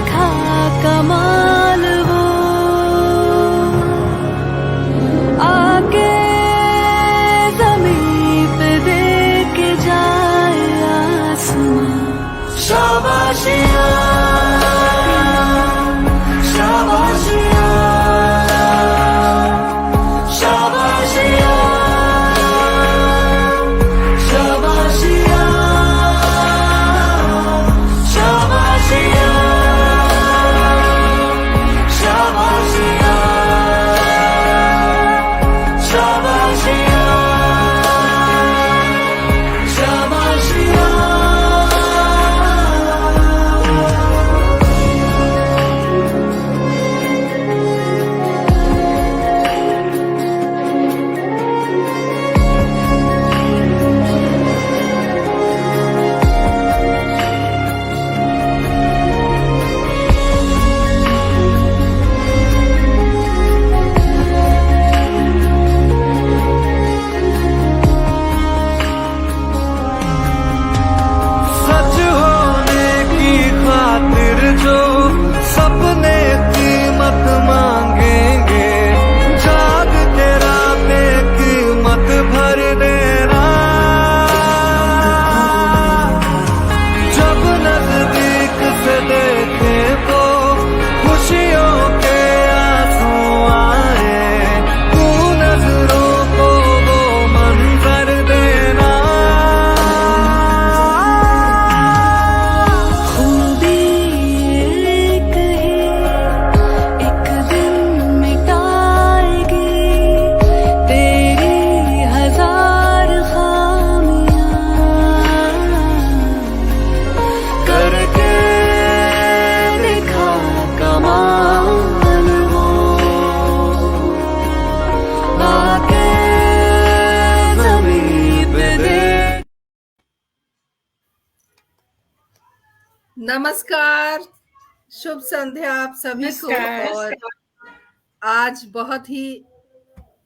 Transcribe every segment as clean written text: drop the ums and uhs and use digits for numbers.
देखा कमाल वो आके ज़मीं पे दे के जाए आसमां। शाबाशियाँ शाबाशियाँ शाबाशियाँ शाबाशियाँ शाबाशियाँ शाबाशियाँ शाबाशियाँ शाबाशियाँ। सच होने की खातिर जो सपने कीमत मांगेंगे, जाग के रातें कीमत भर देना। जब नजदीक से देखे तो खुशियों के आंसू आए, तू नजरों को वो मंजर देना। खूबी एक ही एक दिन मिटाएगी तेरी हजार खामियां। करके देखा कमाल वो आके ज़मीं पे दे। नमस्कार, शुभ संध्या आप सभी को। नमस्कार। और आज बहुत ही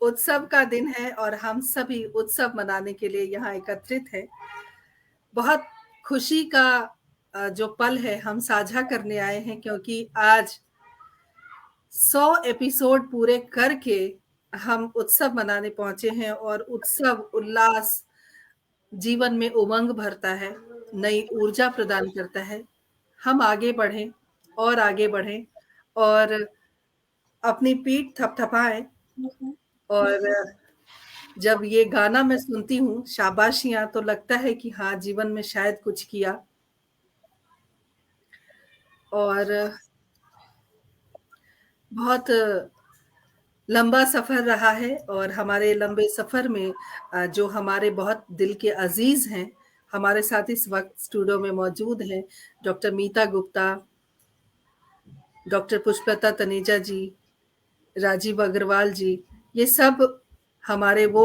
उत्सव का दिन है और हम सभी उत्सव मनाने के लिए यहाँ एकत्रित हैं। बहुत खुशी का जो पल है हम साझा करने आए हैं, क्योंकि आज 100 एपिसोड पूरे करके हम उत्सव मनाने पहुंचे हैं। और उत्सव उल्लास जीवन में उमंग भरता है, नई ऊर्जा प्रदान करता है। हम आगे बढ़ें और आगे बढ़ें और अपनी पीठ थपथपाएं। और जब ये गाना मैं सुनती हूँ शाबाशियाँ, तो लगता है कि हाँ, जीवन में शायद कुछ किया। और बहुत लंबा सफर रहा है और हमारे लंबे सफर में जो हमारे बहुत दिल के अजीज हैं, हमारे साथ इस वक्त स्टूडियो में मौजूद हैं डॉक्टर मीता गुप्ता, डॉक्टर पुष्पलता तनेजा जी, राजीव अग्रवाल जी। ये सब हमारे वो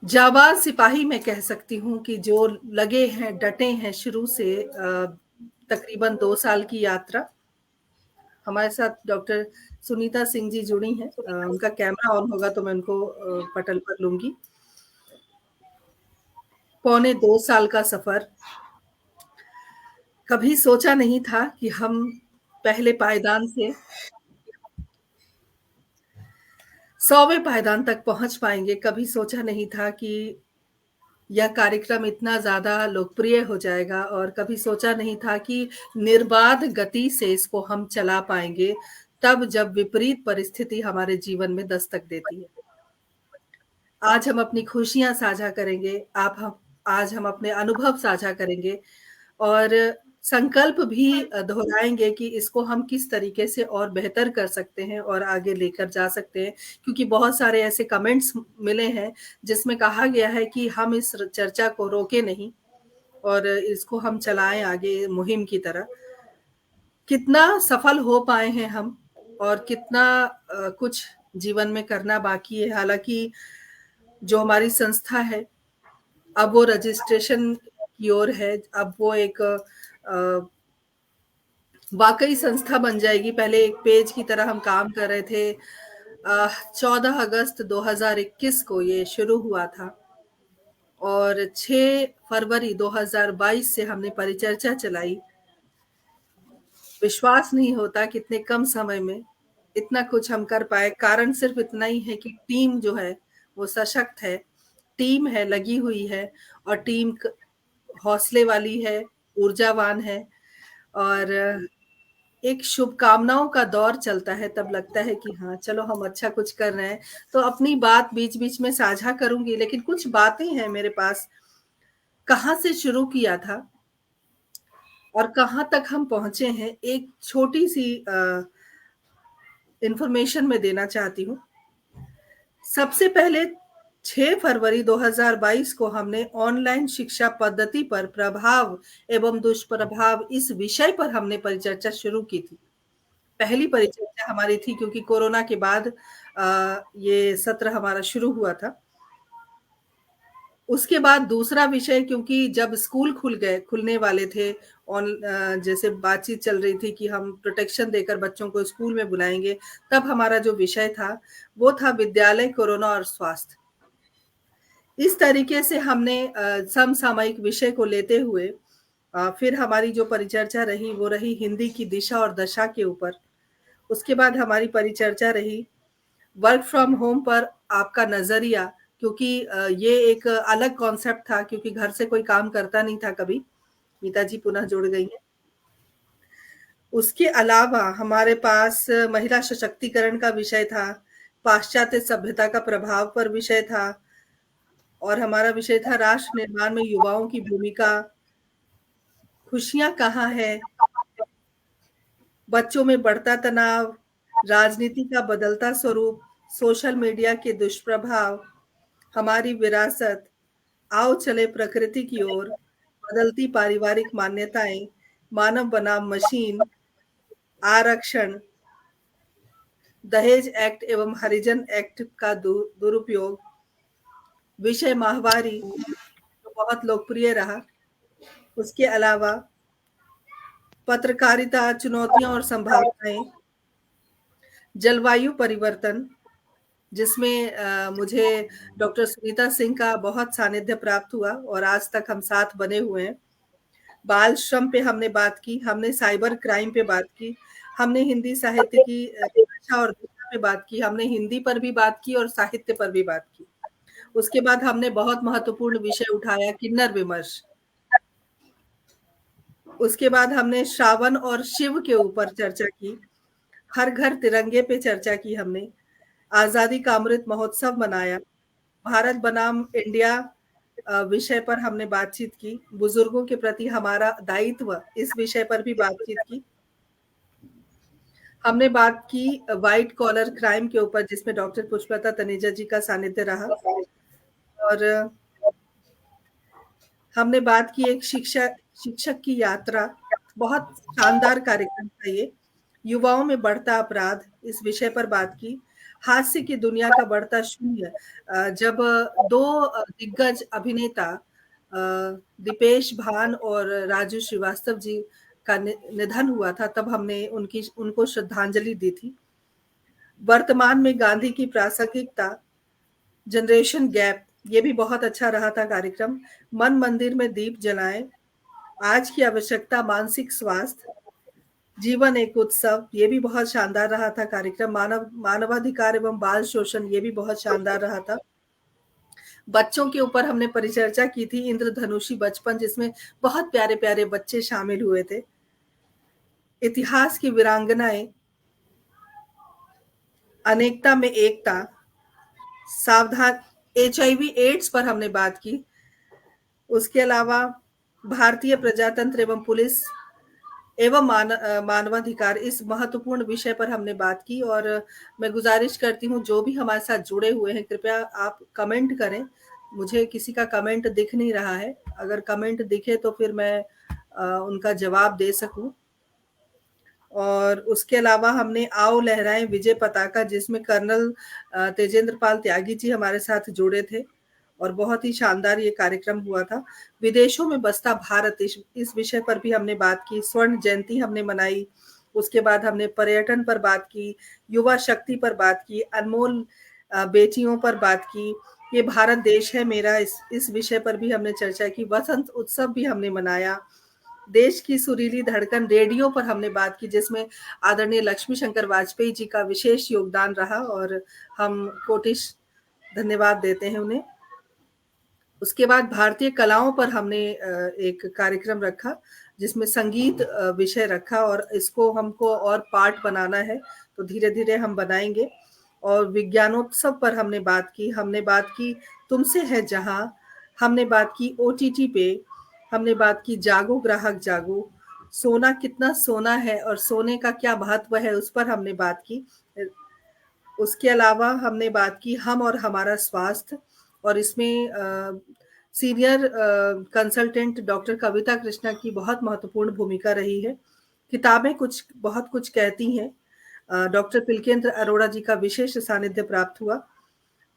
जाबाज सिपाही मैं कह सकती हूँ कि जो लगे हैं, डटे हैं शुरू से। तकरीबन 2 साल की यात्रा। हमारे साथ डॉक्टर सुनीता सिंह जी जुड़ी हैं। उनका कैमरा ऑन होगा तो मैं उनको पटल पर लूंगी। पौने 2 साल का सफर। कभी सोचा नहीं था कि हम पहले पायदान से 100वें पायदान तक पहुंच पाएंगे। कभी सोचा नहीं था कि यह कार्यक्रम इतना ज्यादा लोकप्रिय हो जाएगा, और कभी सोचा नहीं था कि निर्बाध गति से इसको हम चला पाएंगे, तब जब विपरीत परिस्थिति हमारे जीवन में दस्तक देती है। आज हम अपनी खुशियां साझा करेंगे, आज हम अपने अनुभव साझा करेंगे और संकल्प भी दोहराएंगे कि इसको हम किस तरीके से और बेहतर कर सकते हैं और आगे लेकर जा सकते हैं। क्योंकि बहुत सारे ऐसे कमेंट्स मिले हैं जिसमें कहा गया है कि हम इस चर्चा को रोके नहीं और इसको हम चलाएं आगे मुहिम की तरह। कितना सफल हो पाए हैं हम और कितना कुछ जीवन में करना बाकी है। हालांकि जो हमारी संस्था है अब वो रजिस्ट्रेशन की ओर है, अब वो एक वाकई संस्था बन जाएगी। पहले एक पेज की तरह हम काम कर रहे थे। 14 अगस्त 2021 को ये शुरू हुआ था और 6 फरवरी 2022 से हमने परिचर्चा चलाई। विश्वास नहीं होता कि इतने कम समय में इतना कुछ हम कर पाए। कारण सिर्फ़ इतना ही है कि टीम जो है वो सशक्त है, टीम है, लगी हुई है और टीम क हौसले वाली है, ऊर्जावान है और एक शुभकामनाओं का दौर चलता है, तब लगता है कि हाँ, चलो हम अच्छा कुछ कर रहे हैं। तो अपनी बात बीच-बीच में साझा करूँगी, लेकिन कुछ बातें हैं मेरे पास, कहाँ से शुरू किया था और कहाँ तक हम पहुँचे हैं, एक छोटी-सी इन्फॉर्मेशन मैं देना चाहती हूँ। सबसे पहले 6 फरवरी 2022 को हमने ऑनलाइन शिक्षा पद्धति पर प्रभाव एवं दुष्प्रभाव इस विषय पर हमने परिचर्चा शुरू की थी। पहली परिचर्चा हमारी थी क्योंकि कोरोना के बाद ये सत्र हमारा शुरू हुआ था। उसके बाद दूसरा विषय क्योंकि जब स्कूल खुलने वाले थे जैसे बातचीत चल रही थी कि हम प्रोटेक्शन देकर बच्चों को स्कूल में बुलाएँगे, तब हमारा जो विषय था, वो था विद्यालय, कोरोना और स्वास्थ्य। इस तरीके से हमने समसामयिक विषय को लेते हुए फिर हमारी जो परिचर्चा रही, वो रही हिंदी की दिशा और दशा के ऊपर। उसके बाद हमारी परिचर्चा रही वर्क फ्रॉम होम पर आपका नज़रिया क्योंकि ये एक अलग कॉन्सेप्ट था क्योंकि घर से कोई काम करता नहीं था कभी। मीता जी पुनः जुड़ गई हैं। उसके अलावा हमारे पास महिला सशक्तिकरण का विषय था, पाश्चात्य सभ्यता का प्रभाव पर विषय था और हमारा विषय था राष्ट्र निर्माण में युवाओं की भूमिका, खुशियाँ कहाँ हैं, बच्चों में बढ़ता तनाव, राजनीति का बदलता स्वरूप, सोशल मीडिया के दुष्प्रभाव, हमारी विरासत, आओ चले प्रकृति की ओर, बदलती पारिवारिक मान्यताएं, मानव बनाम मशीन, आरक्षण, दहेज एक्ट एवं हरिजन एक्ट का दुरुपयोग, विषय माहवारी जो बहुत लोकप्रिय रहा। उसके अलावा पत्रकारिता, चुनौतियां और संभावनाएं, जलवायु परिवर्तन जिसमें मुझे डॉक्टर सुनीता सिंह का बहुत सानिध्य प्राप्त हुआ और आज तक हम साथ बने हुए हैं। बाल श्रम पे हमने बात की, हमने साइबर क्राइम पे बात की, हमने हिंदी साहित्य की भाषा और दिशा पे बात की, हमने हिंदी पर भी बात की और साहित्य पर भी बात की। उसके बाद हमने बहुत महत्वपूर्ण विषय उठाया किन्नर विमर्श। उसके बाद हमने श्रावण और शिव के ऊपर चर्चा की, हर घर तिरंगे पे चर्चा की हमने, आज़ादी का अमृत महोत्सव मनाया, भारत बनाम इंडिया विषय पर हमने बातचीत की, बुजुर्गों के प्रति हमारा दायित्व इस विषय पर भी बातचीत की। हमने बात की व्हाइट कॉलर क्राइम के ऊपर जिसमें डॉक्टर पुष्पलता तनेजा जी का सानिध्य रहा और हमने बात की एक शिक्षक की यात्रा, बहुत शानदार कार्यक्रम था ये। युवाओं में बढ़ता अपराध इस विषय पर बात की। हास्य की दुनिया का बढ़ता शून्य जब 2 दिग्गज अभिनेता दीपेश भान और राजू श्रीवास्तव जी का निधन हुआ था, तब हमने उनको श्रद्धांजलि दी थी। वर्तमान में गांधी की प्रासंगिकता, जनरेशन गैप, ये भी बहुत अच्छा रहा था कार्यक्रम। मन मंदिर में दीप जलाएं, आज की आवश्यकता मानसिक स्वास्थ्य, जीवन एक उत्सव, ये भी बहुत शानदार रहा था कार्यक्रम। मानवाधिकार एवं बाल शोषण, ये भी बहुत शानदार रहा था। बच्चों के ऊपर हमने परिचर्चा की थी, इंद्रधनुषी बचपन, जिसमें बहुत प्यारे-प्यारे बच्चे शामिल हुए थे। इतिहास की वीरांगनाएं, अनेकता में एकता, सावधान, एचआईवी एड्स पर हमने बात की। उसके अलावा भारतीय प्रजातंत्र एवं पुलिस एवं मानवाधिकार, इस महत्वपूर्ण विषय पर हमने बात की और मैं गुजारिश करती हूँ जो भी हमारे साथ जुड़े हुए हैं, कृपया आप कमेंट करें। मुझे किसी का कमेंट दिख नहीं रहा है, अगर कमेंट दिखे तो फिर मैं उनका जवाब दे सकूं। और उसके अलावा हमने आओ लहराएं विजय पताका, जिसमें कर्नल तेजेंद्र पाल त्यागी जी हमारे साथ जुड़े थे और बहुत ही शानदार ये कार्यक्रम हुआ था। विदेशों में बसता भारत, इस विषय पर भी हमने बात की। स्वर्ण जयंती हमने मनाई। उसके बाद हमने पर्यटन पर बात की, युवा शक्ति पर बात की, अनमोल बेटियों पर बात की, ये भारत देश है मेरा, इस विषय पर भी हमने चर्चा की। वसंत उत्सव भी हमने मनाया। देश की सुरीली धड़कन रेडियो पर हमने बात की, जिसमें आदरणीय लक्ष्मी शंकर वाजपेयी जी का विशेष योगदान रहा और हम कोटिश धन्यवाद देते हैं उन्हें। उसके बाद भारतीय कलाओं पर हमने एक कार्यक्रम रखा, जिसमें संगीत विषय रखा और इसको हमको और पार्ट बनाना है, तो धीरे-धीरे हम बनाएँगे। और विज्ञानोत्सव पर हमने बात की तुमसे है जहाँ, हमने बात की ओटीटी पे, हमने बात की जागो ग्राहक जागो, सोना कितना सोना है और सोने का क्या महत्व है, उस पर हमने बात की। उसके अलावा हमने बात की हम और हमारा स्वास्थ्य, और इसमें सीनियर कंसल्टेंट डॉक्टर कविता कृष्णा की बहुत महत्वपूर्ण भूमिका रही है। किताबें बहुत कुछ कहती हैं। डॉक्टर पिलकेंद्र अरोड़ा जी का विशेष सानिध्य प्राप्त हुआ।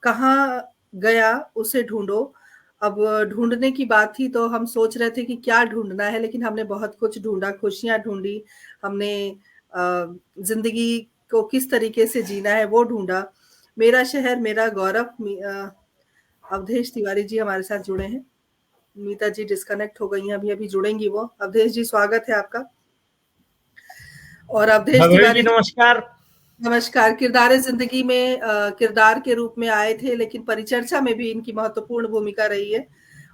कहाँ गया उसे ढूंढो। अब ढूंढने की बात थी तो हम सोच रहे थे कि क्या ढूंढना है, लेकिन हमने बहुत कुछ ढूंढा, खुशियां ढूंढी, हमने जिंदगी को किस तरीके से जीना है वो ढूंढा। मेरा शहर मेरा गौरव, अवधेश तिवारी जी हमारे साथ जुड़े हैं। मीता जी डिस्कनेक्ट हो गई हैं, अभी अभी जुड़ेंगी वो। अवधेश जी स्वागत है आपका। और अवधेश तिवारी जी नमस्कार। नमस्कार। किरदार जिंदगी में किरदार के रूप में आए थे, लेकिन परिचर्चा में भी इनकी महत्वपूर्ण भूमिका रही है।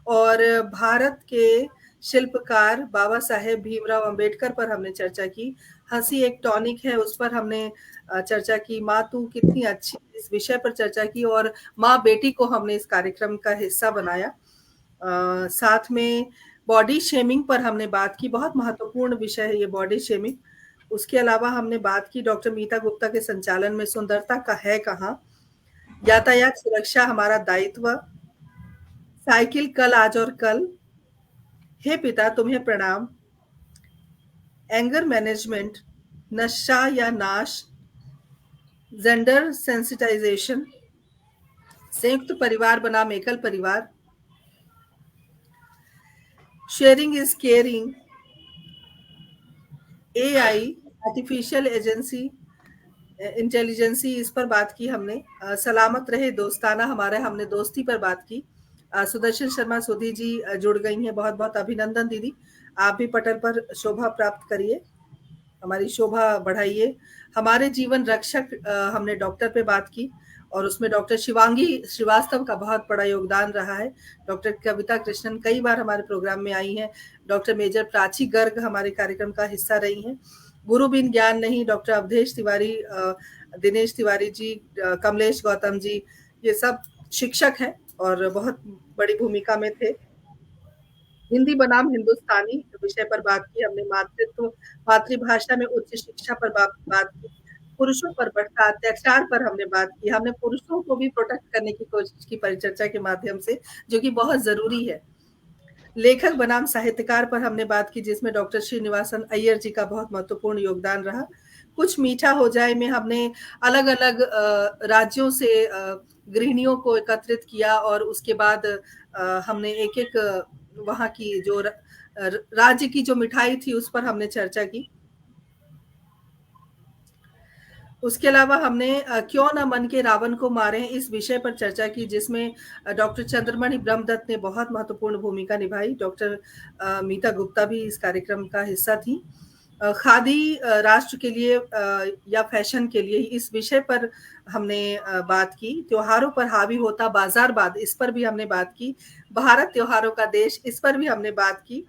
और भारत के शिल्पकार बाबा साहेब भीमराव अंबेडकर पर हमने चर्चा की। हंसी एक टॉनिक है, उस पर हमने चर्चा की। माँ तू कितनी अच्छी, इस विषय पर चर्चा की और माँ बेटी को हमने इस कार्यक्रम का हिस्सा बनाया। साथ में बॉडी शेमिंग पर हमने बात की, बहुत महत्वपूर्ण विषय है ये बॉडी शेमिंग। उसके अलावा हमने बात की डॉक्टर मीता गुप्ता के संचालन में सुंदरता का है कहाँ, यातायात सुरक्षा हमारा दायित्व, साइकिल कल आज और कल, हे पिता तुम्हें प्रणाम, एंगर मैनेजमेंट, नशा या नाश, जेंडर सेंसिटाइजेशन, संयुक्त परिवार बनाम एकल परिवार, sharing is caring, AI artificial intelligence, इस पर बात की हमने। सलामत रहे दोस्ताना हमारा, हमने दोस्ती पर बात की। सुदर्शन शर्मा सुधी जी जुड़ गई हैं, बहुत बहुत अभिनंदन दीदी। आप भी पटल पर शोभा प्राप्त करिए, हमारी शोभा बढ़ाइए। हमारे जीवन रक्षक हमने डॉक्टर पे बात की और उसमें डॉक्टर शिवांगी श्रीवास्तव का बहुत बड़ा योगदान रहा है। डॉक्टर कविता कृष्णन कई बार हमारे प्रोग्राम में आई हैं। डॉक्टर मेजर प्राची गर्ग हमारे कार्यक्रम का हिस्सा रही हैं। गुरु बिन ज्ञान नहीं, डॉक्टर अवधेश तिवारी, दिनेश तिवारी जी, कमलेश गौतम जी, ये सब शिक्षक हैं और बहुत बड़ी भूमिका में थे। हिंदी बनाम हिंदुस्तानी विषय पर बात की हमने। मातृभाषा में उच्च शिक्षा पर बात की। पुरुषों पर बढ़ता अत्याचार पर हमने बात की। हमने पुरुषों को भी प्रोटेक्ट करने की कोशिश की परिचर्चा के माध्यम से, जो कि बहुत जरूरी है। लेखक बनाम साहित्यकार पर हमने बात की, जिसमें डॉक्टर श्रीनिवासन अय्यर जी का बहुत महत्वपूर्ण योगदान रहा। कुछ मीठा हो जाए में हमने अलग अलग राज्यों से गृहिणियों को एकत्रित किया और उसके बाद हमने एक एक वहाँ की जो राज्य की जो मिठाई थी उस पर हमने चर्चा की। उसके अलावा हमने क्यों न मन के रावण को मारें इस विषय पर चर्चा की, जिसमें डॉक्टर चंद्रमणि ब्रह्मदत्त ने बहुत महत्वपूर्ण भूमिका निभाई। डॉक्टर मीता गुप्ता भी इस कार्यक्रम का हिस्सा थी। खादी राष्ट्र के लिए या फैशन के लिए, इस विषय पर हमने बात की। त्योहारों पर हावी होता बाजारवाद, इस पर भी हमने बात की। भारत त्योहारों का देश, इस पर भी हमने बात की।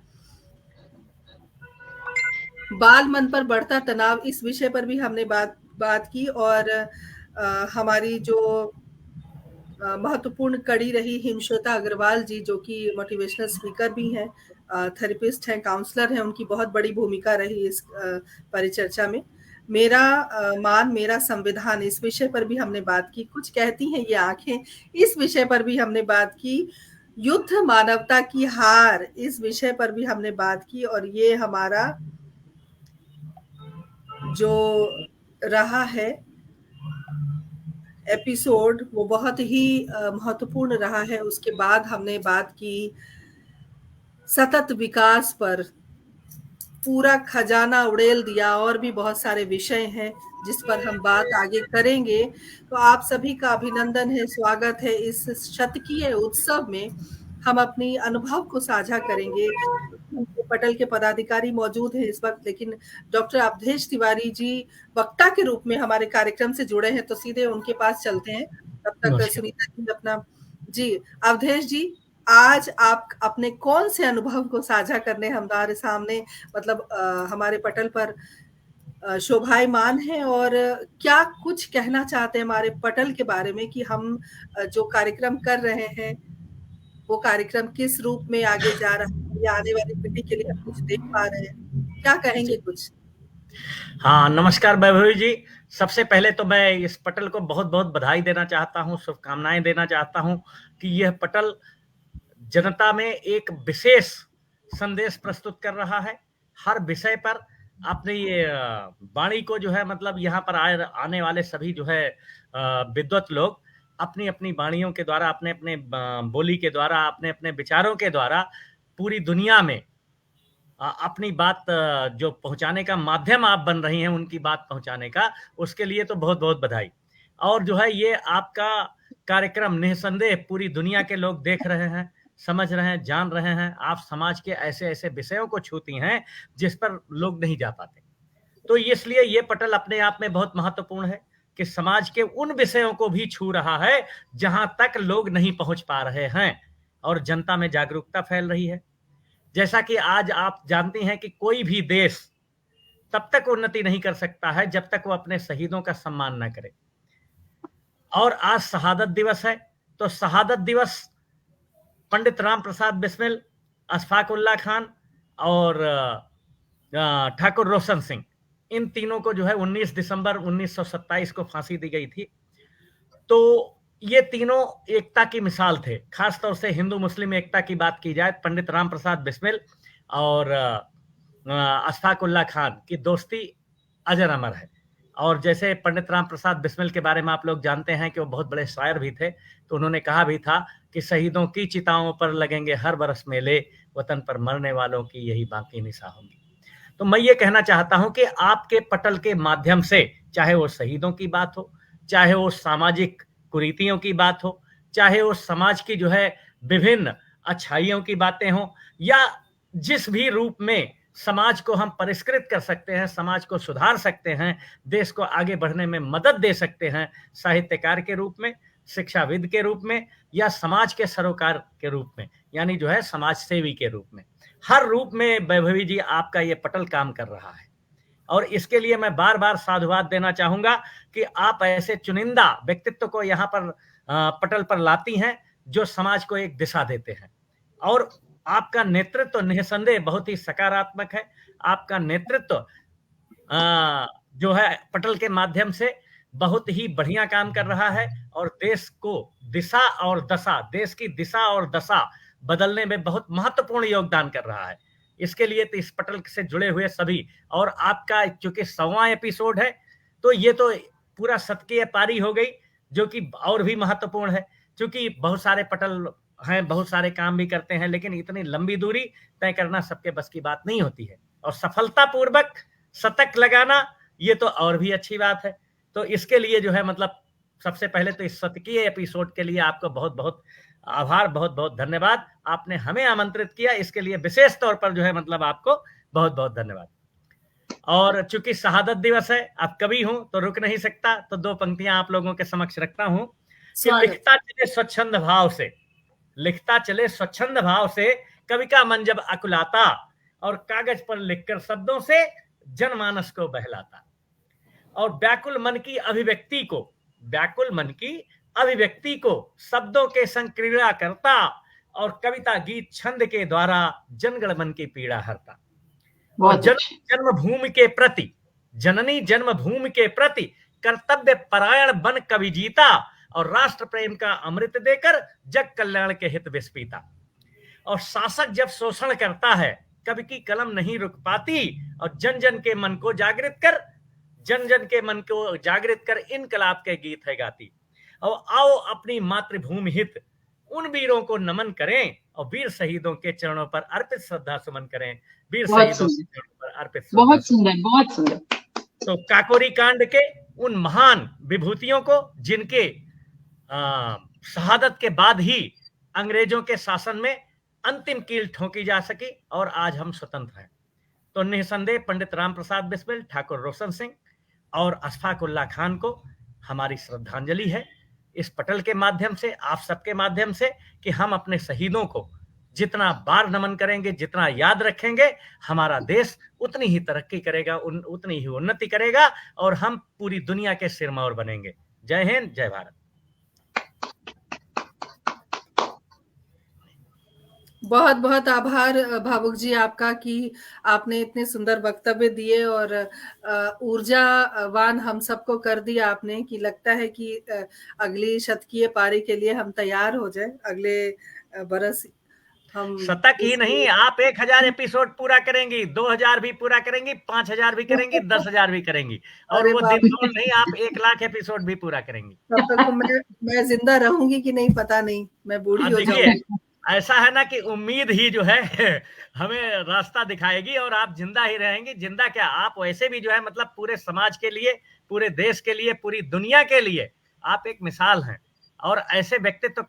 बाल मन पर बढ़ता तनाव, इस विषय पर भी हमने बात की। और हमारी जो महत्वपूर्ण कड़ी रही हिमश्वेता अग्रवाल जी, जो कि मोटिवेशनल स्पीकर भी हैं, थेरेपिस्ट हैं, काउंसलर हैं, उनकी बहुत बड़ी भूमिका रही इस परिचर्चा में। मेरा मान मेरा संविधान, इस विषय पर भी हमने बात की। कुछ कहती हैं ये आंखें, इस विषय पर भी हमने बात की। युद्ध मानवता की हार, इस विषय पर भी हमने बात की। और ये हमारा जो रहा है एपिसोड, वो बहुत ही महत्वपूर्ण रहा है। उसके बाद हमने बात की सतत विकास पर, पूरा खजाना उड़ेल दिया। और भी बहुत सारे विषय हैं जिस पर हम बात आगे करेंगे। तो आप सभी का अभिनंदन है, स्वागत है इस शतकीय उत्सव में। हम अपनी अनुभव को साझा करेंगे। उनके पटल के पदाधिकारी मौजूद हैं इस वक्त, लेकिन डॉक्टर अवधेश तिवारी जी वक्ता के रूप में हमारे कार्यक्रम से जुड़े हैं, तो सीधे उनके पास चलते हैं। तब तक नमस्कार। सुनीता जी अपना, जी अवधेश जी, आज आप अपने कौन से अनुभव को साझा करने हमारे सामने, मतलब हमारे पटल पर शोभायमान है, और क्या कुछ कहना चाहते हैं हमारे पटल के बारे में कि हम जो कार्यक्रम कर रहे हैं वो कार्यक्रम किस रूप में आगे जा रहा है, या आने वाली पीढ़ी के लिए हम कुछ देख पा रहे हैं? क्या कहेंगे जी। कुछ? हाँ, नमस्कार वैभवी जी। सबसे पहले तो मैं इस पटल को बहुत-बहुत बधाई देना चाहता हूँ, शुभकामनाएँ देना चाहता हूँ कि यह पटल जनता में एक विशेष संदेश प्रस्तुत कर रहा है। हर विषय पर अपने ये वाणी को जो है मतलब यहाँ पर आने वाले सभी जो है विद्वत लोग अपनी-अपनी वाणियों के द्वारा, अपने-अपने बोली के द्वारा, अपने-अपने विचारों के द्वारा पूरी दुनिया में अपनी बात जो पहुँचाने का माध्यम आप बन रही हैं, उनकी बात पहुँचाने का, उसके लिए तो बहुत-बहुत बधाई। और जो है ये आपका कार्यक्रम निःसंदेह पूरी दुनिया के लोग देख रहे हैं, समझ रहे हैं, जान रहे हैं। आप समाज के ऐसे-ऐसे विषयों को छूती हैं, जिस पर लोग नहीं जा पाते। तो इसलिए ये पटल अपने आप में बहुत महत्वपूर्ण है कि समाज के उन विषयों को भी छू रहा है, जहाँ तक लोग नहीं पहुँच पा रहे हैं और जनता में जागरूकता फैल रही है। जैसा कि आज आप जानती हैं कि कोई भी देश तब तक उन्नति नहीं कर सकता है जब तक वो अपने शहीदों का सम्मान न करे। और आज शहादत दिवस है, तो शहादत दिवस पंडित राम प्रसाद बिस्मिल, अशफाक उल्लाह खान और ठाकुर रोशन सिंह, इन तीनों को जो है 19 दिसंबर 1927 को फांसी दी गई थी। तो ये तीनों एकता की मिसाल थे। खास तौर से हिंदू मुस्लिम एकता की बात की जाए, पंडित राम प्रसाद बिस्मिल और अशफाक उल्लाह खान की दोस्ती अजर अमर है। और जैसे पंडित राम प्रसाद बिस्मिल के बारे में आप लोग जानते हैं कि वो बहुत बड़े शायर भी थे, तो उन्होंने कहा भी था कि शहीदों की चिताओं पर लगेंगे हर बरस मेले, वतन पर मरने वालों की यही बाकी निशा होगी। तो मैं ये कहना चाहता हूं कि आपके पटल के माध्यम से, चाहे वो शहीदों की बात हो, चाहे वो सामाजिक कुरीतियों की बात हो, चाहे वो समाज की जो है विभिन्न अच्छाइयों की बातें हो, या जिस भी रूप में समाज को हम परिष्कृत कर सकते हैं, समाज को सुधार सकते हैं, देश को आगे बढ़ने में मदद दे सकते हैं, साहित्यकार के रूप में, शिक्षाविद के रूप में, या समाज के सरोकार के रूप में, यानी जो है समाज सेवी के रूप में, हर रूप में वैभवी जी आपका ये पटल काम कर रहा है। और इसके लिए मैं बार बार साधुवाद देना चाहूंगा कि आप ऐसे चुनिंदा व्यक्तित्व को यहाँ पर पटल पर लाती हैं जो समाज को एक दिशा देते हैं। और आपका नेतृत्व निसंदेह बहुत ही सकारात्मक है। आपका नेतृत्व जो है पटल के माध्यम से बहुत ही बढ़िया काम कर रहा है और देश को दिशा और दशा, देश की दिशा और दशा बदलने में बहुत महत्वपूर्ण योगदान कर रहा है। इसके लिए तो इस पटल से जुड़े हुए सभी, और आपका चूंकि 100वां एपिसोड है, तो ये तो पूरा शतकीय पारी हो गई, जो कि और भी महत्वपूर्ण है, क्योंकि बहुत सारे पटल हैं, बहुत सारे काम भी करते हैं, लेकिन इतनी लंबी दूरी तय करना सबके बस की बात नहीं होती है। और सफलतापूर्वक शतक लगाना ये तो और भी अच्छी बात है। तो इसके लिए जो है मतलब सबसे पहले तो इस शतकीय एपिसोड के लिए आपको बहुत बहुत आभार, बहुत बहुत धन्यवाद। आपने हमें आमंत्रित किया, इसके लिए विशेष तौर पर जो है मतलब आपको बहुत बहुत धन्यवाद। और चूंकि शहादत दिवस है, अब कवि हूं तो रुक नहीं सकता, तो दो पंक्तियां आप लोगों के समक्ष रखता हूं कि लिखता चले स्वच्छंद भाव से, लिखता चले स्वच्छंद भाव से, कवि का मन जब अकुलाता और कागज पर लिखकर शब्दों से जनमानस को बहलाता, और व्याकुल मन की अभिव्यक्ति को, व्याकुल मन की अभिव्यक्ति को शब्दों के संग क्रीड़ा करता, और कविता गीत छंद के द्वारा जनगण मन की पीड़ा हरता। और जन्मभूमि के प्रति, जननी जन्मभूमि के प्रति कर्तव्य परायण बन कवि जीता, और राष्ट्र प्रेम का अमृत देकर जग कल्याण के हित विस्पीता। और शासक जब शोषण करता है, कवि की कलम नहीं रुक पाती, और जन जन के मन को जागृत कर, जन जन के मन को जागृत कर इनकलाब के गीत है गाती। और आओ अपनी मातृभूमि हित उन वीरों को नमन करें, और वीर शहीदों के चरणों पर अर्पित श्रद्धा सुमन करें, वीर शहीदों के चरणों पर अर्पित बहुत सुंदर, बहुत सुंदर। तो काकोरी कांड के उन महान विभूतियों को जिनके शहादत के बाद ही अंग्रेजों के शासन में अंतिम कील ठोकी जा सकी और आज हम स्वतंत्र हैं। तो निसंदेह पंडित राम प्रसाद बिस्मिल, ठाकुर रोशन सिंह और अशफाक उल्लाह खान को हमारी श्रद्धांजलि है इस पटल के माध्यम से, आप सबके माध्यम से, कि हम अपने शहीदों को जितना बार नमन करेंगे, जितना याद रखेंगे, हमारा देश उतनी ही तरक्की करेगा, उतनी ही उन्नति करेगा और हम पूरी दुनिया के सिरमौर बनेंगे। जय हिंद, जय भारत। बहुत बहुत आभार भावुक जी आपका कि आपने इतने सुंदर वक्तव्य दिए और ऊर्जावान हम सबको कर दिया आपने कि लगता है कि अगली शतकीय पारी के लिए हम तैयार हो जाए। अगले बरस हम शतक ही नहीं, आप 1000 एपिसोड पूरा करेंगी, 2000 भी पूरा करेंगी, 5000 भी करेंगी, 10,000 भी करेंगी और वो दिन भर नहीं, आप 1 लाख एपिसोड भी पूरा करेंगी। तब तक मैं जिंदा रहूंगी कि नहीं पता नहीं, मैं बूढ़ी हो जाऊंगी। ऐसा है ना कि उम्मीद ही जो है हमें रास्ता दिखाएगी और आप जिंदा ही रहेंगी। जिंदा क्या, आप वैसे भी जो है मतलब पूरे समाज के लिए, पूरे देश के लिए, पूरी दुनिया के लिए आप एक मिसाल हैं और ऐसे व्यक्तित्व तो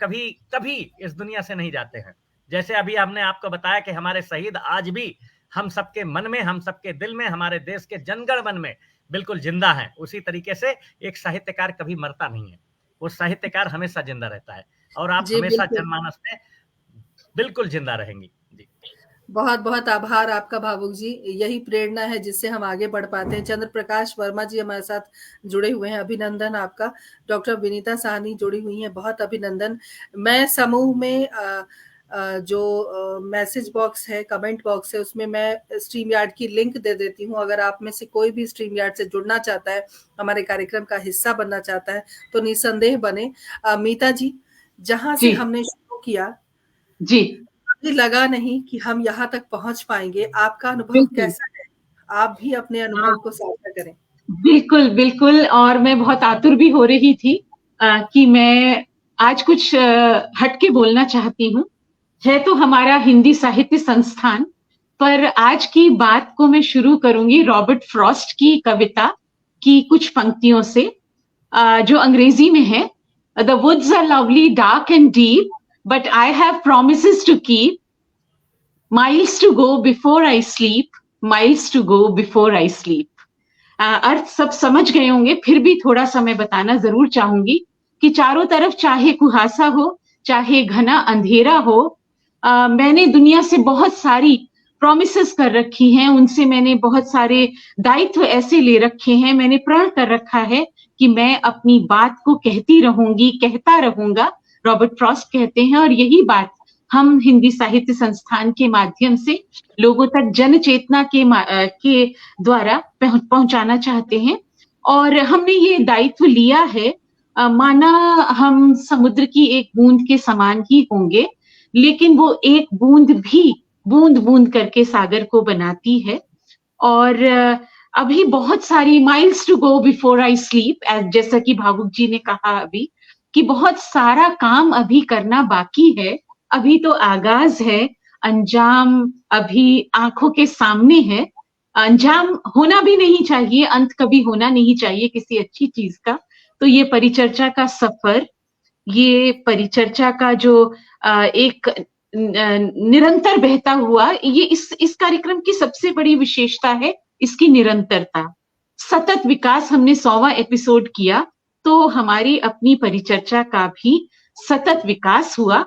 कभी इस दुनिया से नहीं जाते हैं। जैसे अभी हमने आपको बताया कि हमारे शहीद आज भी हम सबके मन में, हम सबके दिल में, हमारे देश के जनगण मन में बिल्कुल जिंदा है। उसी तरीके से एक साहित्यकार कभी मरता नहीं है, वो साहित्यकार हमेशा जिंदा रहता है और आप हमेशा जनमानस में बिल्कुल जिंदा रहेंगी। जी बहुत बहुत आभार आपका भावुक जी, यही प्रेरणा है जिससे हम आगे बढ़ पाते हैं। चंद्र प्रकाश वर्मा जी हमारे साथ जुड़े हुए हैं, अभिनंदन आपका। डॉक्टर विनीता साहनी जुड़ी हुई हैं, बहुत अभिनंदन। मैं समूह में जो मैसेज बॉक्स है, कमेंट बॉक्स है, उसमें मैं स्ट्रीम यार्ड की लिंक दे देती हूँ। अगर आप में से कोई भी स्ट्रीम यार्ड से जुड़ना चाहता है, हमारे कार्यक्रम का हिस्सा बनना चाहता है, तो निसंदेह बने। मीता जी, जहां से हमने शुरू किया जी, लगा नहीं कि हम यहाँ तक पहुंच पाएंगे। आपका अनुभव कैसा है? आप भी अपने अनुभव को साझा करें। बिल्कुल बिल्कुल, और मैं बहुत आतुर भी हो रही थी कि मैं आज कुछ हटके बोलना चाहती हूँ। है तो हमारा हिंदी साहित्य संस्थान, पर आज की बात को मैं शुरू करूंगी रॉबर्ट फ्रॉस्ट की कविता की कुछ पंक्तियों से, जो अंग्रेजी में है। The woods are lovely, dark and deep, but I have promises to keep, miles to go before I sleep, miles to go before I sleep. अर्थ सब समझ गए होंगे, फिर भी थोड़ा सा मैं बताना जरूर चाहूंगी कि चारों तरफ चाहे कुहासा हो, चाहे घना अंधेरा हो, मैंने दुनिया से बहुत सारी प्रॉमिसेस कर रखी हैं, उनसे मैंने बहुत सारे दायित्व ऐसे ले रखे हैं, मैंने प्रण कर रखा है कि मैं अपनी बात को कहती रहूंगी, कहता रहूंगा। रॉबर्ट फ्रॉस्ट कहते हैं, और यही बात हम हिंदी साहित्य संस्थान के माध्यम से लोगों तक जन चेतना के द्वारा पहुंचाना चाहते हैं। और हमने ये दायित्व लिया है, माना हम समुद्र की एक बूंद के समान ही होंगे, लेकिन वो एक बूंद भी बूंद बूंद करके सागर को बनाती है। और अभी बहुत सारी miles to go before I sleep, जैसा कि भावुक जी ने कहा अभी, कि बहुत सारा काम अभी करना बाकी है। अभी तो आगाज है, अंजाम अभी आंखों के सामने है। अंजाम होना भी नहीं चाहिए, अंत कभी होना नहीं चाहिए किसी अच्छी चीज का। तो ये परिचर्चा का सफर, ये परिचर्चा का जो एक निरंतर बहता हुआ, ये इस कार्यक्रम की सबसे बड़ी विशेषता है इसकी निरंतरता। सतत विकास, हमने 100वां एपिसोड किया, तो हमारी अपनी परिचर्चा का भी सतत विकास हुआ,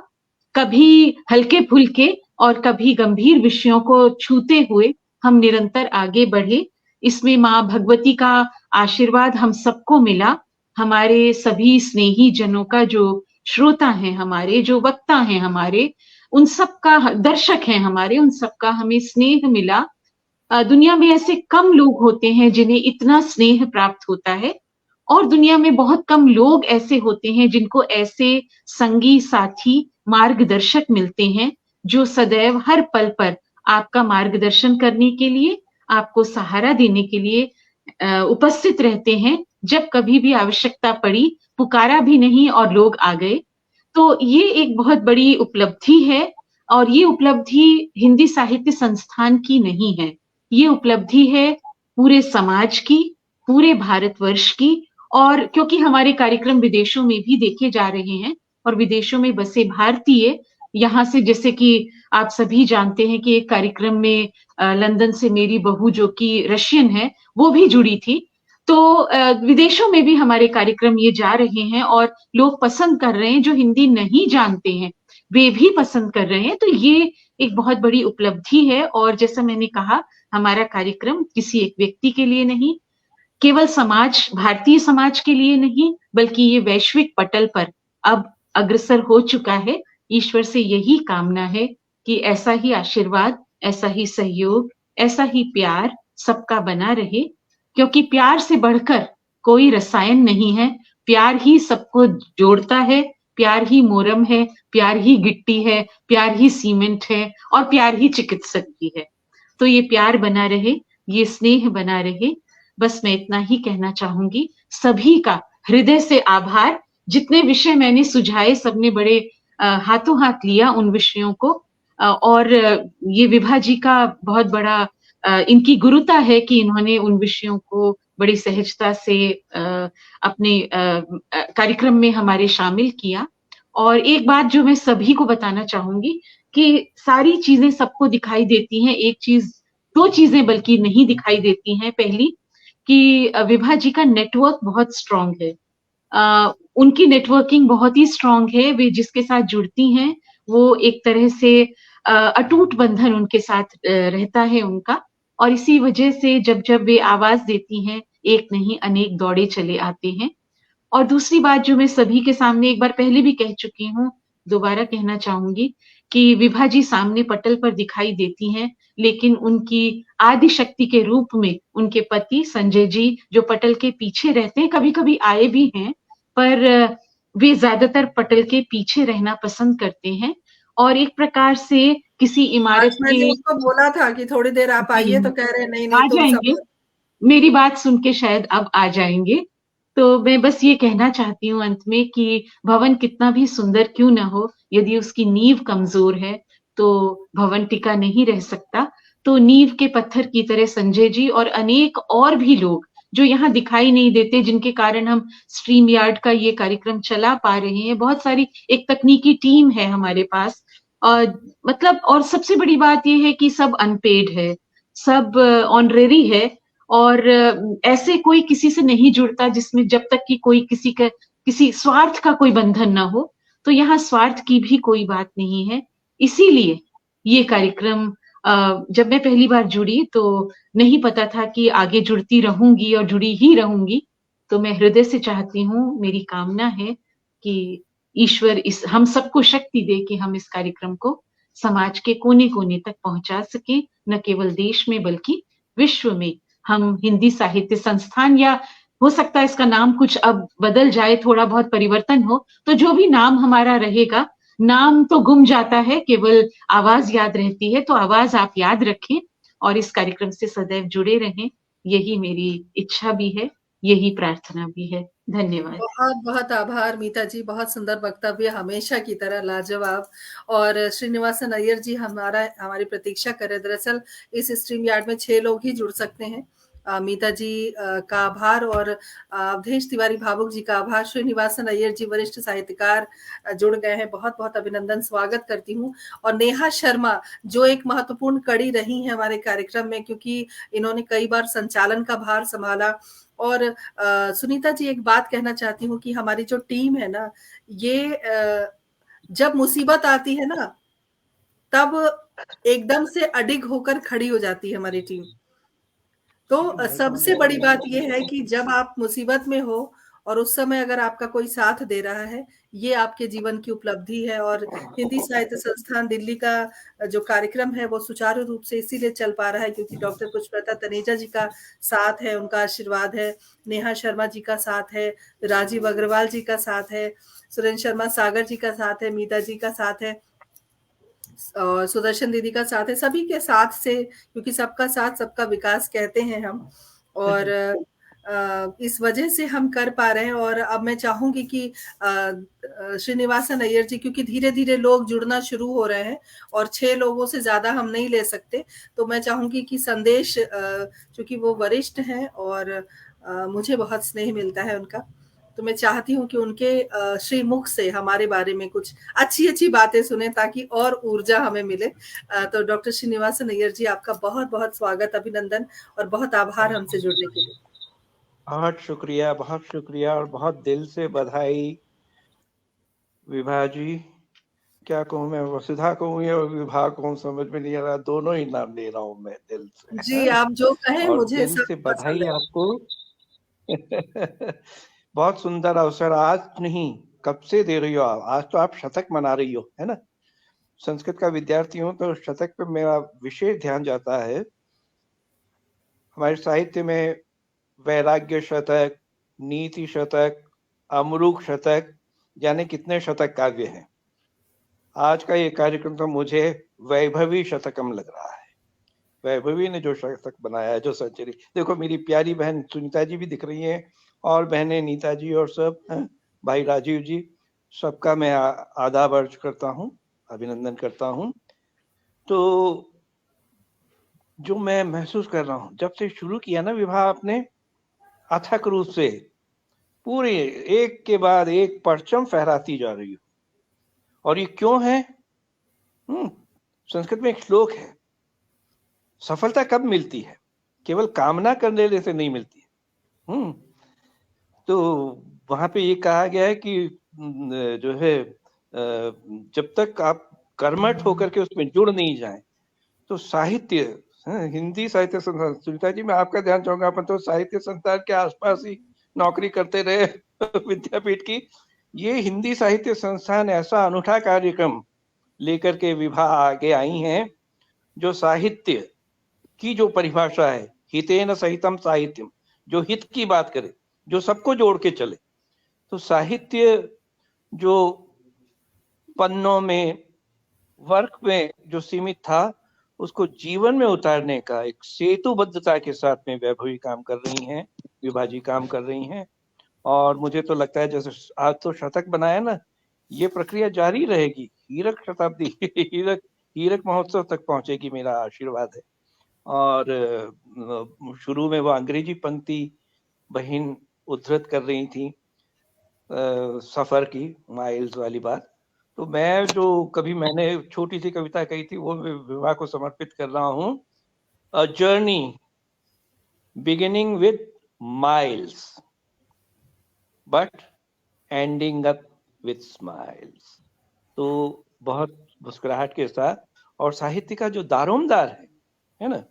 कभी हल्के फुल्के और कभी गंभीर विषयों को छूते हुए हम निरंतर आगे बढ़े। इसमें माँ भगवती का आशीर्वाद हम सबको मिला। हमारे सभी स्नेही जनों का, जो श्रोता हैं हमारे, जो वक्ता हैं हमारे, उन सबका, दर्शक हैं हमारे, उन सबका हमें स्नेह मिला। दुनिया में ऐसे कम लोग होते हैं जिन्हें इतना स्नेह प्राप्त होता है, और दुनिया में बहुत कम लोग ऐसे होते हैं जिनको ऐसे संगी साथी मार्गदर्शक मिलते हैं, जो सदैव हर पल पर आपका मार्गदर्शन करने के लिए, आपको सहारा देने के लिए उपस्थित रहते हैं। जब कभी भी आवश्यकता पड़ी, पुकारा भी नहीं और लोग आ गए। तो ये एक बहुत बड़ी उपलब्धि है, और ये उपलब्धि हिंदी साहित्य संस्थान की नहीं है, ये उपलब्धि है पूरे समाज की, पूरे भारतवर्ष की, और क्योंकि हमारे कार्यक्रम विदेशों में भी देखे जा रहे हैं और विदेशों में बसे भारतीय यहाँ से, जैसे कि आप सभी जानते हैं कि एक कार्यक्रम में लंदन से मेरी बहू जो कि रशियन है वो भी जुड़ी थी। तो विदेशों में भी हमारे कार्यक्रम ये जा रहे हैं और लोग पसंद कर रहे हैं, जो हिंदी नहीं जानते हैं वे भी पसंद कर रहे हैं। तो ये एक बहुत बड़ी उपलब्धि है। और जैसा मैंने कहा, हमारा कार्यक्रम किसी एक व्यक्ति के लिए नहीं, केवल समाज, भारतीय समाज के लिए नहीं, बल्कि ये वैश्विक पटल पर अब अग्रसर हो चुका है। ईश्वर से यही कामना है कि ऐसा ही आशीर्वाद, ऐसा ही सहयोग, ऐसा ही प्यार सबका बना रहे, क्योंकि प्यार से बढ़कर कोई रसायन नहीं है। प्यार ही सबको जोड़ता है, प्यार ही मोरम है, प्यार ही गिट्टी है, प्यार ही सीमेंट है और प्यार ही चिकित्सक भी है। तो ये प्यार बना रहे, ये स्नेह बना रहे। बस मैं इतना ही कहना चाहूंगी। सभी का हृदय से आभार। जितने विषय मैंने सुझाए सबने बड़े हाथों हाथ लिया उन विषयों को, और ये विभा जी का बहुत बड़ा इनकी गुरुता है कि इन्होंने उन विषयों को बड़ी सहजता से अपने कार्यक्रम में हमारे शामिल किया। और एक बात जो मैं सभी को बताना चाहूंगी कि सारी चीजें सबको दिखाई देती हैं, एक चीज, दो चीजें बल्कि नहीं दिखाई देती हैं। पहली कि विभा जी का नेटवर्क बहुत स्ट्रांग है, उनकी नेटवर्किंग बहुत ही स्ट्रांग है। वे जिसके साथ जुड़ती हैं वो एक तरह से अटूट बंधन उनके साथ रहता है उनका, और इसी वजह से जब जब वे आवाज देती हैं एक नहीं अनेक दौड़े चले आते हैं। और दूसरी बात जो मैं सभी के सामने एक बार पहले भी कह चुकी हूँ, दोबारा कहना चाहूंगी कि विभा जी सामने पटल पर दिखाई देती हैं, लेकिन उनकी आदि शक्ति के रूप में उनके पति संजय जी जो पटल के पीछे रहते हैं, कभी कभी आए भी हैं, पर वे ज्यादातर पटल के पीछे रहना पसंद करते हैं। और एक प्रकार से किसी इमारत आज मैंने के, उनको बोला था कि थोड़ी देर आप आइए, तो कह रहे नहीं आ नहीं तुम जाएंगे, सब। मेरी बात सुन के शायद अब आ जाएंगे। तो मैं बस ये कहना चाहती हूँ अंत में कि भवन कितना भी सुंदर क्यों ना हो, यदि उसकी नींव कमजोर है तो भवन टिका नहीं रह सकता। तो नींव के पत्थर की तरह संजय जी और अनेक और भी लोग जो यहाँ दिखाई नहीं देते, जिनके कारण हम स्ट्रीम यार्ड का ये कार्यक्रम चला पा रहे हैं। बहुत सारी एक तकनीकी टीम है हमारे पास, और मतलब, और सबसे बड़ी बात यह है कि सब अनपेड है, सब ऑनरेरी है, और ऐसे कोई किसी से नहीं जुड़ता जिसमें जब तक कि कोई किसी स्वार्थ का कोई बंधन ना हो। तो यहाँ स्वार्थ की भी कोई बात नहीं है। इसीलिए ये कार्यक्रम, जब मैं पहली बार जुड़ी तो नहीं पता था कि आगे जुड़ती रहूंगी और जुड़ी ही रहूंगी। तो मैं हृदय से चाहती हूँ, मेरी कामना है कि ईश्वर इस हम सबको शक्ति दे कि हम इस कार्यक्रम को समाज के कोने कोने तक पहुंचा सके, न केवल देश में बल्कि विश्व में। हम हिंदी साहित्य संस्थान, या हो सकता है इसका नाम कुछ अब बदल जाए, थोड़ा बहुत परिवर्तन हो, तो जो भी नाम हमारा रहेगा, नाम तो गुम जाता है, केवल आवाज याद रहती है। तो आवाज आप याद रखें और इस कार्यक्रम से सदैव जुड़े रहें, यही मेरी इच्छा भी है, यही प्रार्थना भी है। धन्यवाद। बहुत बहुत आभार मीता जी, बहुत सुंदर वक्तव्य, हमेशा की तरह लाजवाब। और श्रीनिवासन अय्यर जी हमारी प्रतीक्षा करें। दरअसल इस स्ट्रीम यार्ड में 6 लोग ही जुड़ सकते हैं। मीता जी का आभार, और अवधेश तिवारी भावुक जी का आभार। श्रीनिवासन अय्यर जी वरिष्ठ साहित्यकार जुड़ गए हैं, बहुत बहुत अभिनंदन, स्वागत करती हूँ। और नेहा शर्मा जो एक महत्वपूर्ण कड़ी रही है हमारे कार्यक्रम में, क्योंकि इन्होंने कई बार संचालन का भार संभाला। और सुनीता जी, एक बात कहना चाहती हूँ कि हमारी जो टीम है ना, ये जब मुसीबत आती है ना, तब एकदम से अडिग होकर खड़ी हो जाती है हमारी टीम। तो सबसे बड़ी बात यह है कि जब आप मुसीबत में हो और उस समय अगर आपका कोई साथ दे रहा है, ये आपके जीवन की उपलब्धि है। और हिंदी साहित्य संस्थान दिल्ली का जो कार्यक्रम है वो सुचारू रूप से इसीलिए चल पा रहा है क्योंकि डॉक्टर पुष्पलता तनेजा जी का साथ है, उनका आशीर्वाद है, नेहा शर्मा जी का साथ है, राजीव अग्रवाल जी का साथ है, सुरेंद्र शर्मा सागर जी का साथ है, मीता जी का साथ है, और सुदर्शन दीदी का साथ है। सभी के साथ से, क्योंकि सबका साथ सबका विकास कहते हैं हम। और इस वजह से हम कर पा रहे हैं। और अब मैं चाहूंगी कि श्रीनिवासन अय्यर जी, क्योंकि धीरे धीरे लोग जुड़ना शुरू हो रहे हैं और 6 लोगों से ज्यादा हम नहीं ले सकते, तो मैं चाहूंगी कि संदेश, चूंकि वो वरिष्ठ हैं और मुझे बहुत स्नेह मिलता है उनका, तो मैं चाहती हूँ कि उनके श्रीमुख से हमारे बारे में कुछ अच्छी अच्छी बातें सुने, ताकि और ऊर्जा हमें मिले। तो डॉक्टर श्रीनिवासन अय्यर जी, आपका बहुत बहुत स्वागत, अभिनंदन और बहुत आभार हमसे जुड़ने के लिए। बहुत शुक्रिया और बहुत दिल से बधाई विभा जी। क्या कहूँ मैं, वसुधा कहूँ या विभा कहूँ समझ में नहीं आ रहा, दोनों ही नाम ले रहा हूँ मैं दिल से। जी, आप जो कहें, और मुझे दिल सब से पसंद बधाई है। आपको। बहुत सुंदर अवसर, आज नहीं कब से दे रही हो आप, आज तो आप शतक मना रही हो, है ना। संस्कृत का विद्यार्थी हूँ तो शतक पे मेरा विशेष ध्यान जाता है। हमारे साहित्य में वैराग्य शतक, नीति शतक, अमरूक शतक, जाने कितने शतक काव्य हैं। आज का ये कार्यक्रम तो मुझे वैभवी शतकम लग रहा है। वैभवी ने जो शतक बनाया है, जो सेंचुरी, देखो मेरी प्यारी बहन सुनीता जी भी दिख रही हैं, और बहनें नीता जी और सब हैं, भाई राजीव जी, सबका मैं आदाब अर्ज करता हूँ, अभिनंदन करता हूँ। तो जो मैं महसूस कर रहा हूँ, जब से शुरू किया ना विवाह आपने, अथक रूप से पूरे एक के बाद एक परचम फहराती जा रही हो। और ये क्यों है? संस्कृत में एक श्लोक है, सफलता कब मिलती है? केवल कामना करने से नहीं मिलती है। तो वहां पे ये कहा गया है कि जो है जब तक आप कर्मठ होकर के उसमें जुड़ नहीं जाएं, तो साहित्य, हिंदी साहित्य संस्थान, सुनीता जी मैं आपका ध्यान चाहूंगा, अपन तो साहित्य संस्थान के आसपास ही नौकरी करते रहे विद्यापीठ की। ये हिंदी साहित्य संस्थान ऐसा अनूठा कार्यक्रम लेकर के विभा आगे आई हैं, जो साहित्य की जो परिभाषा है, हितेन सहितम साहित्यम, जो हित की बात करे, जो सबको जोड़ के चले। तो साहित्य जो पन्नों में, वर्क में जो सीमित था, उसको जीवन में उतारने का एक सेतुबद्धता के साथ में वैभवी काम कर रही हैं, विभाजी काम कर रही हैं। और मुझे तो लगता है जैसे आज तो शतक बनाया ना, ये प्रक्रिया जारी रहेगी, हीरक शताब्दी हीरक महोत्सव तक पहुंचेगी, मेरा आशीर्वाद है। और शुरू में वो अंग्रेजी पंक्ति बहन उद्धृत कर रही थी सफर की, माइल्स वाली बात, तो मैं जो कभी मैंने छोटी सी कविता कही थी वो विवाह को समर्पित कर रहा हूँ। A journey beginning with miles but ending up with smiles. तो बहुत मुस्कुराहट के साथ, और साहित्य का जो दारोमदार है ना,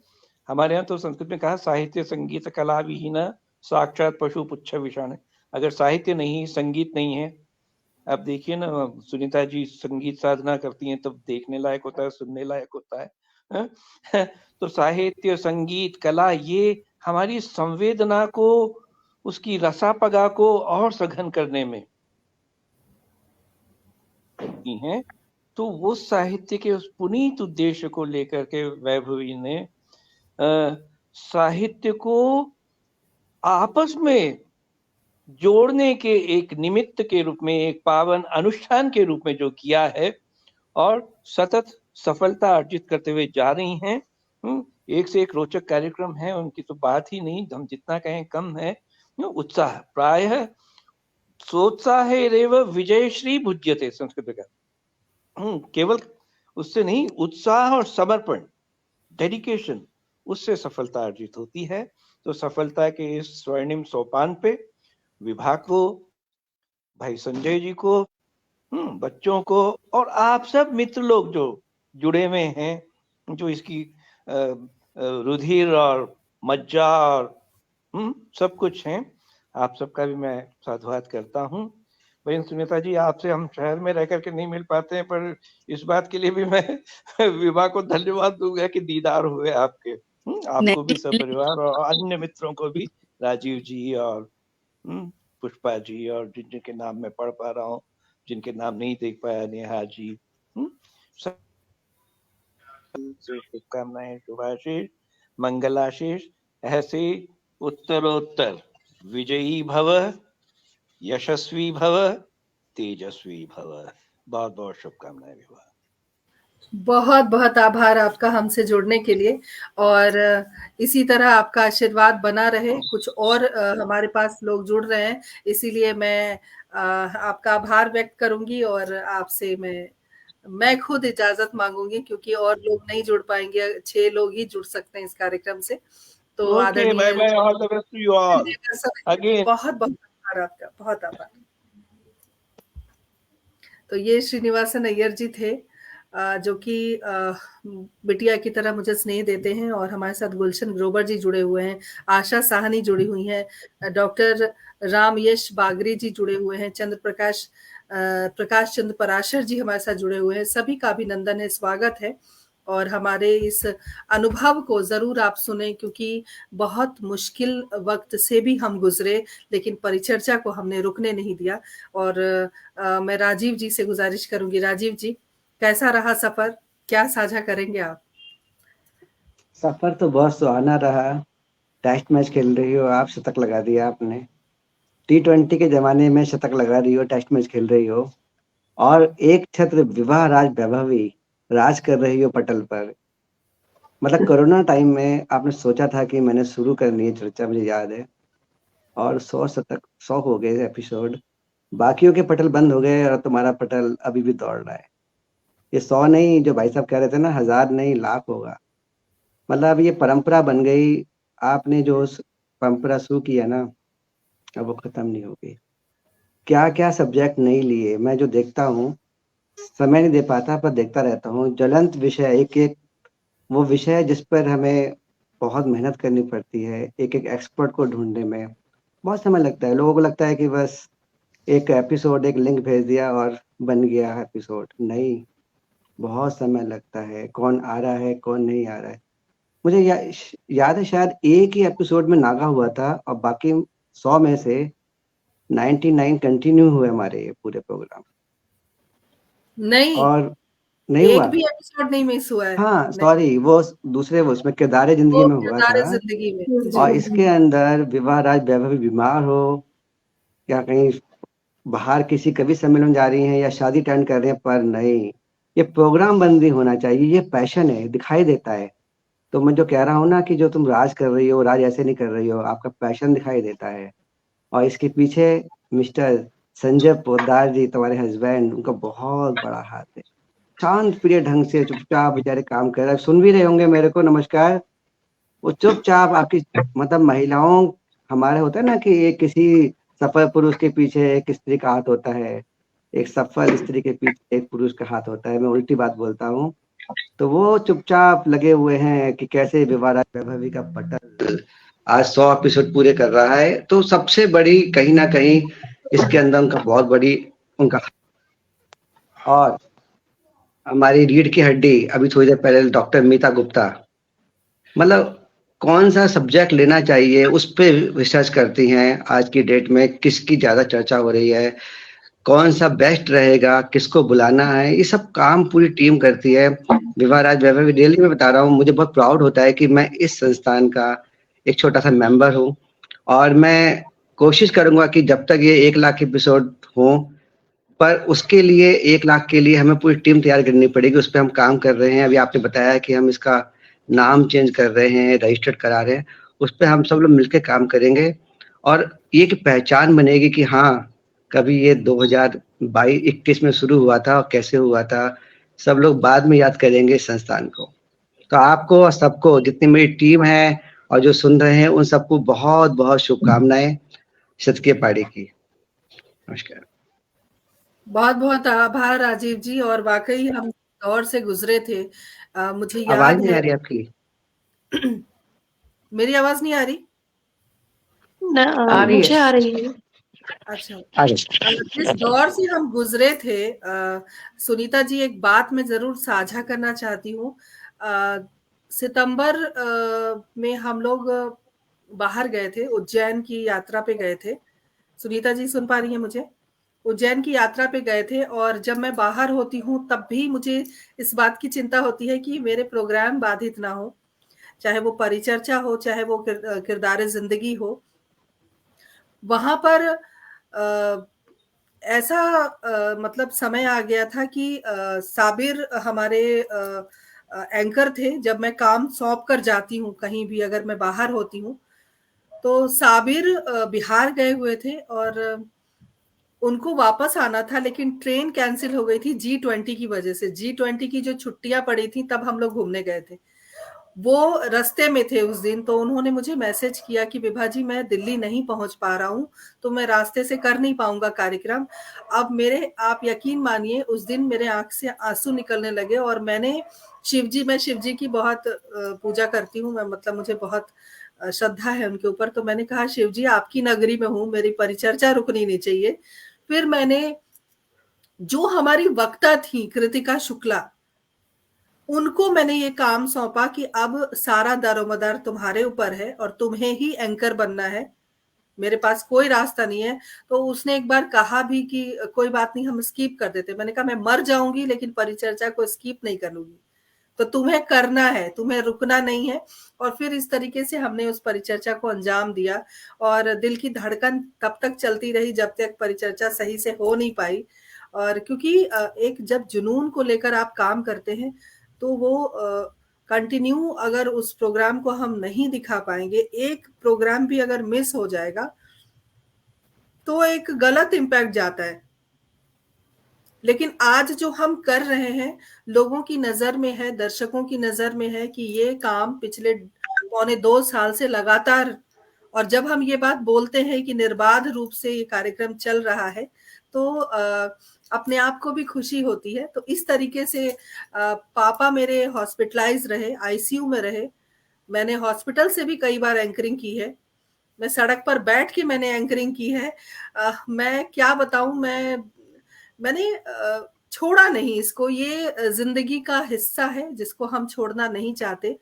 हमारे यहाँ तो संस्कृत में कहा साहित्य संगीत कला विहीन साक्षात पशु पुच्छ विषाण। अगर साहित्य नहीं, संगीत नहीं है, आप देखिए ना, सुनीता जी संगीत साधना करती हैं तब देखने लायक होता है, सुनने लायक होता है। तो साहित्य, संगीत, कला, ये हमारी संवेदना को, उसकी रसापगा को और सघन करने में करती हैं। तो वो साहित्य के उस पुनीत उद्देश्य को लेकर के वैभवी ने साहित्य को आपस में जोड़ने के एक निमित्त के रूप में, एक पावन अनुष्ठान के रूप में जो किया है, और सतत सफलता अर्जित करते हुए जा रही हैं। एक से एक रोचक कार्यक्रम है, उनकी तो बात ही नहीं, हम जितना कहें कम है। उत्साह प्रायः सोत्साहेरेव विजयश्री भुज्यते, संस्कृत का केवल उससे नहीं, उत्साह और समर्पण, डेडिकेशन, उससे सफलता अर्जित होती है। तो सफलता के इस स्वर्णिम सोपान पे विभाग को, भाई संजय जी को, बच्चों को, और आप सब मित्र लोग जो जुड़े हुए हैं, जो इसकी रुधिर और मज्जा और सब कुछ हैं, आप सबका भी मैं साधुवाद करता हूँ। बहन सुनीता जी, आपसे हम शहर में रह करके नहीं मिल पाते हैं, पर इस बात के लिए भी मैं विवाह को धन्यवाद दूंगा कि दीदार हुए आपके। आपको भी सपरिवार, और अन्य मित्रों को भी, राजीव जी और पुष्पा जी, और जिनके नाम मैं पढ़ पा रहा हूँ, जिनके नाम नहीं देख पाया, नेहा जी, शुभकामनाएं, शुभाशीष, मंगलाशीष, ऐसे उत्तरोत्तर विजयी भव, यशस्वी भव, तेजस्वी भव। बहुत बहुत शुभकामनाएं विभा। बहुत बहुत आभार आपका हमसे जुड़ने के लिए, और इसी तरह आपका आशीर्वाद बना रहे। कुछ और हमारे पास लोग जुड़ रहे हैं, इसीलिए मैं आपका आभार व्यक्त करूंगी, और आपसे मैं खुद इजाजत मांगूंगी, क्योंकि और लोग नहीं जुड़ पाएंगे। 6 लोग ही जुड़ सकते हैं इस कार्यक्रम से। तो okay, bye bye, all the best to you all again. बहुत बहुत आभार आपका, बहुत आभार। तो ये श्रीनिवासन अय्यर जी थे, जो कि बिटिया की तरह मुझे स्नेह देते हैं। और हमारे साथ गुलशन ग्रोवर जी जुड़े हुए हैं, आशा साहनी जुड़ी हुई हैं, डॉक्टर राम यश बागरी जी जुड़े हुए हैं, प्रकाश चंद्र पराशर जी हमारे साथ जुड़े हुए हैं। सभी का अभिनंदन है, स्वागत है। और हमारे इस अनुभव को जरूर आप सुने, क्योंकि बहुत मुश्किल वक्त से भी हम गुजरे, लेकिन परिचर्चा को हमने रुकने नहीं दिया। और मैं राजीव जी से गुजारिश करूंगी, राजीव जी कैसा रहा सफर, क्या साझा करेंगे आप? सफर तो बहुत सुहाना रहा। टेस्ट मैच खेल रही हो आप, शतक लगा दिया आपने। T20 के जमाने में शतक लगा रही हो, टेस्ट मैच खेल रही हो, और एक छत्र विवाह राज वैभवी राज कर रही हो पटल पर। मतलब कोरोना टाइम में आपने सोचा था कि मैंने शुरू करनी है चर्चा, मुझे याद है, और 100 हो गए एपिसोड। बाकियों के पटल बंद हो गए और तुम्हारा पटल अभी भी दौड़ रहा है। ये 100 नहीं, जो भाई साहब कह रहे थे ना, 1000 नहीं, लाख होगा। मतलब ये परंपरा बन गई। आपने जो उस परंपरा शुरू किया ना, अब वो खत्म नहीं होगी। क्या क्या सब्जेक्ट नहीं लिए, मैं जो देखता हूँ, समय नहीं दे पाता पर देखता रहता हूँ। ज्वलंत विषय, एक एक वो विषय जिस पर हमें बहुत मेहनत करनी पड़ती है, एक एक एक्सपर्ट को ढूंढने में बहुत समय लगता है। लोगों को लगता है कि बस एक एपिसोड, एक लिंक भेज दिया और बन गया एपिसोड। नहीं, बहुत समय लगता है। कौन आ रहा है, कौन नहीं आ रहा है। मुझे याद है शायद एक ही एपिसोड में नागा हुआ था, और बाकी 100 में से 99 कंटिन्यू हुए हमारे ये पूरे प्रोग्राम। नहीं, और नहीं एक हुआ। भी एपिसोड नहीं मिस हुआ है। हाँ नहीं, सॉरी, वो दूसरे, वो उसमें किरदार जिंदगी वो में हुआ किरदार था। जिंदगी में जी। और इसके अंदर विवाह राज वैभवी बीमार हो, या कहीं बाहर किसी कवि सम्मेलन जा रही हैं, या शादी अटेंड कर रहे हैं, पर नहीं, ये प्रोग्राम बंदी होना चाहिए। ये पैशन है, दिखाई देता है। तो मैं जो कह रहा हूँ ना कि जो तुम राज कर रही हो, राज ऐसे नहीं कर रही हो, आपका पैशन दिखाई देता है। और इसके पीछे मिस्टर संजय पोद्दार जी, तुम्हारे हस्बैंड, उनका बहुत बड़ा हाथ है। शांत प्रिय ढंग से चुपचाप बेचारे काम कर रहे हैं। सुन भी रहे होंगे मेरे को, नमस्कार। वो चुपचाप आपकी, मतलब महिलाओं, हमारे होता है ना कि एक किसी सफल पुरुष के पीछे एक स्त्री का हाथ होता है, एक सफल स्त्री के पीछे एक पुरुष का हाथ होता है। मैं उल्टी बात बोलता हूँ। तो वो चुपचाप लगे हुए हैं कि कैसे विवाह राज वैभवी का पटल आज 100 एपिसोड पूरे कर रहा है। तो सबसे बड़ी कहीं ना कहीं इसके अंदर उनका बहुत बड़ी उनका। और हमारी रीढ़ की हड्डी, अभी थोड़ी देर पहले डॉक्टर मीता गुप्ता, मतलब कौन सा सब्जेक्ट लेना चाहिए उस पे रिसर्च करती हैं। आज की डेट में किसकी ज्यादा चर्चा हो रही है, कौन सा बेस्ट रहेगा, किसको बुलाना है, ये सब काम पूरी टीम करती है। विवाह राज वैभवी, डेली में बता रहा हूँ, मुझे बहुत प्राउड होता है कि मैं इस संस्थान का एक छोटा सा मेंबर हूँ। और मैं कोशिश करूंगा कि जब तक ये 1 लाख एपिसोड हो, पर उसके लिए 1 लाख के लिए हमें पूरी टीम तैयार करनी पड़ेगी। उस पर हम काम कर रहे हैं। अभी आपने बताया कि हम इसका नाम चेंज कर रहे हैं, रजिस्टर्ड करा रहे हैं, उस पर हम सब लोग मिलकर काम करेंगे। और ये एक पहचान बनेगी कि हाँ, कभी ये 2022-21 में शुरू हुआ था और कैसे हुआ था, सब लोग बाद में याद करेंगे इस संस्थान को। तो आपको और सबको, जितनी मेरी टीम है और जो सुन रहे हैं, उन सबको बहुत बहुत शुभकामनाएं शतकीय पाड़ी की। नमस्कार। बहुत बहुत आभार राजीव जी। और वाकई हम दौर से गुजरे थे। मुझे आवाज याद नहीं है। आ रही आपकी? मेरी आवाज नहीं आ रही? आ रही है। मुझे आ रही है। अच्छा, आ रही। जिस दौर से हम गुजरे थे, सुनीता जी, एक बात मैं जरूर साझा करना चाहती हूँ। सितंबर में हम लोग बाहर गए थे, उज्जैन की यात्रा पे गए थे। सुनीता जी सुन पा रही हैं मुझे? उज्जैन की यात्रा पे गए थे, और जब मैं बाहर होती हूँ तब भी मुझे इस बात की चिंता होती है कि मेरे प्रोग्राम बाधित ना हो, चाहे वो परिचर्चा हो, चाहे वो किरदार जिंदगी हो। वहाँ पर ऐसा मतलब समय आ गया था कि साबिर हमारे एंकर थे। जब मैं काम सौंप कर जाती हूँ कहीं भी, अगर मैं बाहर होती हूँ, तो साबिर बिहार गए हुए थे और उनको वापस आना था, लेकिन ट्रेन कैंसल हो गई थी G20 की वजह से। G20 की जो छुट्टियां पड़ी थी तब हम लोग घूमने गए थे। वो रास्ते में थे उस दिन, तो उन्होंने मुझे मैसेज किया कि विभा जी मैं दिल्ली नहीं पहुंच पा रहा हूँ, तो मैं रास्ते से कर नहीं पाऊंगा कार्यक्रम। अब मेरे, आप यकीन मानिए, उस दिन मेरे आंख से आंसू निकलने लगे और मैंने मैं शिव जी की बहुत पूजा करती हूँ, मैं मतलब मुझे बहुत श्रद्धा है उनके ऊपर। तो मैंने कहा शिव जी आपकी नगरी में हूँ, मेरी परिचर्चा रुकनी नहीं चाहिए। फिर मैंने, जो हमारी वक्ता थी कृतिका शुक्ला, उनको मैंने ये काम सौंपा कि अब सारा दारोमदार तुम्हारे ऊपर है और तुम्हें ही एंकर बनना है, मेरे पास कोई रास्ता नहीं है। तो उसने एक बार कहा भी कि कोई बात नहीं, हम स्किप कर देते। मैंने कहा मैं मर जाऊंगी लेकिन परिचर्चा को स्किप नहीं करूंगी, तो तुम्हें करना है, तुम्हें रुकना नहीं है। और फिर इस तरीके से हमने उस परिचर्चा को अंजाम दिया और दिल की धड़कन तब तक चलती रही जब तक परिचर्चा सही से हो नहीं पाई। और क्योंकि एक जब जुनून को लेकर आप काम करते हैं तो वो कंटिन्यू, अगर उस प्रोग्राम को हम नहीं दिखा पाएंगे, एक प्रोग्राम भी अगर मिस हो जाएगा तो एक गलत इम्पैक्ट जाता है। लेकिन आज जो हम कर रहे हैं, लोगों की नजर में है, दर्शकों की नजर में है कि ये काम पिछले 1.25 साल से लगातार, और जब हम ये बात बोलते हैं कि निर्बाध रूप से ये कार्यक्रम चल रहा है, तो अपने आप को भी खुशी होती है। तो इस तरीके से पापा मेरे हॉस्पिटलाइज रहे, आईसीयू में रहे। मैंने हॉस्पिटल से भी कई बार एंकरिंग की है, मैं सड़क पर बैठ के मैंने एंकरिंग की है। मैं क्या बताऊं, मैंने छोड़ा नहीं इसको। ये जिंदगी का हिस्सा है जिसको हम छोड़ना नहीं चाहते।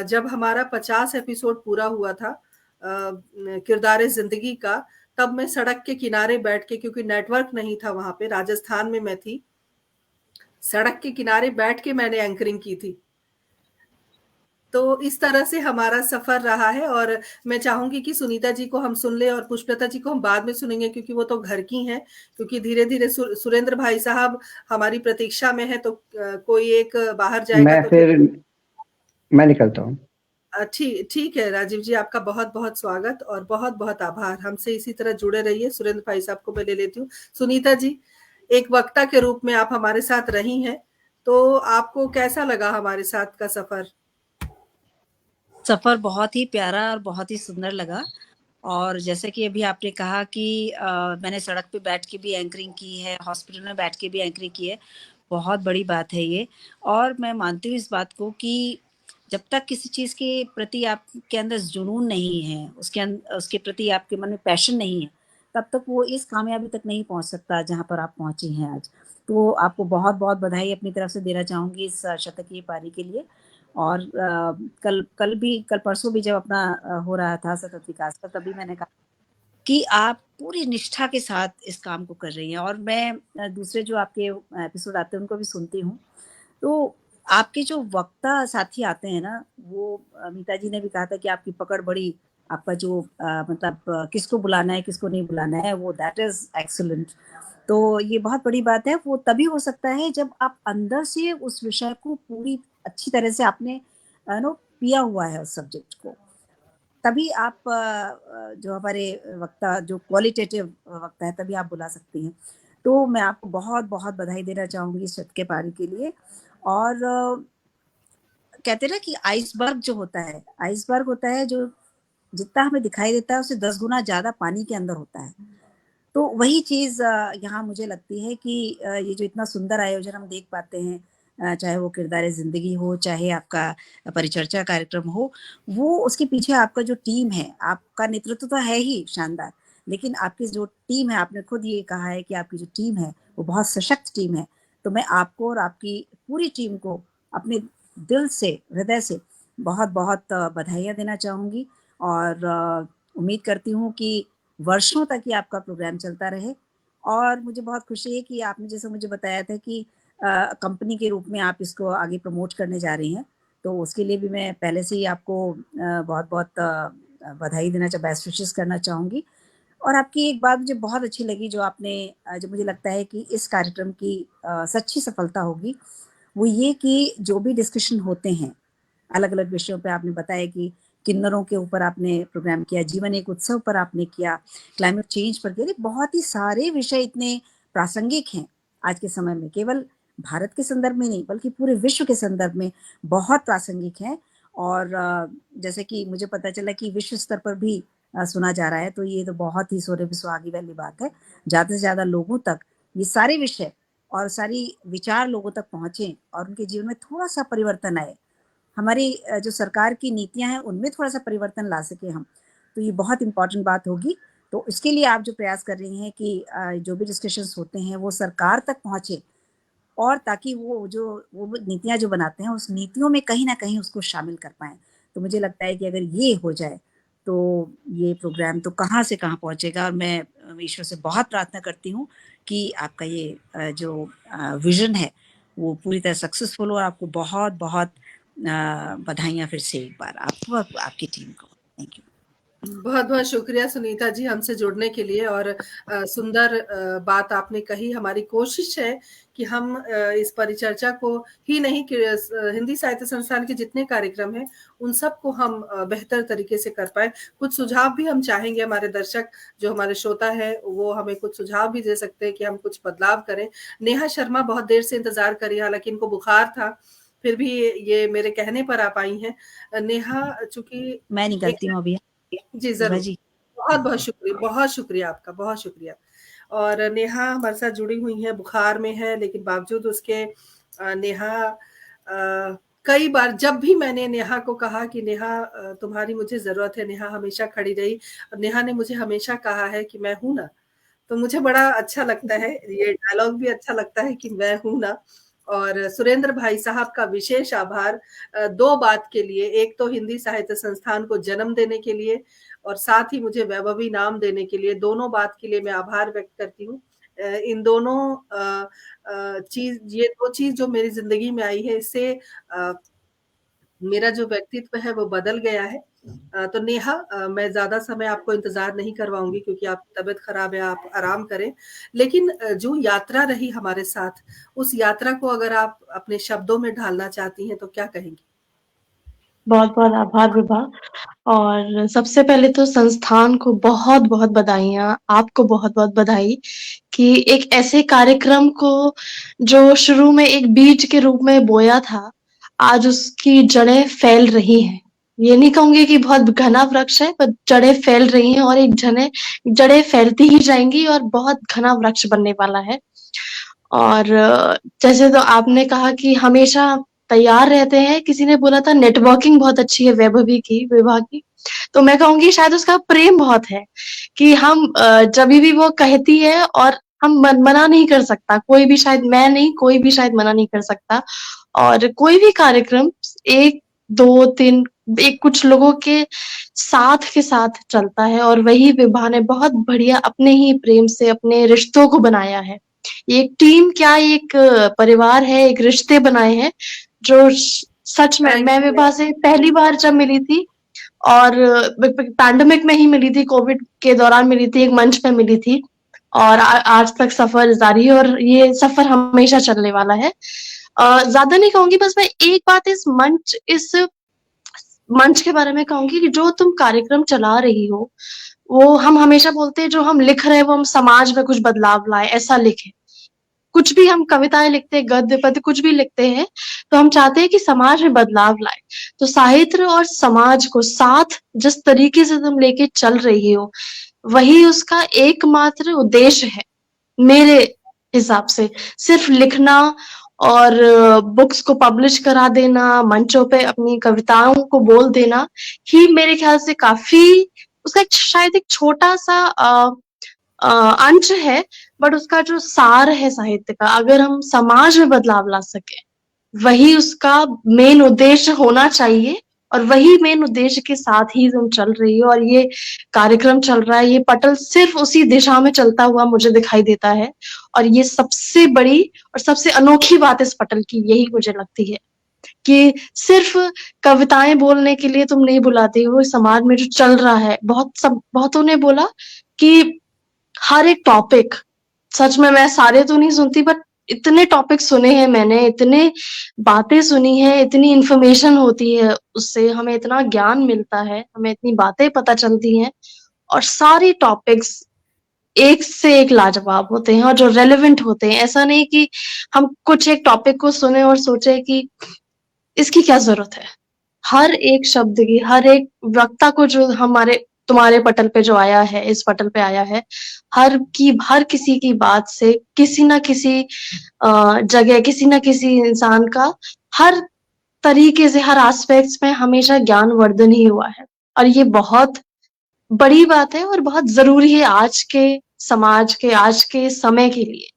जब हमारा 50 एपिसोड पूरा हुआ था किरदारे जिंदगी का, तब मैं सड़क के किनारे बैठ के, क्योंकि नेटवर्क नहीं था वहां पे, राजस्थान में मैं थी, सड़क के किनारे बैठ के मैंने एंकरिंग की थी। तो इस तरह से हमारा सफर रहा है। और मैं चाहूंगी कि सुनीता जी को हम सुन ले और पुष्पलता जी को हम बाद में सुनेंगे, क्योंकि वो तो घर की हैं। क्योंकि धीरे धीरे सुरेंद्र भाई साहब हमारी प्रतीक्षा में है, तो कोई एक बाहर जाएगा तो फिर मैं निकलता हूँ। ठीक है राजीव जी, आपका बहुत बहुत स्वागत और बहुत बहुत आभार। हमसे इसी तरह जुड़े रहिए। सुरेंद्र भाई साहब को मैं ले लेती हूँ। सुनीता जी, एक वक्ता के रूप में आप हमारे साथ रही हैं, तो आपको कैसा लगा हमारे साथ का सफर? सफर बहुत ही प्यारा और बहुत ही सुंदर लगा। और जैसे कि अभी आपने कहा कि मैंने सड़क पे बैठ के भी एंकरिंग की है, हॉस्पिटल में बैठ के भी एंकरिंग की है, बहुत बड़ी बात है ये। और मैं मानती हूँ इस बात को कि जब तक किसी चीज़ के प्रति आपके अंदर जुनून नहीं है, उसके प्रति आपके मन में पैशन नहीं है, तब तक वो इस कामयाबी तक नहीं पहुंच सकता जहां पर आप पहुंची हैं आज। तो आपको बहुत बहुत बधाई अपनी तरफ से देना चाहूंगी इस शतकीय पारी के लिए। और कल परसों भी जब अपना हो रहा था सतत विकास का, तभी मैंने कहा कि आप पूरी निष्ठा के साथ इस काम को कर रही हैं। और मैं दूसरे जो आपके एपिसोड आते हैं उनको भी सुनती हूँ, तो आपके जो वक्ता साथी आते हैं ना, वो मीता जी ने भी कहा था कि आपकी पकड़ बड़ी, आपका जो मतलब किसको बुलाना है किसको नहीं बुलाना है, वो दैट इज एक्सीलेंट। तो ये बहुत बड़ी बात है। वो तभी हो सकता है जब आप अंदर से उस विषय को पूरी अच्छी तरह से आपने नो पिया हुआ है उस सब्जेक्ट को, तभी आप जो हमारे वक्ता, जो क्वालिटेटिव वक्ता है, तभी आप बुला सकती हैं। तो मैं आपको बहुत बहुत बधाई देना चाहूंगी इस शत के पारी के लिए। और कहते हैं ना कि आइसबर्ग जो होता है, आइसबर्ग होता है जो जितना हमें दिखाई देता है उससे 10 गुना ज्यादा पानी के अंदर होता है। तो वही चीज यहाँ मुझे लगती है कि ये जो इतना सुंदर आयोजन हम देख पाते हैं, चाहे वो किरदारे जिंदगी हो, चाहे आपका परिचर्चा कार्यक्रम हो, वो उसके पीछे आपका जो टीम है, आपका नेतृत्व तो है ही शानदार, लेकिन आपकी जो टीम है, आपने खुद ये कहा है कि आपकी जो टीम है वो बहुत सशक्त टीम है। तो मैं आपको और आपकी पूरी टीम को अपने दिल से, हृदय से बहुत बहुत बधाइयाँ देना चाहूँगी। और उम्मीद करती हूँ कि वर्षों तक ही आपका प्रोग्राम चलता रहे। और मुझे बहुत खुशी है कि आपने जैसे मुझे बताया था कि कंपनी के रूप में आप इसको आगे प्रमोट करने जा रही हैं, तो उसके लिए भी मैं पहले से ही आपको बहुत बहुत बधाई देना बेस्ट विशेस करना चाहूँगी। और आपकी एक बात मुझे बहुत अच्छी लगी जो आपने जो मुझे लगता है कि इस कार्यक्रम की सच्ची सफलता होगी, वो ये कि जो भी डिस्कशन होते हैं, अलग-अलग विषयों पे आपने बताया कि किन्नरों के ऊपर आपने प्रोग्राम किया, जीवन एक उत्सव पर आपने किया, क्लाइमेट चेंज पर किया, बहुत ही सारे विषय इतने प्रासंगिक हैं आज के समय में, केवल भारत के संदर्भ में नहीं बल्कि पूरे विश्व के संदर्भ में बहुत प्रासंगिक हैं। और जैसे कि मुझे पता चला कि विश्व स्तर पर भी सुना जा रहा है, तो ये तो बहुत ही सोने पे सुहागी वाली बात है। ज़्यादा से ज़्यादा लोगों तक ये सारे विषय और सारी विचार लोगों तक पहुँचे और उनके जीवन में थोड़ा-सा परिवर्तन आए। हमारी जो सरकार की नीतियाँ हैं उनमें थोड़ा-सा परिवर्तन ला सकें हम, तो ये बहुत इम्पोर्टेंट बात होगी। तो इसके लिए आप जो प्रयास कर रही हैं कि जो भी डिस्कशंस होते हैं वो सरकार तक पहुँचे और ताकि वो नीतियाँ जो बनाते हैं उस नीतियों में कहीं न कहीं उसको शामिल कर पाएँ। तो मुझे लगता है कि अगर ये हो जाए, तो ये प्रोग्राम तो कहाँ से कहाँ पहुँचेगा और मैं ईश्वर से बहुत प्रार्थना करती हूँ कि आपका ये जो विज़न है, वो पूरी तरह सक्सेसफुल हो और आपको बहुत-बहुत बधाइयाँ फिर से एक बार आपको और आपकी टीम को। Thank you. बहुत-बहुत शुक्रिया सुनीता जी हमसे जुड़ने के लिए और सुंदर बात आपने कही। हमारी कोशिश है कि हम इस परिचर्चा को ही नहीं कि हिंदी साहित्य संस्थान के जितने कार्यक्रम हैं, उन सबको हम बेहतर तरीके से कर पाएँ। कुछ सुझाव भी हम चाहेंगे, हमारे दर्शक जो हमारे श्रोता हैं, वो हमें कुछ सुझाव भी दे सकते हैं कि हम कुछ बदलाव करें। नेहा शर्मा बहुत देर से इंतज़ार कर रही है, हालाँकि इनको बुखार था, फिर भी ये मेरे कहने पर आप आई हैं। नेहा चूँकि मैं निकलती हूँ अभी। जी, विभा ज़रूर। जी। बहुत शुक्रिया आपका, बहुत शुक्रिया। और नेहा हमारे साथ जुड़ी हुई हैं, बुखार में है, लेकिन बावजूद उसके नेहा कई बार जब भी मैंने नेहा को कहा कि नेहा तुम्हारी मुझे ज़रूरत है, नेहा हमेशा खड़ी रही और नेहा ने मुझे हमेशा कहा है कि मैं हूँ ना। तो मुझे बड़ा अच्छा लगता है, ये डायलॉग भी अच्छा लगता है कि मैं हूँ ना। और सुरेंद्र भाई साहब का विशेष आभार 2 बात के लिए, एक तो हिंदी साहित्य संस्थान को जन्म देने के लिए और साथ ही मुझे वैभवी नाम देने के लिए, दोनों बात के लिए मैं आभार व्यक्त करती हूँ। इन दोनों ये 2 चीज़ जो मेरी ज़िंदगी में आई है, इससे मेरा जो व्यक्तित्व है वो बदल गया है। तो नेहा मैं ज़्यादा समय आपको इंतज़ार नहीं करवाऊँगी क्योंकि आपकी तबीयत ख़राब है, आप आराम करें। लेकिन जो यात्रा रही हमारे साथ, उस यात्रा को अगर आप अपने शब्दों में ढालना चाहती हैं तो क्या कहेंगी? बहुत-बहुत आभार विभा। और सबसे पहले तो संस्थान को बहुत-बहुत बधाइयाँ, आपको बहुत-बहुत बधाई कि एक ऐसे कार्यक्रम को जो शुरू में एक बीज के रूप में बोया था, आज उसकी जड़ें फैल रही हैं। ये नहीं कहूँगी कि बहुत घना वृक्ष है, पर जड़ें फैल रही हैं और एक जड़ें फैलती ही जाएँगी और बहुत घना वृक्ष बनने वाला है। और जैसे तो आपने कहा कि हमेशा तैयार रहते हैं, किसी ने बोला था नेटवर्किंग बहुत अच्छी है वैभवी की, विभा की। तो मैं कहूँगी शायद उसका प्रेम बहुत है कि हम जभी भी वो कहती है और हम मना नहीं कर सकता, कोई भी शायद मैं नहीं, कोई भी शायद मना नहीं कर सकता। और कोई भी कार्यक्रम 1, 2, 3 एक कुछ लोगों के साथ चलता है और वही विभा ने बहुत बढ़िया अपने ही प्रेम से अपने रिश्तों को बनाया है। एक टीम क्या एक परिवार है, एक रिश्ते बनाए हैं जो सच में मैं विभा से पहली बार जब मिली थी और पैंडेमिक में ही मिली थी, कोविड के दौरान मिली थी, एक मंच पे मिली थी और आज तक सफर जारी है और ये सफर हमेशा चलने वाला है। ज्यादा नहीं कहूंगी, बस मैं एक बात इस मंच के बारे में कहूंगी कि जो तुम कार्यक्रम चला रही हो, वो हम हमेशा बोलते हैं जो हम लिख रहे हैं वो हम समाज में कुछ बदलाव लाए, ऐसा लिखें। कुछ भी हम कविताएं लिखते हैं, गद्य पद्य कुछ भी लिखते हैं, तो हम चाहते हैं कि समाज में बदलाव लाए। तो साहित्य और समाज को साथ जिस तरीके से तुम लेके चल रही हो, वही उसका एकमात्र उद्देश्य है मेरे हिसाब से। सिर्फ लिखना और बुक्स को पब्लिश करा देना, मंचों पे अपनी कविताओं को बोल देना ही मेरे ख्याल से काफी उसका शायद एक छोटा सा अंश है, बट उसका जो सार है साहित्य का, अगर हम समाज में बदलाव ला सके, वही उसका मेन उद्देश्य होना चाहिए और वही मेन उद्देश्य के साथ ही तुम चल रही हो और ये कार्यक्रम चल रहा है। ये पटल सिर्फ उसी दिशा में चलता हुआ मुझे दिखाई देता है और ये सबसे बड़ी और सबसे अनोखी बात इस पटल की यही मुझे लगती है कि सिर्फ कविताएं बोलने के लिए तुम नहीं बुलाते हो, समाज में जो चल रहा है। बहुतों ने बोला कि हर एक टॉपिक, सच में मैं सारे तो नहीं सुनती बट इतने टॉपिक सुने हैं मैंने, इतने बातें सुनी है, इतनी इन्फॉर्मेशन होती है उससे, हमें इतना ज्ञान मिलता है, हमें इतनी बातें पता चलती हैं और सारी टॉपिक्स एक से एक लाजवाब होते हैं और जो रेलेवेंट होते हैं। ऐसा नहीं कि हम कुछ एक टॉपिक को सुने और सोचे कि इसकी क्या ज़रूरत है। हर एक शब्द की, हर एक वक्ता को जो तुम्हारे पटल पे जो आया है, इस पटल पे आया है, हर किसी की बात से किसी न किसी जगह, किसी न किसी इंसान का हर तरीके से, हर एस्पेक्ट्स में हमेशा ज्ञानवर्धन ही हुआ है। और ये बहुत बड़ी बात है और बहुत ज़रूरी है आज के समाज के, आज के समय के लिए।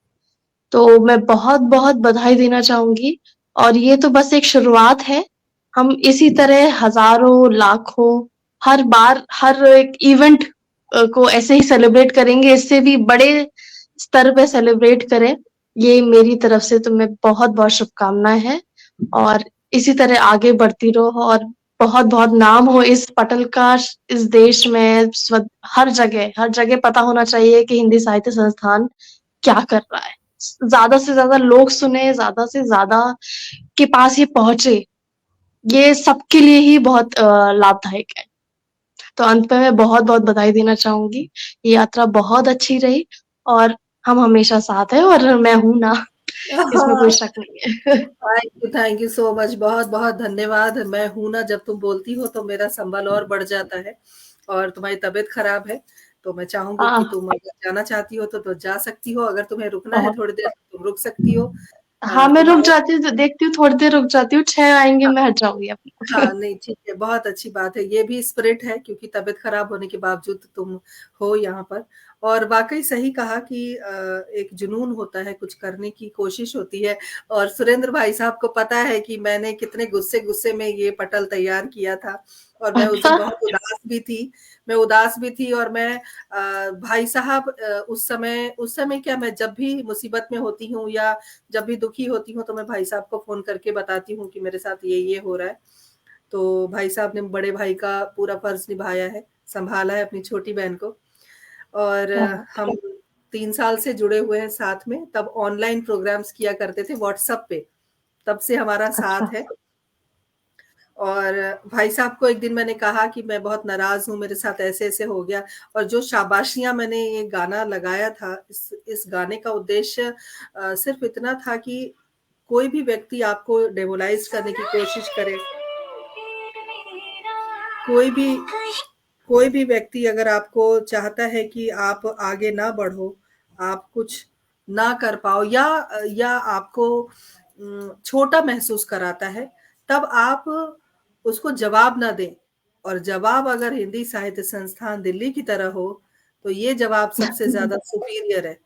तो मैं बहुत-बहुत बधाई देना चाहूँगी और ये तो बस एक शुरुआत है। हम इसी तरह हज़ारों, लाखों, हर बार हर एक इवेंट को ऐसे ही सेलिब्रेट करेंगे, इससे भी बड़े स्तर पे सेलिब्रेट करें। ये मेरी तरफ से तुम्हें बहुत-बहुत शुभकामनाएँ हैं और इसी तरह आगे बढ़ती रहो और बहुत-बहुत नाम हो इस पटल का इस देश में, हर जगह पता होना चाहिए कि हिंदी साहित्य संस्थान क्या कर रहा है। ज़्यादा से ज़्यादा लोग सुने, ज़्यादा से ज़्यादा के पास ये पहुँचे, ये सबके लिए ही बहुत लाभदायक है। तो अंत में मैं बहुत-बहुत बधाई देना चाहूँगी। ये यात्रा बहुत अच्छी रही और हम हमेशा साथ हैं और मैं हूँ ना, इसमें कोई शक नहीं है। Thank you so much. बहुत-बहुत धन्यवाद। मैं हूँ ना, जब तुम बोलती हो तो मेरा संबल और बढ़ जाता है और तुम्हारी तबीयत खराब है, तो मैं चाहूँगी कि तुम अगर जाना चाहती हो तो जा सकती हो, अगर तुम्हें रुकना है थोड़ी देर तो तुम रुक सकती हो। हाँ, मैं रुक तुम्हारा जाती हूँ, तो देखती हूँ, थोड़ी देर रुक जाती हूँ, 6 आएँगे मैं हट जाऊँगी अपना। हाँ, नहीं ठीक है, बहुत अच्छी बात है। ये भी स्पिरिट है क्योंकि तबीयत खराब होने के बावजूद तुम हो यहाँ पर और वाक़ई सही कहा कि एक जुनून होता है, कुछ करने की कोशिश होती है और सुरेंद्र भाई साहब को पता है कि मैंने कितने गुस्से-गुस्से में ये पटल तैयार किया था और मैं उस दिन बहुत उदास भी थी। मैं उदास भी थी और मैं भाई साहब उस समय क्या मैं जब भी मुसीबत में होती हूँ या जब भी दुखी होती हूँ, तो मैं भाई साहब को फ़ोन करके बताती हूँ कि मेरे साथ ये हो रहा है। तो भाई साहब ने बड़े भाई का पूरा फर्ज निभाया है, संभाला है अपनी छोटी बहन को और हम 3 साल से जुड़े हुए हैं साथ में, तब ऑनलाइन प्रोग्राम्स किया करते थे व्हाट्सएप पे, तब से हमारा साथ है। और भाई साहब को एक दिन मैंने कहा कि मैं बहुत नाराज़ हूँ, मेरे साथ ऐसे-ऐसे हो गया और जो शाबाशियाँ मैंने ये गाना लगाया था, इस गाने का उद्देश्य सिर्फ़ इतना था कि कोई भी व्यक्ति आपको डेमोलाइज़ करने की कोशिश करे कोई भी व्यक्ति अगर आपको चाहता है कि आप आगे ना बढ़ो, आप कुछ ना कर पाओ या आपको छोटा महसूस कराता है, तब आप उसको जवाब ना दें और जवाब अगर हिंदी साहित्य संस्थान दिल्ली की तरह हो, तो ये जवाब सबसे ज़्यादा सुपीरियर है।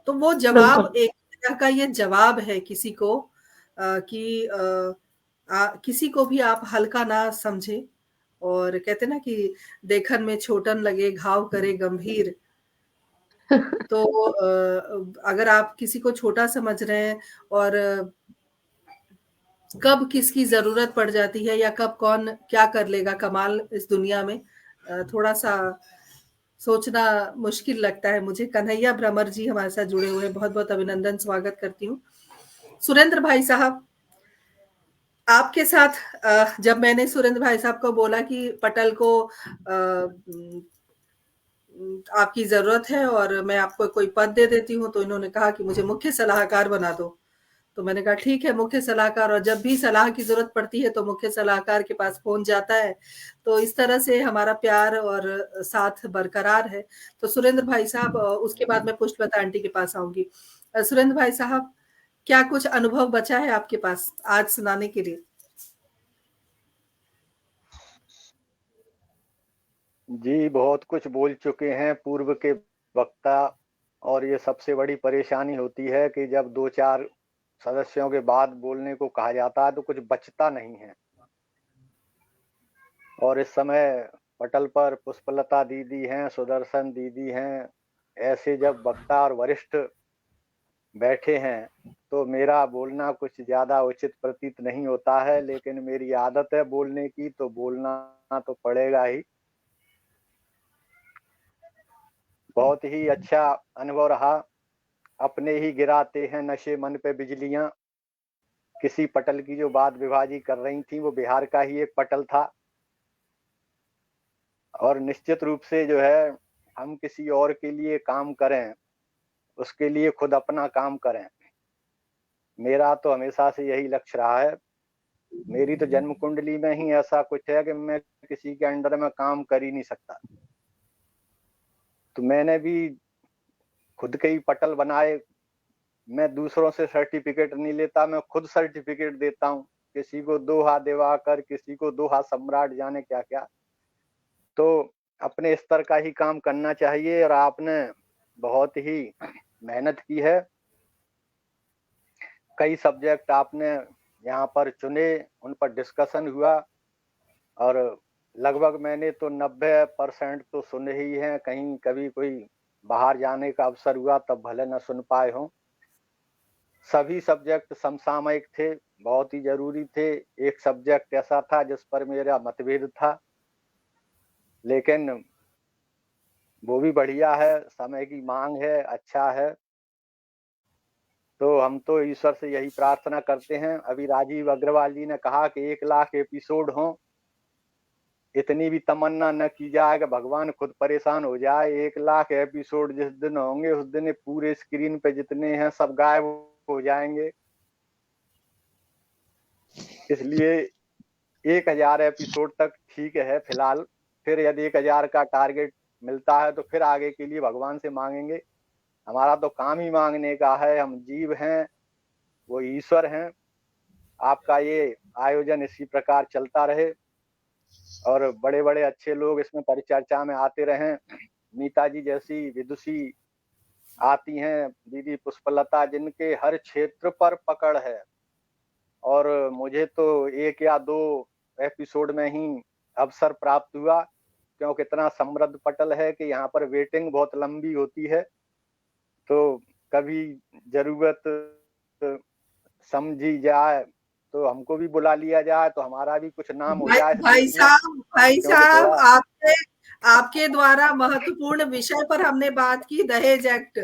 तो वो बिल्कुल। जवाब एक तरह का ये जवाब है किसी को कि किसी को भी आप हल्का ना समझें और कहते हैं ना कि देखन में छोटन लगे घाव करे गंभीर। तो अगर आप किसी को छोटा समझ रहे हैं और कब किसकी ज़रूरत पड़ जाती है या कब कौन क्या कर लेगा कमाल इस दुनिया में थोड़ा-सा सोचना मुश्किल लगता है मुझे। कन्हैया भ्रमर जी हमारे साथ जुड़े हुए हैं, बहुत-बहुत अभिनंदन, स्वागत करती हूँ। सुरेंद्र भाई साहब, आपके साथ जब मैंने सुरेंद्र भाई साहब को बोला कि पटल को आपकी ज़रूरत है और मैं आपको कोई पद दे देती हूँ, तो इन्होंने कहा कि मुझे मुख्य सलाहकार बना दो। तो मैंने कहा ठीक है, मुख्य सलाहकार और जब भी सलाह की ज़रूरत पड़ती है, तो मुख्य सलाहकार के पास फ़ोन जाता है। तो इस तरह से हमारा प्यार और साथ बरकरार है। तो सुरेंद्र भाई साहब उसके बाद मैं पुष्पलता आंटी के पास आऊँगी। सुरेंद्र भाई साहब, क्या कुछ अनुभव बचा है आपके पास आज सुनाने के लिए? जी, बहुत कुछ बोल चुके हैं पूर्व के वक्ता और ये सबसे बड़ी परेशानी होती है कि जब 2-4 सदस्यों के बाद बोलने को कहा जाता है तो कुछ बचता नहीं है। और इस समय पटल पर पुष्पलता दीदी हैं, सुदर्शन दीदी हैं, ऐसे जब वक्ता और वरिष्ठ बैठे हैं, तो मेरा बोलना कुछ ज़्यादा उचित प्रतीत नहीं होता है, लेकिन मेरी आदत है बोलने की, तो बोलना तो पड़ेगा ही। बहुत ही अच्छा अनुभव रहा। अपने ही गिराते हैं नशे मन पे बिजलियां। किसी पटल की जो बात विभा जी कर रही थी वो बिहार का ही एक पटल था। और निश्चित रूप से जो है हम किसी और के लिए काम करें, उसके लिए खुद अपना काम करें। मेरा तो हमेशा से यही लक्ष्य रहा है। मेरी तो जन्म कुंडली में ही ऐसा कुछ है कि मैं किसी के अंडर में काम कर ही नहीं सकता। तो मैंने भी खुद के ही पटल बनाए। मैं दूसरों से सर्टिफिकेट नहीं लेता, मैं खुद सर्टिफिकेट देता हूँ। किसी को दोहा दिवाकर, किसी को दोहा सम्राट, जाने क्या क्या। तो अपने स्तर का ही काम करना चाहिए। और आपने बहुत ही मेहनत की है। कई सब्जेक्ट आपने यहाँ पर चुने, उन पर डिस्कशन हुआ और लगभग मैंने तो 90% तो सुने ही हैं। कहीं कभी कोई बाहर जाने का अवसर हुआ तब भले न सुन पाए हों। सभी सब्जेक्ट समसामयिक थे, बहुत ही जरूरी थे। एक सब्जेक्ट ऐसा था जिस पर मेरा मतभेद था, लेकिन वो भी बढ़िया है, समय की मांग है, अच्छा है। तो हम तो ईश्वर से यही प्रार्थना करते हैं। अभी राजीव अग्रवाल जी ने कहा कि 1 लाख एपिसोड हों। इतनी भी तमन्ना न की जाए कि भगवान खुद परेशान हो जाए। 1 लाख एपिसोड जिस दिन होंगे उस दिन पूरे स्क्रीन पे जितने हैं सब गायब हो जाएंगे। इसलिए 1000 एपिसोड तक ठीक है फिलहाल। फिर यदि 1000 का टारगेट मिलता है तो फिर आगे के लिए भगवान से मांगेंगे। हमारा तो काम ही मांगने का है। हम जीव हैं, वो ईश्वर हैं। आपका ये आयोजन इसी प्रकार चलता रहे और बड़े बड़े अच्छे लोग इसमें परिचर्चा में आते रहें। मीता जी जैसी विदुषी आती हैं, दीदी पुष्पलता, जिनके हर क्षेत्र पर पकड़ है। और मुझे तो 1 या 2 एपिसोड में ही अवसर प्राप्त हुआ, क्योंकि इतना समृद्ध पटल है कि यहाँ पर वेटिंग बहुत लंबी होती है। तो कभी जरूरत समझी जाए तो हमको भी बुला लिया जाए, तो हमारा भी कुछ नाम हो जाए इस देश में। भाई क्योंकि साहब, थोड़ा आपके द्वारा महत्वपूर्ण विषय पर हमने बात की, दहेज एक्ट।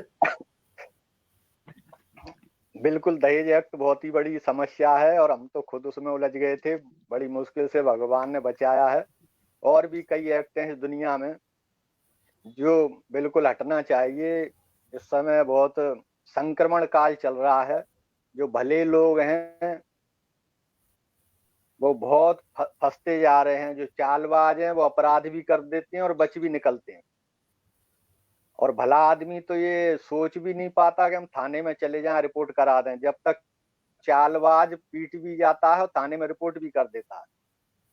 बिल्कुल, दहेज एक्ट बहुत ही बड़ी समस्या है और हम तो खुद उसमें उलझ गए थे। बड़ी मुश्किल से भगवान ने बचाया है। और भी कई एक्ट हैं इस दुनिया में जो बिल्कुल हटना चाहिए। इस समय बहुत संक्रमण काल चल रहा है। जो भले लोग हैं वो बहुत फंसते जा रहे हैं। जो चालबाज हैं वो अपराध भी कर देते हैं और बच भी निकलते हैं। और भला आदमी तो ये सोच भी नहीं पाता कि हम थाने में चले जाएं, रिपोर्ट करा दें। जब तक चालबाज पीट भी जाता है और थाने में रिपोर्ट भी कर देता है।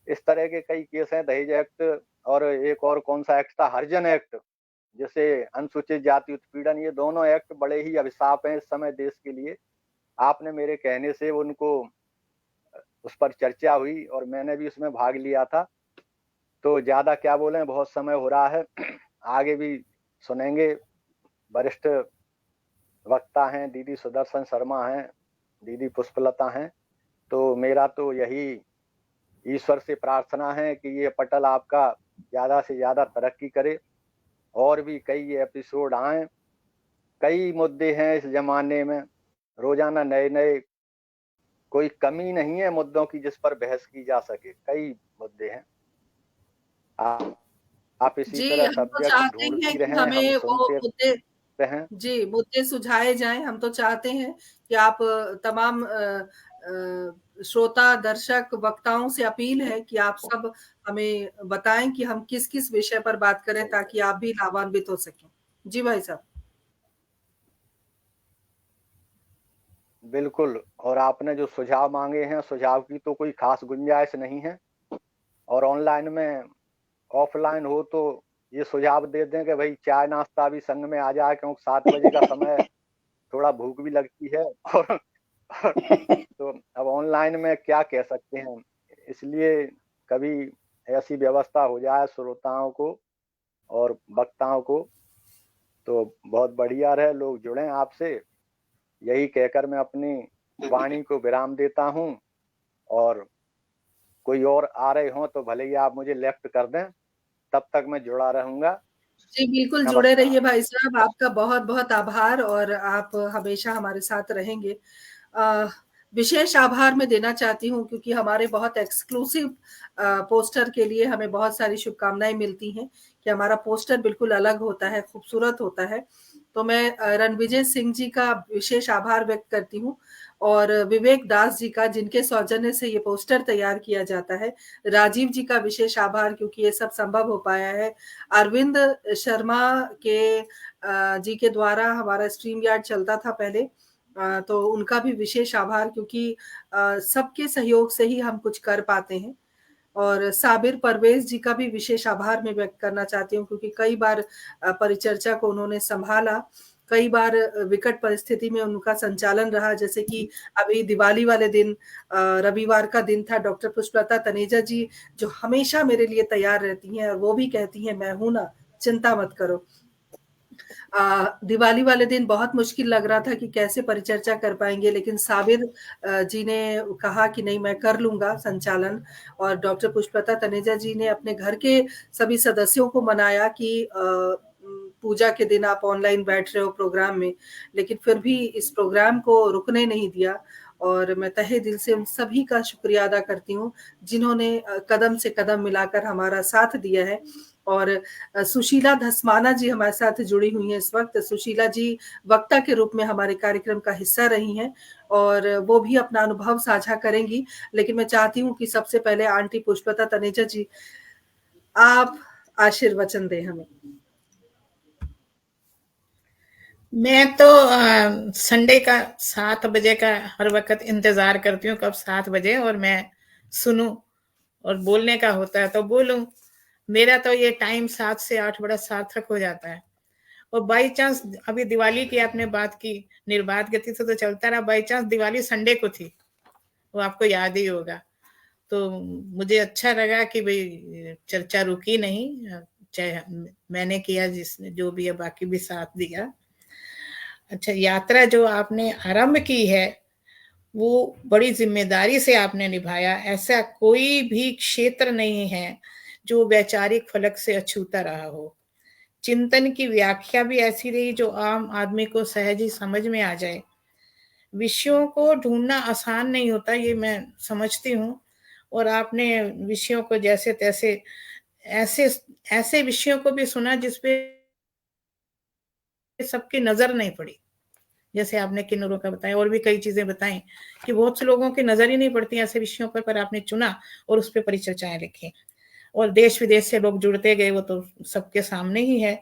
इस तरह के कई केस हैं। दहेज एक्ट और एक और कौन सा एक्ट था, हरिजन एक्ट, जैसे अनुसूचित जाति उत्पीड़न, ये दोनों एक्ट बड़े ही अभिशाप हैं इस समय देश के लिए। आपने मेरे कहने से उनको उस पर चर्चा हुई और मैंने भी उसमें भाग लिया था। तो ज्यादा क्या बोलें, बहुत समय हो रहा है। आगे भी सुनेंगे। वरिष्ठ वक्ता हैं, दीदी सुदर्शन शर्मा हैं, दीदी पुष्पलता हैं। तो मेरा तो यही ईश्वर से प्रार्थना है कि ये पटल आपका ज्यादा से ज्यादा तरक्की करे और भी कई एपिसोड आए। कई मुद्दे हैं इस जमाने में, रोजाना नए नए, कोई कमी नहीं है मुद्दों की जिस पर बहस की जा सके। कई मुद्दे हैं। आप इसी जी, तरह हम तो सब्जेक्ट चाहते हैं ढूंढती कि रहें, हम हमें वो सुनते मुद्दे, रहें। जी, मुद्दे सुझाए जाएं। हम तो चाहते हैं कि आप तमाम श्रोता, दर्शक, वक्ताओं से अपील है कि आप सब हमें बताएं कि हम किस किस विषय पर बात करें ताकि आप भी लाभान्वित हो सकें। जी भाई साहब। बिल्कुल। और आपने जो सुझाव मांगे हैं, सुझाव की तो कोई खास गुंजाइश नहीं है। और ऑनलाइन में ऑफलाइन हो तो ये सुझाव दे दें कि भाई चाय नाश्ता भी संग में आ जाए, क्योंकि 7 बजे का समय थोड़ा भूख भी लगती है। और तो अब ऑनलाइन में क्या कह सकते हैं। इसलिए कभी ऐसी व्यवस्था हो जाए श्रोताओं को और वक्ताओं को तो बहुत बढ़िया रहे, लोग जुड़ें आपसे। यही कहकर मैं अपनी वाणी को विराम देता हूं। और कोई और आ रहे हों तो भले ही आप मुझे लेफ्ट कर दें, तब तक मैं जुड़ा रहूंगा। जी, बिल्कुल जुड़े नमस्कार। रहिए भाई साहब, आपका बहुत-बहुत आभार और आप हमेशा हमारे साथ रहेंगे। अ, विशेष आभार मैं देना चाहती हूँ क्योंकि हमारे बहुत एक्सक्लूसिव पोस्टर के लिए हमें बहुत सारी शुभकामनाएँ मिलती हैं कि हमारा पोस्टर बिल्कुल अलग होता है, खूबसूरत होता है। तो मैं रणविजय सिंह जी का विशेष आभार व्यक्त करती हूँ और विवेक दास जी का जिनके सौजन्य से ये पोस्टर तैयार किया जाता है। राजीव जी का विशेष आभार क्योंकि ये सब संभव हो पाया है। अरविंद शर्मा के जी के द्वारा हमारा स्ट्रीम यार्ड चलता था पहले, तो उनका भी विशेष आभार क्योंकि सबके सहयोग से ही हम कुछ कर पाते हैं। और साबिर परवेज जी का भी विशेष आभार मैं व्यक्त करना चाहती हूँ क्योंकि कई बार परिचर्चा को उन्होंने संभाला, कई बार विकट परिस्थिति में उनका संचालन रहा, जैसे कि अभी दिवाली वाले दिन रविवार का दिन था, डॉक्टर पुष्पलता तनेजा जी जो हमेशा मेरे लिए तैयार रहती हैं और वो भी कहती हैं मैं हूं ना, चिंता मत करो। दिवाली वाले दिन बहुत मुश्किल लग रहा था कि कैसे परिचर्चा कर पाएंगे, लेकिन साबिर जी ने कहा कि नहीं मैं कर लूंगा संचालन, और डॉक्टर पुष्पलता तनेजा जी ने अपने घर के सभी सदस्यों को मनाया कि पूजा के दिन आप ऑनलाइन बैठ रहे हो प्रोग्राम में, लेकिन फिर भी इस प्रोग्राम को रुकने नहीं दिया। और मैं तहे दिल से उन सभी का शुक्रिया अदा करती हूँ जिन्होंने कदम से कदम मिलाकर हमारा साथ दिया है। और सुशीला धस्माना जी हमारे साथ जुड़ी हुई हैं इस वक्त। सुशीला जी वक्ता के रूप में हमारे कार्यक्रम का हिस्सा रही हैं और वो भी अपना अनुभव साझा करेंगी, लेकिन मैं चाहती हूँ कि सबसे पहले आंटी पुष्पलता तनेजा जी आप आशीर्वचन दें हमें। मैं तो संडे का 7 बजे का हर वक्त इंतजार करती हूँ कब 7 बजे और मैं सुनूं, और बोलने का होता है तो बोलूं। मेरा तो ये टाइम 7 से 8 बड़ा सार्थक हो जाता है। और बाई चांस अभी दिवाली की आपने बात की, निर्बाध गति से तो चलता रहा, बाई चांस दिवाली संडे को थी, वो आपको याद ही होगा। तो मुझे अच्छा लगा कि भाई चर्चा रुकी नहीं, चाहे मैंने किया, जिसने जो भी है बाकी भी साथ दिया। अच्छा, यात्रा जो आपने आरंभ की है वो बड़ी जिम्मेदारी से आपने निभाया। ऐसा कोई भी क्षेत्र नहीं है जो वैचारिक फलक से अछूता रहा हो। चिंतन की व्याख्या भी ऐसी रही जो आम आदमी को सहज ही समझ में आ जाए। विषयों को ढूंढना आसान नहीं होता, ये मैं समझती हूँ, और आपने विषयों को जैसे तैसे ऐसे ऐसे विषयों को भी सुना जिसपे सबकी नजर नहीं पड़ी, जैसे आपने किन्नरों का बताया, और भी कई चीजें बताई कि बहुत से लोगों की नजर ही नहीं पड़ती ऐसे विषयों पर आपने चुना और उस पर परिचर्चाएं लिखी, और देश विदेश से लोग जुड़ते गए, वो तो सबके सामने ही है।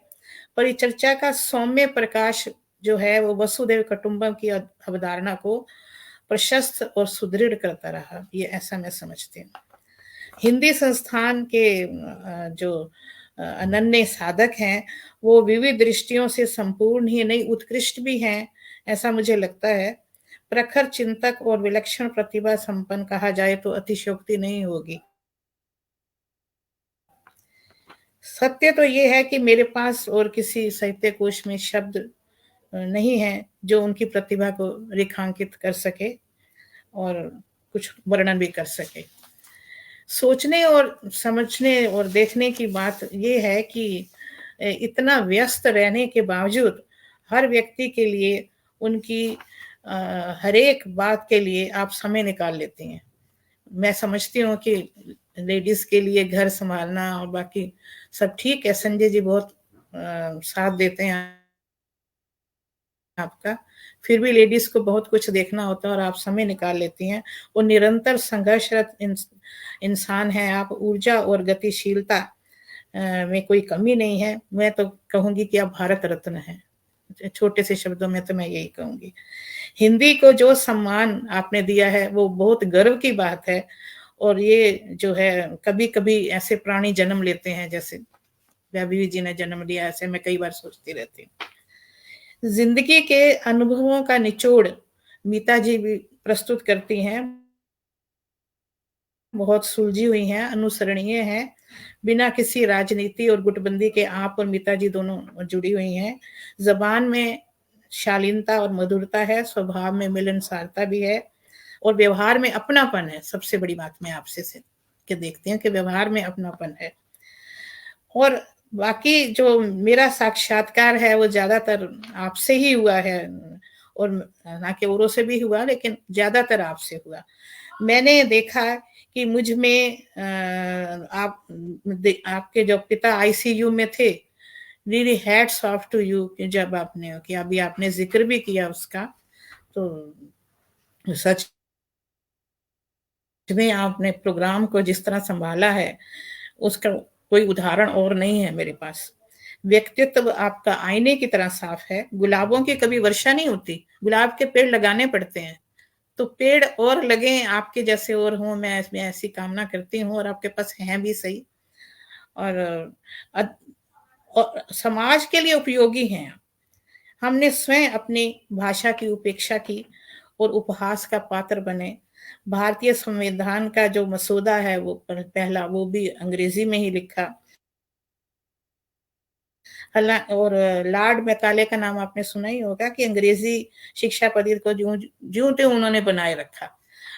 परिचर्चा का सौम्य प्रकाश जो है वो वसुधैव कुटुंबकम की अवधारणा को प्रशस्त और सुदृढ़ करता रहा, ये ऐसा मैं समझती हूँ। हिंदी संस्थान के जो अनन्य साधक हैं वो विविध दृष्टियों से संपूर्ण ही नहीं उत्कृष्ट भी हैं, ऐसा मुझे लगता है। प्रखर चिंतक और विलक्षण प्रतिभा संपन्न कहा जाए तो अतिशयोक्ति नहीं होगी। सत्य तो ये है कि मेरे पास और किसी साहित्य कोश में शब्द नहीं है जो उनकी प्रतिभा को रेखांकित कर सके और कुछ वर्णन भी कर सके। सोचने और समझने और देखने की बात ये है कि इतना व्यस्त रहने के बावजूद हर व्यक्ति के लिए उनकी हर एक बात के लिए आप समय निकाल लेती हैं। मैं समझती हूँ कि लेडीज के लिए घर संभालना और बाकी सब ठीक है, संजय जी बहुत साथ देते हैं आपका, फिर भी लेडीज को बहुत कुछ देखना होता है और आप समय निकाल लेती हैं और निरंतर संघर्षरत इंसान है आप। ऊर्जा और गतिशीलता में कोई कमी नहीं है। मैं तो कहूंगी कि आप भारत रत्न हैं, छोटे से शब्दों में तो मैं यही कहूंगी। हिंदी को जो सम्मान आपने दिया है वो बहुत गर्व की बात है, और ये जो है कभी कभी ऐसे प्राणी जन्म लेते हैं जैसे वैभवी जी ने जन्म लिया, ऐसे मैं कई बार सोचती रहती हूँ। जिंदगी के अनुभवों का निचोड़ मीता जी भी प्रस्तुत करती हैं, बहुत सुलझी हुई हैं, अनुसरणीय हैं, बिना किसी राजनीति और गुटबंदी के आप और मीता जी दोनों जुड़ी हुई हैं। जबान में शालीनता और मधुरता है, स्वभाव में मिलनसारता भी है, और व्यवहार में अपनापन है। सबसे बड़ी बात मैं आपसे से के देखती हूँ कि व्यवहार में अपनापन है। और बाकी जो मेरा साक्षात्कार है वो ज्यादातर आपसे ही हुआ है, और ना कि औरों से भी हुआ, लेकिन ज्यादातर आपसे हुआ। मैंने देखा कि मुझ में आपके जो पिता आईसीयू में थे, really hats off to you, जब आपने कि अभी आपने जिक्र भी किया उसका, तो सच में आपने प्रोग्राम को जिस तरह संभाला है उसका कोई उदाहरण और नहीं है मेरे पास। व्यक्तित्व आपका आईने की तरह साफ है। गुलाबों की कभी वर्षा नहीं होती, गुलाब के पेड़ लगाने पड़ते हैं, तो पेड़ और लगे आपके जैसे और हों, मैं ऐसी कामना करती हूँ, और आपके पास हैं भी सही, और समाज के लिए उपयोगी हैं। हमने स्वयं अपनी भाषा की उपेक्षा की और उपहास का पात्र बने। भारतीय संविधान का जो मसौदा है वो पहला, वो भी अंग्रेजी में ही लिखा। और लॉर्ड मैकाले का नाम आपने सुना ही होगा कि अंग्रेजी शिक्षा पद्धति को ज्यों त्यों उन्होंने बनाए रखा।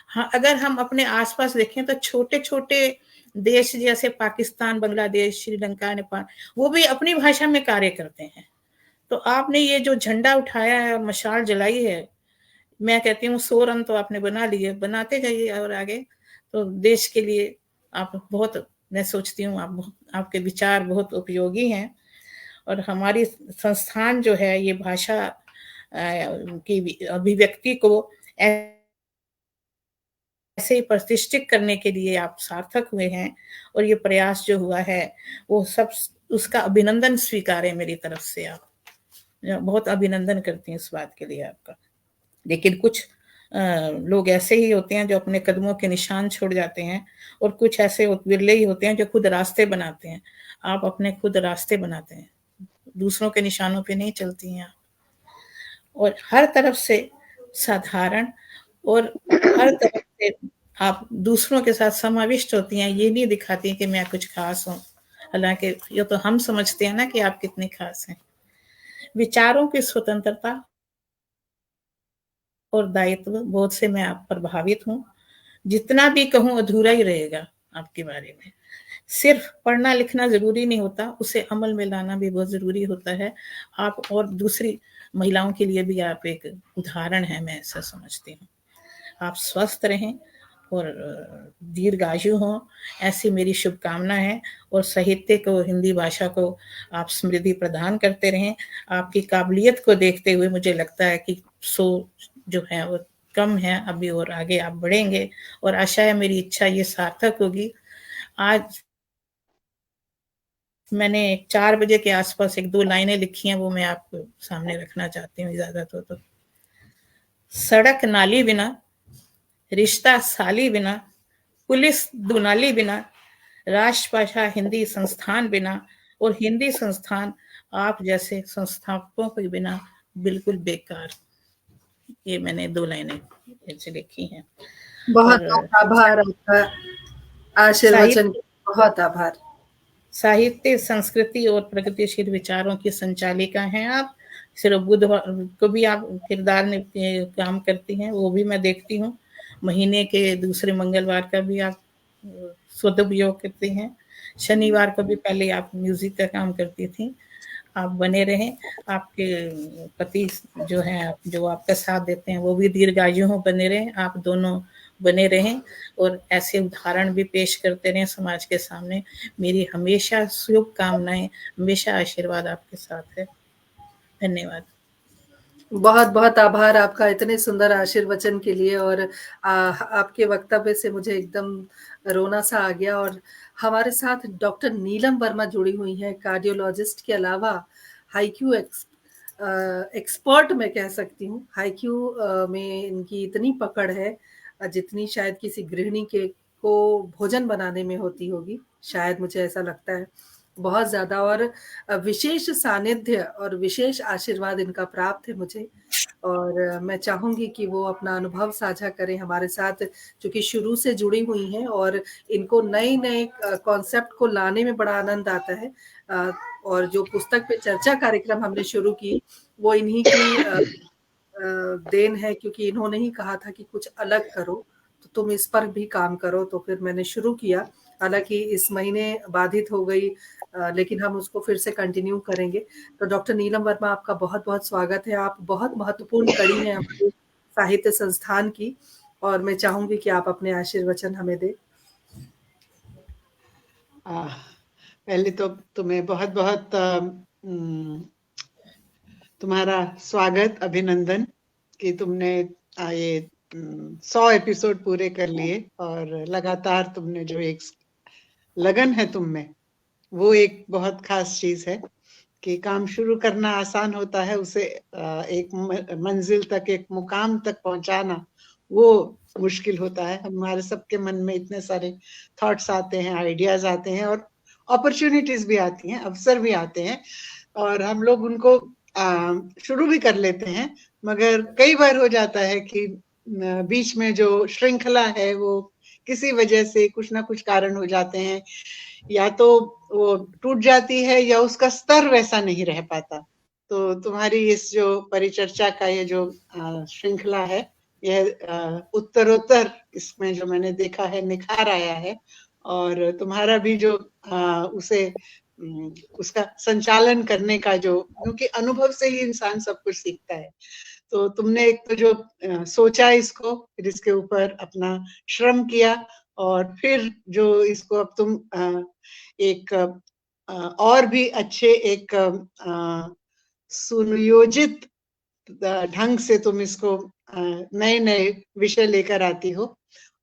हाँ, अगर हम अपने आसपास देखें तो छोटे छोटे देश जैसे पाकिस्तान, बांग्लादेश, श्रीलंका, नेपाल, वो भी अपनी भाषा में कार्य करते हैं। तो आपने ये जो झंडा उठाया है और मशाल जलाई है, मैं कहती हूँ 100 रन तो आपने बना लिए, बनाते जाइए और आगे, तो देश के लिए आप बहुत, मैं सोचती हूँ आपके विचार बहुत उपयोगी हैं। और हमारी संस्थान जो है ये भाषा की अभिव्यक्ति को ऐसे ही प्रतिष्ठित करने के लिए आप सार्थक हुए हैं, और ये प्रयास जो हुआ है वो सब, उसका अभिनंदन स्वीकारें मेरी तरफ से। आप बहुत अभिनंदन करती हैं इस बात के लिए आपका। लेकिन कुछ लोग ऐसे ही होते हैं जो अपने कदमों के निशान छोड़ जाते हैं, और कुछ ऐसे बिरले ही होते हैं जो खुद रास्ते बनाते हैं। आप अपने खुद रास्ते बनाते हैं, दूसरों के निशानों पे नहीं चलती हैं आप, और हर तरफ से साधारण, और हर तरफ से आप दूसरों के साथ समाविष्ट होती हैं। ये नहीं दिखाती कि मैं कुछ खास हूँ, हालांकि ये तो हम समझते हैं ना कि आप कितने खास हैं। विचारों की स्वतंत्रता और दायित्व बोध से मैं आप प्रभावित हूँ। जितना भी कहूँ अधूरा ही रहेगा आपके बारे में। सिर्फ पढ़ना लिखना जरूरी नहीं होता, उसे अमल में लाना भी बहुत जरूरी होता है। आप और दूसरी महिलाओं के लिए भी आप एक उदाहरण है, मैं ऐसा समझती हूँ। आप स्वस्थ रहें और दीर्घायु हों, ऐसी मेरी शुभकामना है। और साहित्य को, हिंदी भाषा को आप समृद्धि प्रदान करते रहें। आपकी काबिलियत को देखते हुए मुझे लगता है कि 100 जो है वो कम है अभी, और आगे आप बढ़ेंगे, और आशा है, मेरी इच्छा ये सार्थक होगी। आज मैंने 4 बजे के आसपास 1-2 लाइनें लिखी हैं, वो मैं आपको सामने रखना चाहती हूँ, इजाजत हो तो। सड़क नाली बिना, रिश्ता साली बिना, पुलिस दुनाली बिना, राष्ट्रभाषा हिंदी संस्थान बिना, और हिंदी संस्थान आप जैसे संस्थापकों के बिना बिल्कुल बेकार। ये मैंने 2 लाइनें ऐसे लिखी हैं। बहुत बहुत आभार आपका आशीर्वचन, बहुत आभार। साहित्य, संस्कृति और प्रगतिशील विचारों की संचालिका हैं आप। सिर्फ बुधवार को भी आप किरदार ने काम करती हैं, वो भी मैं देखती हूँ। महीने के दूसरे मंगलवार का भी आप सदुपयोग करती हैं। शनिवार को भी पहले आप म्यूजिक का काम करती थी। आप बने रहें। आपके पति जो हैं, जो आपका साथ देते हैं, वो भी दीर्घायु हो, बने रहें। आप दोनों बने रहें और ऐसे उदाहरण भी पेश करते रहें समाज के सामने। मेरी हमेशा शुभकामनाएं, हमेशा आशीर्वाद आपके साथ है। धन्यवाद। बहुत बहुत आभार आपका इतने सुंदर आशीर्वचन के लिए। और आपके वक्तव्य से मुझे एकदम रोना सा आ गया। और हमारे साथ डॉक्टर नीलम वर्मा जुड़ी हुई हैं, कार्डियोलॉजिस्ट के अलावा हाईक्यू एक्सपर्ट मैं कह सकती हूँ। हाईक्यू में इनकी इतनी पकड़ है जितनी शायद किसी गृहिणी के को भोजन बनाने में होती होगी, शायद मुझे ऐसा लगता है, बहुत ज्यादा। और विशेष सानिध्य और विशेष आशीर्वाद इनका प्राप्त है मुझे। और मैं चाहूंगी कि वो अपना अनुभव साझा करें हमारे साथ, क्योंकि शुरू से जुड़ी हुई हैं और इनको नए नए कॉन्सेप्ट को लाने में बड़ा आनंद आता है। और जो पुस्तक पे चर्चा कार्यक्रम हमने शुरू की वो इन्हीं की देन है, क्योंकि इन्होंने ही कहा था कि कुछ अलग करो, तो तुम इस पर भी काम करो। तो फिर मैंने शुरू किया हालांकि इस महीने बाधित हो गई, लेकिन हम उसको फिर से कंटिन्यू करेंगे। तो डॉक्टर नीलम वर्मा, आपका बहुत बहुत स्वागत है। आप बहुत महत्वपूर्ण कड़ी हैं हमारे साहित्य संस्थान की, और मैं चाहूंगी कि आप अपने आशीर्वचन हमें दें। पहले तो तुम्हें बहुत बहुत तुम्हारा स्वागत, अभिनंदन कि तुमने ये 100 एपिसोड पूरे कर लिए, और लगातार तुमने जो एक लगन है तुम में, वो एक बहुत खास चीज है कि काम शुरू करना आसान होता है, उसे एक मंजिल तक, एक मुकाम तक पहुंचाना वो मुश्किल होता है। हमारे सबके मन में इतने सारे थॉट्स आते हैं, आइडियाज आते हैं, और अपॉर्चुनिटीज भी आती हैं, अवसर भी आते हैं, और हम लोग उनको शुरू भी कर लेते हैं, मगर कई बार हो जाता है कि बीच में जो श्रृंखला है वो किसी वजह से कुछ ना कुछ कारण हो जाते हैं, या तो वो टूट जाती है या उसका स्तर वैसा नहीं रह पाता। तो तुम्हारी इस जो परिचर्चा का ये जो श्रृंखला है, यह उत्तरोत्तर इसमें जो मैंने देखा है निखार आया है, और तुम्हारा भी जो उसे उसका संचालन करने का जो, क्योंकि अनुभव से ही इंसान सब कुछ सीखता है, तो तुमने एक तो जो सोचा इसको, फिर इसके ऊपर अपना श्रम किया, और फिर जो इसको अब तुम एक और भी अच्छे एक सुनियोजित ढंग से तुम इसको नए नए विषय लेकर आती हो,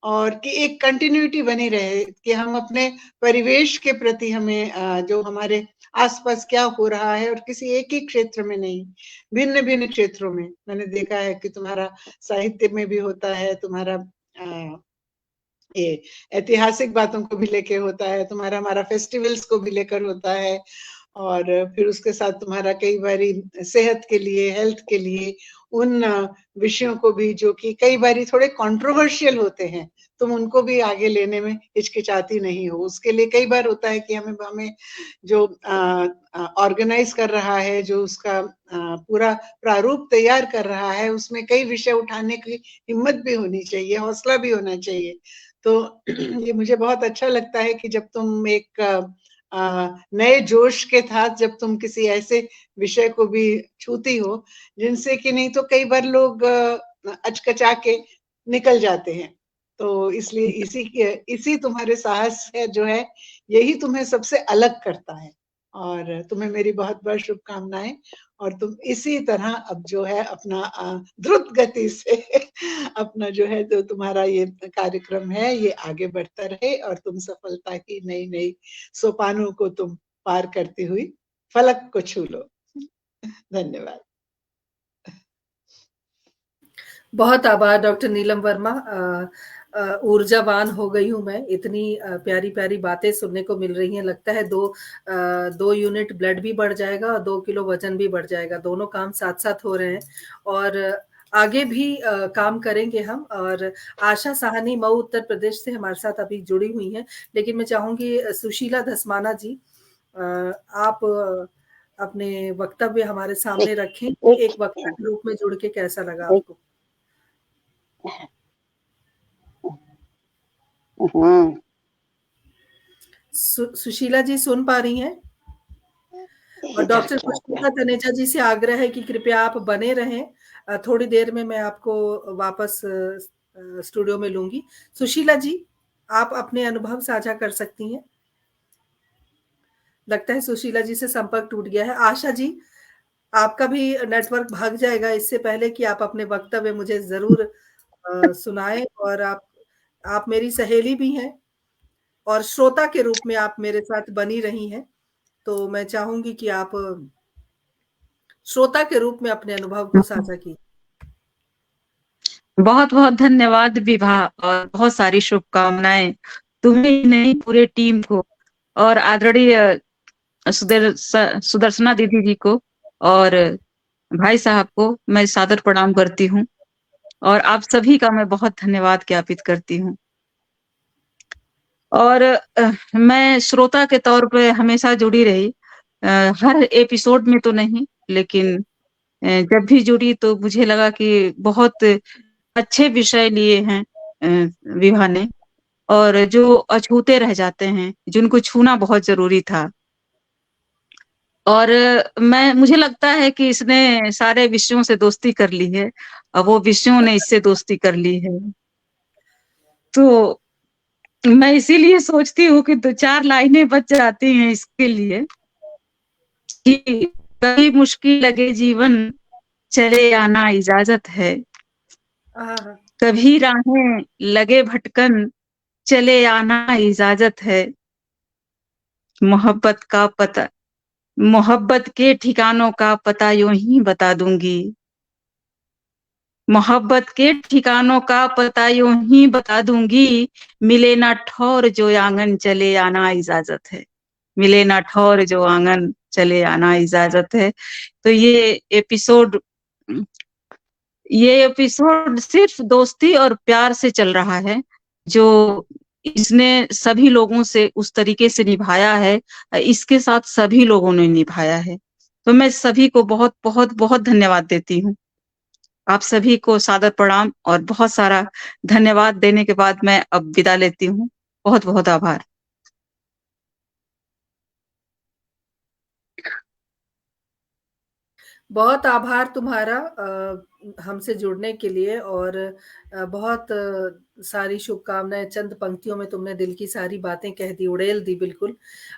और कि एक कंटिन्यूटी बनी रहे कि हम अपने परिवेश के प्रति, हमें जो हमारे आसपास क्या हो रहा है, और किसी एक ही क्षेत्र में नहीं, भिन्न भिन्न क्षेत्रों में। मैंने देखा है कि तुम्हारा साहित्य में भी होता है, तुम्हारा ये ऐतिहासिक बातों को भी लेके होता है, तुम्हारा हमारा फेस्टिवल्स को भी लेकर होता है, और फिर उसके साथ तुम्हारा कई बारी सेहत के लिए, हेल्थ के लिए उन विषयों को भी जो कि कई बारी थोड़े कंट्रोवर्शियल होते हैं, तुम उनको भी आगे लेने में हिचकिचाती नहीं हो। उसके लिए कई बार होता है कि हमें जो ऑर्गेनाइज कर रहा है, जो उसका पूरा प्रारूप तैयार कर रहा है, उसमें कई विषय उठाने की हिम्मत भी होनी चाहिए, हौसला भी होना चाहिए। तो ये मुझे बहुत अच्छा लगता है कि जब तुम एक नए जोश के साथ जब तुम किसी ऐसे विषय को भी छूती हो जिनसे कि नहीं तो कई बार लोग अचकचा के निकल जाते हैं, तो इसलिए इसी तुम्हारे साहस है जो है, यही तुम्हें सबसे अलग करता है, और तुम्हें मेरी बहुत बहुत शुभकामनाएं, और तुम इसी तरह अब जो है अपना द्रुत गति से अपना जो है जो तुम्हारा ये कार्यक्रम है ये आगे बढ़ता रहे, और तुम सफलता की नई नई सोपानों को तुम पार करती हुई फलक को छू लो। धन्यवाद। बहुत आभार डॉक्टर नीलम वर्मा। ऊर्जावान हो गई हूँ मैं, इतनी प्यारी प्यारी बातें सुनने को मिल रही हैं। लगता है 2 यूनिट ब्लड भी बढ़ जाएगा और 2 किलो वजन भी बढ़ जाएगा, दोनों काम साथ साथ हो रहे हैं, और आगे भी काम करेंगे हम। और आशा साहनी मऊ उत्तर प्रदेश से हमारे साथ अभी जुड़ी हुई हैं, लेकिन मैं चाहूंगी सुशीला धस्माना जी, आप अपने वक्तव्य हमारे सामने रखें। एक वक्ता के रूप में जुड़ के कैसा लगा आपको? सुशीला जी सुन पा रही हैं? और डॉक्टर पुष्पिता तनेजा जी से आग्रह है कि कृपया आप बने रहें, थोड़ी देर में मैं आपको वापस स्टूडियो में लूंगी। सुशीला जी, आप अपने अनुभव साझा कर सकती हैं। लगता है सुशीला जी से संपर्क टूट गया है। आशा जी, आपका भी नेटवर्क भाग जाएगा, इससे पहले कि आप अपने वक्तव्य मुझे जरूर सुनाएं। और आप मेरी सहेली भी हैं और श्रोता के रूप में आप मेरे साथ बनी रही हैं, तो मैं चाहूंगी कि आप श्रोता के रूप में अपने अनुभव को साझा कीजिए। बहुत बहुत धन्यवाद विभा, और बहुत सारी शुभकामनाएं तुम्हें ही नहीं पूरे टीम को, और आदरणीय सुदर्शना दीदी जी को और भाई साहब को मैं सादर प्रणाम करती हूँ, और आप सभी का मैं बहुत धन्यवाद ज्ञापित करती हूँ। और मैं श्रोता के तौर पे हमेशा जुड़ी रही, हर एपिसोड में तो नहीं, लेकिन जब भी जुड़ी तो मुझे लगा कि बहुत अच्छे विषय लिए हैं विभा ने, और जो अछूते रह जाते हैं, जिनको छूना बहुत जरूरी था। और मुझे लगता है कि इसने सारे विषयों से दोस्ती कर ली है, अब वो विषयों ने इससे दोस्ती कर ली है। तो मैं इसीलिए सोचती हूँ कि 2-4 लाइनें बच जाती हैं इसके लिए कि कभी मुश्किल लगे जीवन, चले आना इजाजत है। आहा, कभी राहें लगे भटकन, चले आना इजाजत है। मोहब्बत का पता, मोहब्बत के ठिकानों का पता यूं ही बता दूंगी। मोहब्बत के ठिकानों का पता यूं ही बता दूंगी। मिले ना ठौर जो आंगन, चले आना इजाजत है। मिले ना ठौर जो आंगन, चले आना इजाजत है। तो ये एपिसोड सिर्फ दोस्ती और प्यार से चल रहा है, जो इसने सभी लोगों से उस तरीके से निभाया है, इसके साथ सभी लोगों ने निभाया है। तो मैं सभी को बहुत बहुत बहुत धन्यवाद देती हूँ। आप सभी को सादर प्रणाम और बहुत सारा धन्यवाद देने के बाद मैं अब विदा लेती हूँ। बहुत बहुत आभार। बहुत आभार तुम्हारा हमसे जुड़ने के लिए, और बहुत सारी शुभकामनाएं। चंद पंक्तियों में तुमने दिल की सारी बातें कह दी, उड़ेल दी बिल्कुल।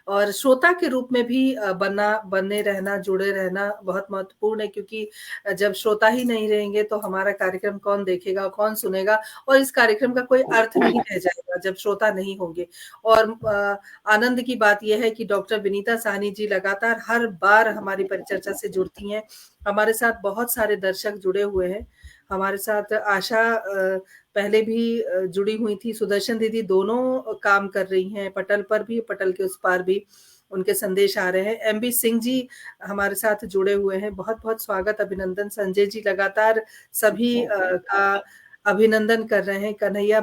और श्रोता के रूप में भी बने रहना, जुड़े रहना बहुत महत्वपूर्ण है, क्योंकि जब श्रोता ही नहीं रहेंगे तो हमारा कार्यक्रम कौन देखेगा, कौन सुनेगा, और इस कार्यक्रम का कोई अर्थ नहीं रह जाएगा जब श्रोता नहीं होंगे। और आनंद की बात यह है कि डॉक्टर विनीता साहनी जी लगातार हर बार हमारी परिचर्चा से जुड़ती हैं। हमारे साथ बहुत सारे दर्शक जुड़े हुए हैं। हमारे साथ आशा पहले भी जुड़ी हुई थी, सुदर्शन दीदी दोनों काम कर रही हैं, पटल पर भी, पटल के उस पार भी उनके संदेश आ रहे हैं। एमबी सिंह जी हमारे साथ जुड़े हुए हैं, बहुत बहुत स्वागत, अभिनंदन। संजय जी लगातार सभी का अभिनंदन कर रहे हैं। कन्हैया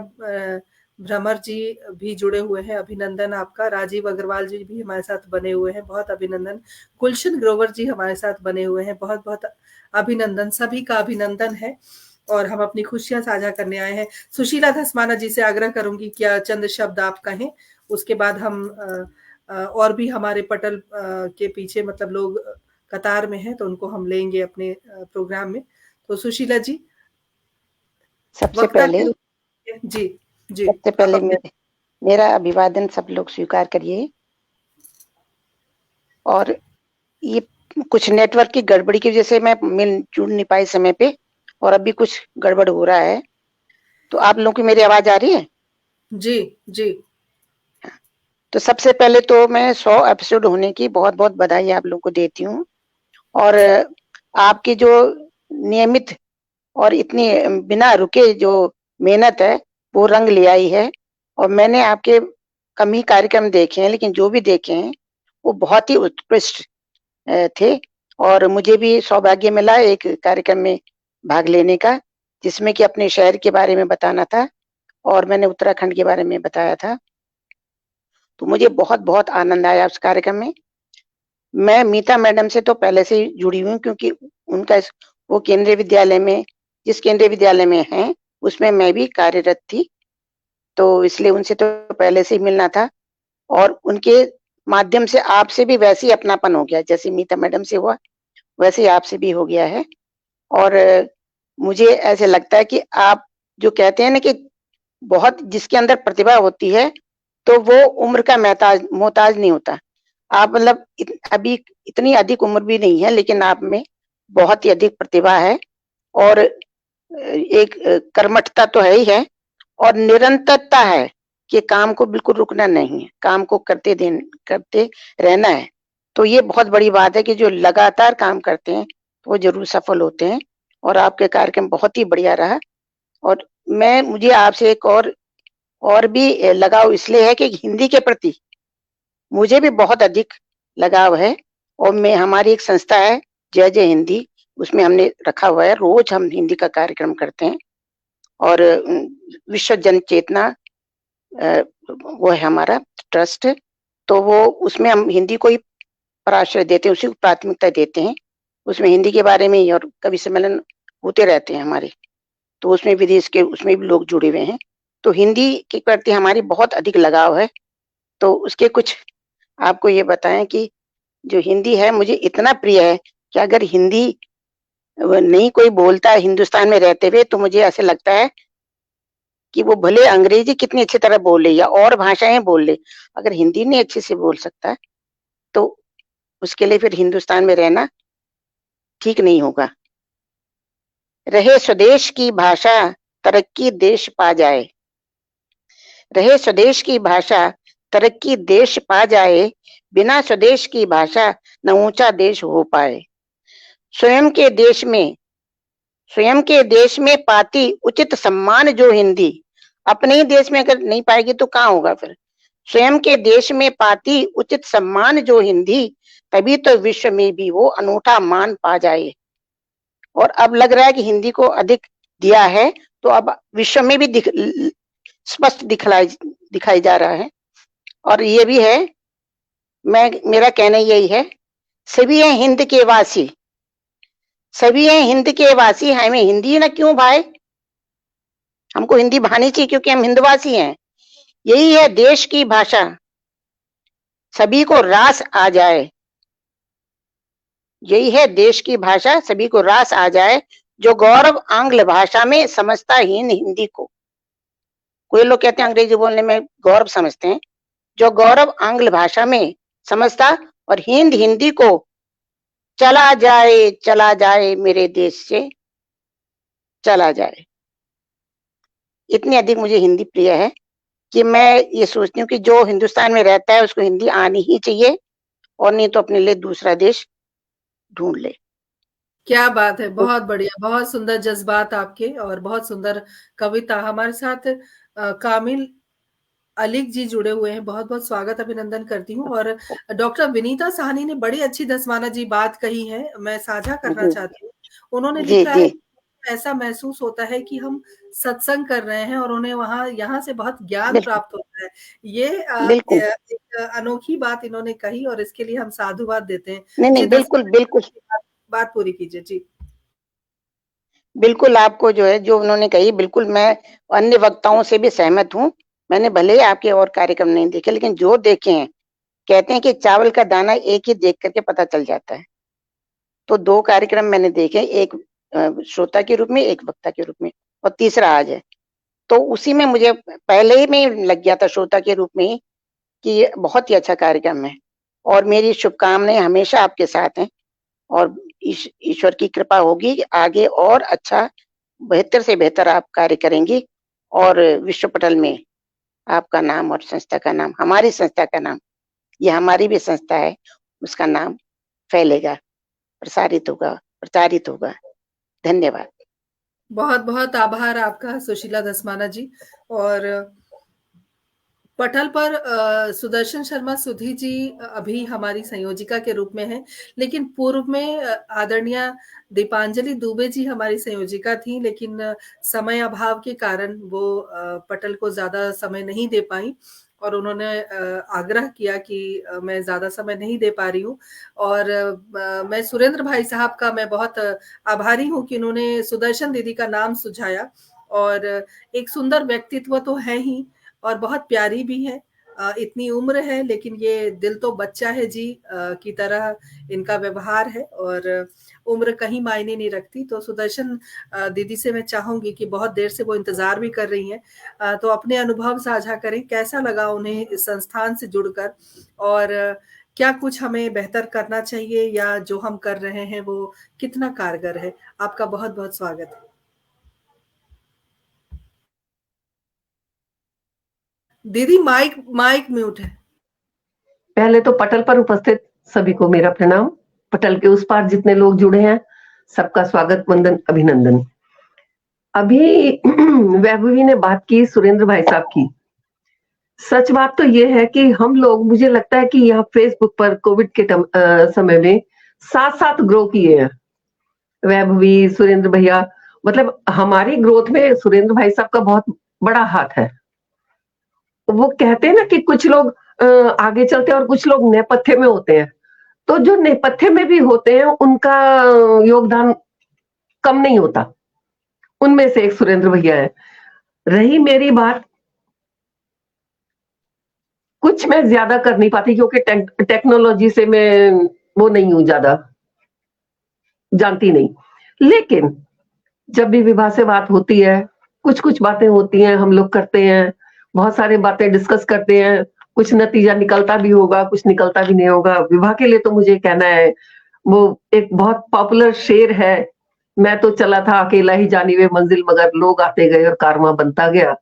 भ्रमर जी भी जुड़े हुए हैं, अभिनंदन आपका। राजीव अग्रवाल जी भी हमारे साथ बने हुए हैं, बहुत अभिनंदन। गुलशन ग्रोवर जी हमारे साथ बने हुए हैं, बहुत बहुत अभिनंदन। सभी का अभिनंदन है और हम अपनी खुशियां साझा करने आए हैं। सुशीला धस्माना जी से आग्रह करूंगी क्या चंद शब्द आप कहें, उसके बाद हम और भी हमारे पटल के पीछे मतलब लोग कतार में हैं तो उनको हम लेंगे अपने प्रोग्राम में। तो सुशीला जी, सबसे पहले जी जी, सबसे पहले मेरा अभिवादन सब लोग स्वीकार करिए। और ये कुछ नेटवर्क की गड़बड़ी की वजह से मैं जुड़ नहीं पाई समय पे, और अभी कुछ गड़बड़ हो रहा है। तो आप लोगों की मेरी आवाज आ रही है? जी जी। तो सबसे पहले तो मैं 100 एपिसोड होने की बहुत बहुत बधाई आप लोगों को देती हूँ। और आपकी जो नियमित और इतनी बिना रुके जो मेहनत है वो रंग ले आई है। और मैंने आपके कम ही कार्यक्रम देखे हैं, लेकिन जो भी देखे हैं वो बहुत ही उत्कृष्ट थे। और मुझे भी सौभाग्य मिला एक कार्यक्रम में भाग लेने का, जिसमें कि अपने शहर के बारे में बताना था और मैंने उत्तराखंड के बारे में बताया था। तो मुझे बहुत बहुत आनंद आया उस कार्यक्रम में। मैं मीता मैडम से तो पहले से ही जुड़ी हुई हूँ, क्योंकि उनका वो केंद्रीय विद्यालय में, जिस केंद्रीय विद्यालय में हैं उसमें मैं भी कार्यरत थी, तो इसलिए उनसे तो पहले से ही मिलना था। और उनके माध्यम से आपसे भी वैसे ही अपनापन हो गया, जैसे मीता मैडम से हुआ वैसे ही आपसे भी हो गया है। और मुझे ऐसे लगता है कि आप जो कहते हैं ना कि बहुत जिसके अंदर प्रतिभा होती है तो वो उम्र का मोहताज नहीं होता। आप मतलब अभी इतनी अधिक उम्र भी नहीं है, लेकिन आप में बहुत ही अधिक प्रतिभा है और एक कर्मठता तो है ही है और निरंतरता है कि काम को बिल्कुल रुकना नहीं है, काम को करते रहना है। तो ये बहुत बड़ी बात है कि जो लगातार काम करते हैं तो वो जरूर सफल होते हैं। और आपके कार्यक्रम बहुत ही बढ़िया रहा। और मुझे आपसे एक और भी लगाव इसलिए है कि हिंदी के प्रति मुझे भी बहुत अधिक लगाव है। और हमारी एक संस्था है जय जय हिंदी, उसमें हमने रखा हुआ है, रोज हम हिंदी का कार्यक्रम करते हैं। और विश्व जन चेतना वो है हमारा ट्रस्ट, तो वो उसमें हम हिंदी को ही पराश्रय देते हैं, उसी को प्राथमिकता देते हैं। उसमें हिंदी के बारे में ही और कवि सम्मेलन होते रहते हैं हमारे, तो उसमें विदेश के उसमें भी लोग जुड़े हुए हैं। तो हिंदी के प्रति हमारी बहुत अधिक लगाव है। तो उसके कुछ आपको ये बताएं कि जो हिंदी है मुझे इतना प्रिय है कि अगर हिंदी नहीं कोई बोलता है हिंदुस्तान में रहते हुए, तो मुझे ऐसे लगता है कि वो भले अंग्रेजी कितनी अच्छी तरह बोल ले या और भाषाएं बोल ले, अगर हिंदी नहीं अच्छे से बोल सकता तो उसके लिए फिर हिंदुस्तान में रहना ठीक नहीं होगा। रहे स्वदेश की भाषा तरक्की देश पा जाए, रहे स्वदेश की भाषा तरक्की देश पा जाए, बिना स्वदेश की भाषा न ऊंचा देश हो पाए। स्वयं के देश में पाती उचित सम्मान जो हिंदी, अपने ही देश में अगर नहीं पाएगी तो कहाँ होगा फिर। स्वयं के देश में पाती उचित सम्मान जो हिंदी, तभी तो विश्व में भी वो अनूठा मान पा जाए। और अब लग रहा है कि हिंदी को अधिक दिया है तो अब विश्व में भी स्पष्ट दिखाई जा रहा है। और ये भी है, मेरा कहना यही है, सभी हैं हिंद के वासी, सभी हैं हिंद के वासी, हमें हिंदी ना क्यों भाई, हमको हिंदी भानी चाहिए क्योंकि हम हिंदवासी हैं। यही है देश की भाषा, सभी को रास आ जाए, यही है देश की भाषा, सभी को रास आ जाए। जो गौरव आंग्ल भाषा में समझता हीन हिंदी को, कोई लोग कहते हैं अंग्रेजी बोलने में गौरव समझते हैं, जो गौरव आंग्ल भाषा में समझता और हिंदी को, चला जाए मेरे देश से चला जाए। इतनी अधिक मुझे हिंदी प्रिय है कि मैं ये सोचती हूँ कि जो हिंदुस्तान में रहता है उसको हिंदी आनी ही चाहिए, और नहीं तो अपने लिए दूसरा देश ढूंढ ले। क्या बात है, बहुत बढ़िया, बहुत सुंदर जज्बात आपके और बहुत सुंदर कविता। हमारे साथ कामिल अलीक जी जुड़े हुए हैं, बहुत बहुत स्वागत अभिनंदन करती हूँ। और डॉक्टर विनीता साहनी ने बड़ी अच्छी दसमाना जी बात कही है, मैं साझा करना चाहती हूँ। उन्होंने लिखा है ऐसा महसूस होता है कि हम सत्संग कर रहे हैं और उन्हें यहाँ से बहुत ज्ञान प्राप्त होता है। ये एक अनोखी बात इन्होंने कही और इसके लिए हम साधुवाद देते हैं। नहीं, बिल्कुल बात पूरी कीजिए जी। बिल्कुल, आपको जो है जो उन्होंने कही, बिल्कुल मैं अन्य वक्ताओं से भी सहमत हूँ। मैंने भले ही आपके और कार्यक्रम नहीं देखे, लेकिन जो देखे हैं, कहते हैं कि चावल का दाना एक ही देख करके पता चल जाता है। तो 2 कार्यक्रम मैंने देखे, एक श्रोता के रूप में, एक वक्ता के रूप में, और तीसरा आज है। तो उसी में मुझे पहले ही में लग गया था श्रोता के रूप में ही कि ये बहुत ही अच्छा कार्यक्रम है। और मेरी शुभकामनाएं हमेशा आपके साथ हैं और ईश्वर की कृपा होगी आगे और अच्छा, बेहतर से बेहतर आप कार्य करेंगी और विश्व पटल में आपका नाम और संस्था का नाम, हमारी संस्था का नाम, ये हमारी भी संस्था है, उसका नाम फैलेगा, प्रचारित होगा। धन्यवाद। बहुत बहुत आभार आपका सुशीला दसमाना जी। और पटल पर सुदर्शन शर्मा सुधी जी अभी हमारी संयोजिका के रूप में हैं, लेकिन पूर्व में आदरणीय दीपांजलि दुबे जी हमारी संयोजिका थी, लेकिन समय अभाव के कारण वो पटल को ज्यादा समय नहीं दे पाई और उन्होंने आग्रह किया कि मैं ज्यादा समय नहीं दे पा रही हूँ। और मैं सुरेंद्र भाई साहब का मैं बहुत आभारी हूँ कि उन्होंने सुदर्शन दीदी का नाम सुझाया। और एक सुंदर व्यक्तित्व तो है ही और बहुत प्यारी भी है, इतनी उम्र है लेकिन ये दिल तो बच्चा है जी की तरह इनका व्यवहार है और उम्र कहीं मायने नहीं रखती। तो सुदर्शन दीदी से मैं चाहूंगी कि बहुत देर से वो इंतजार भी कर रही हैं, तो अपने अनुभव साझा करें, कैसा लगा उन्हें इस संस्थान से जुड़कर और क्या कुछ हमें बेहतर करना चाहिए या जो हम कर रहे हैं वो कितना कारगर है। आपका बहुत बहुत स्वागत है दीदी। माइक म्यूट है। पहले तो पटल पर उपस्थित सभी को मेरा प्रणाम, पटल के उस पार जितने लोग जुड़े हैं सबका स्वागत, वंदन, अभिनंदन। अभी वैभवी ने बात की सुरेंद्र भाई साहब की। सच बात तो ये है कि हम लोग, मुझे लगता है कि यहाँ फेसबुक पर कोविड के समय में साथ ग्रो किए हैं। वैभवी, सुरेंद्र भैया, मतलब हमारी ग्रोथ में सुरेंद्र भाई साहब का बहुत बड़ा हाथ है। वो कहते हैं ना कि कुछ लोग आगे चलते हैं और कुछ लोग नेपथ्य में होते हैं, तो जो नेपथ्य में भी होते हैं उनका योगदान कम नहीं होता। उनमें से एक सुरेंद्र भैया है। रही मेरी बात कुछ मैं ज्यादा कर नहीं पाती क्योंकि टेक्नोलॉजी से मैं वो नहीं हूं, ज्यादा जानती नहीं। लेकिन जब भी विवाह से बात होती है, कुछ कुछ बातें होती हैं, हम लोग करते हैं, बहुत सारी बातें डिस्कस करते हैं, कुछ नतीजा निकलता भी होगा, कुछ निकलता भी नहीं होगा। विवाह के लिए तो मुझे कहना है, वो एक बहुत पॉपुलर शेर है, मैं तो चला था अकेला ही जानी वे मंजिल, मगर लोग आते गए और कारवां बनता गया।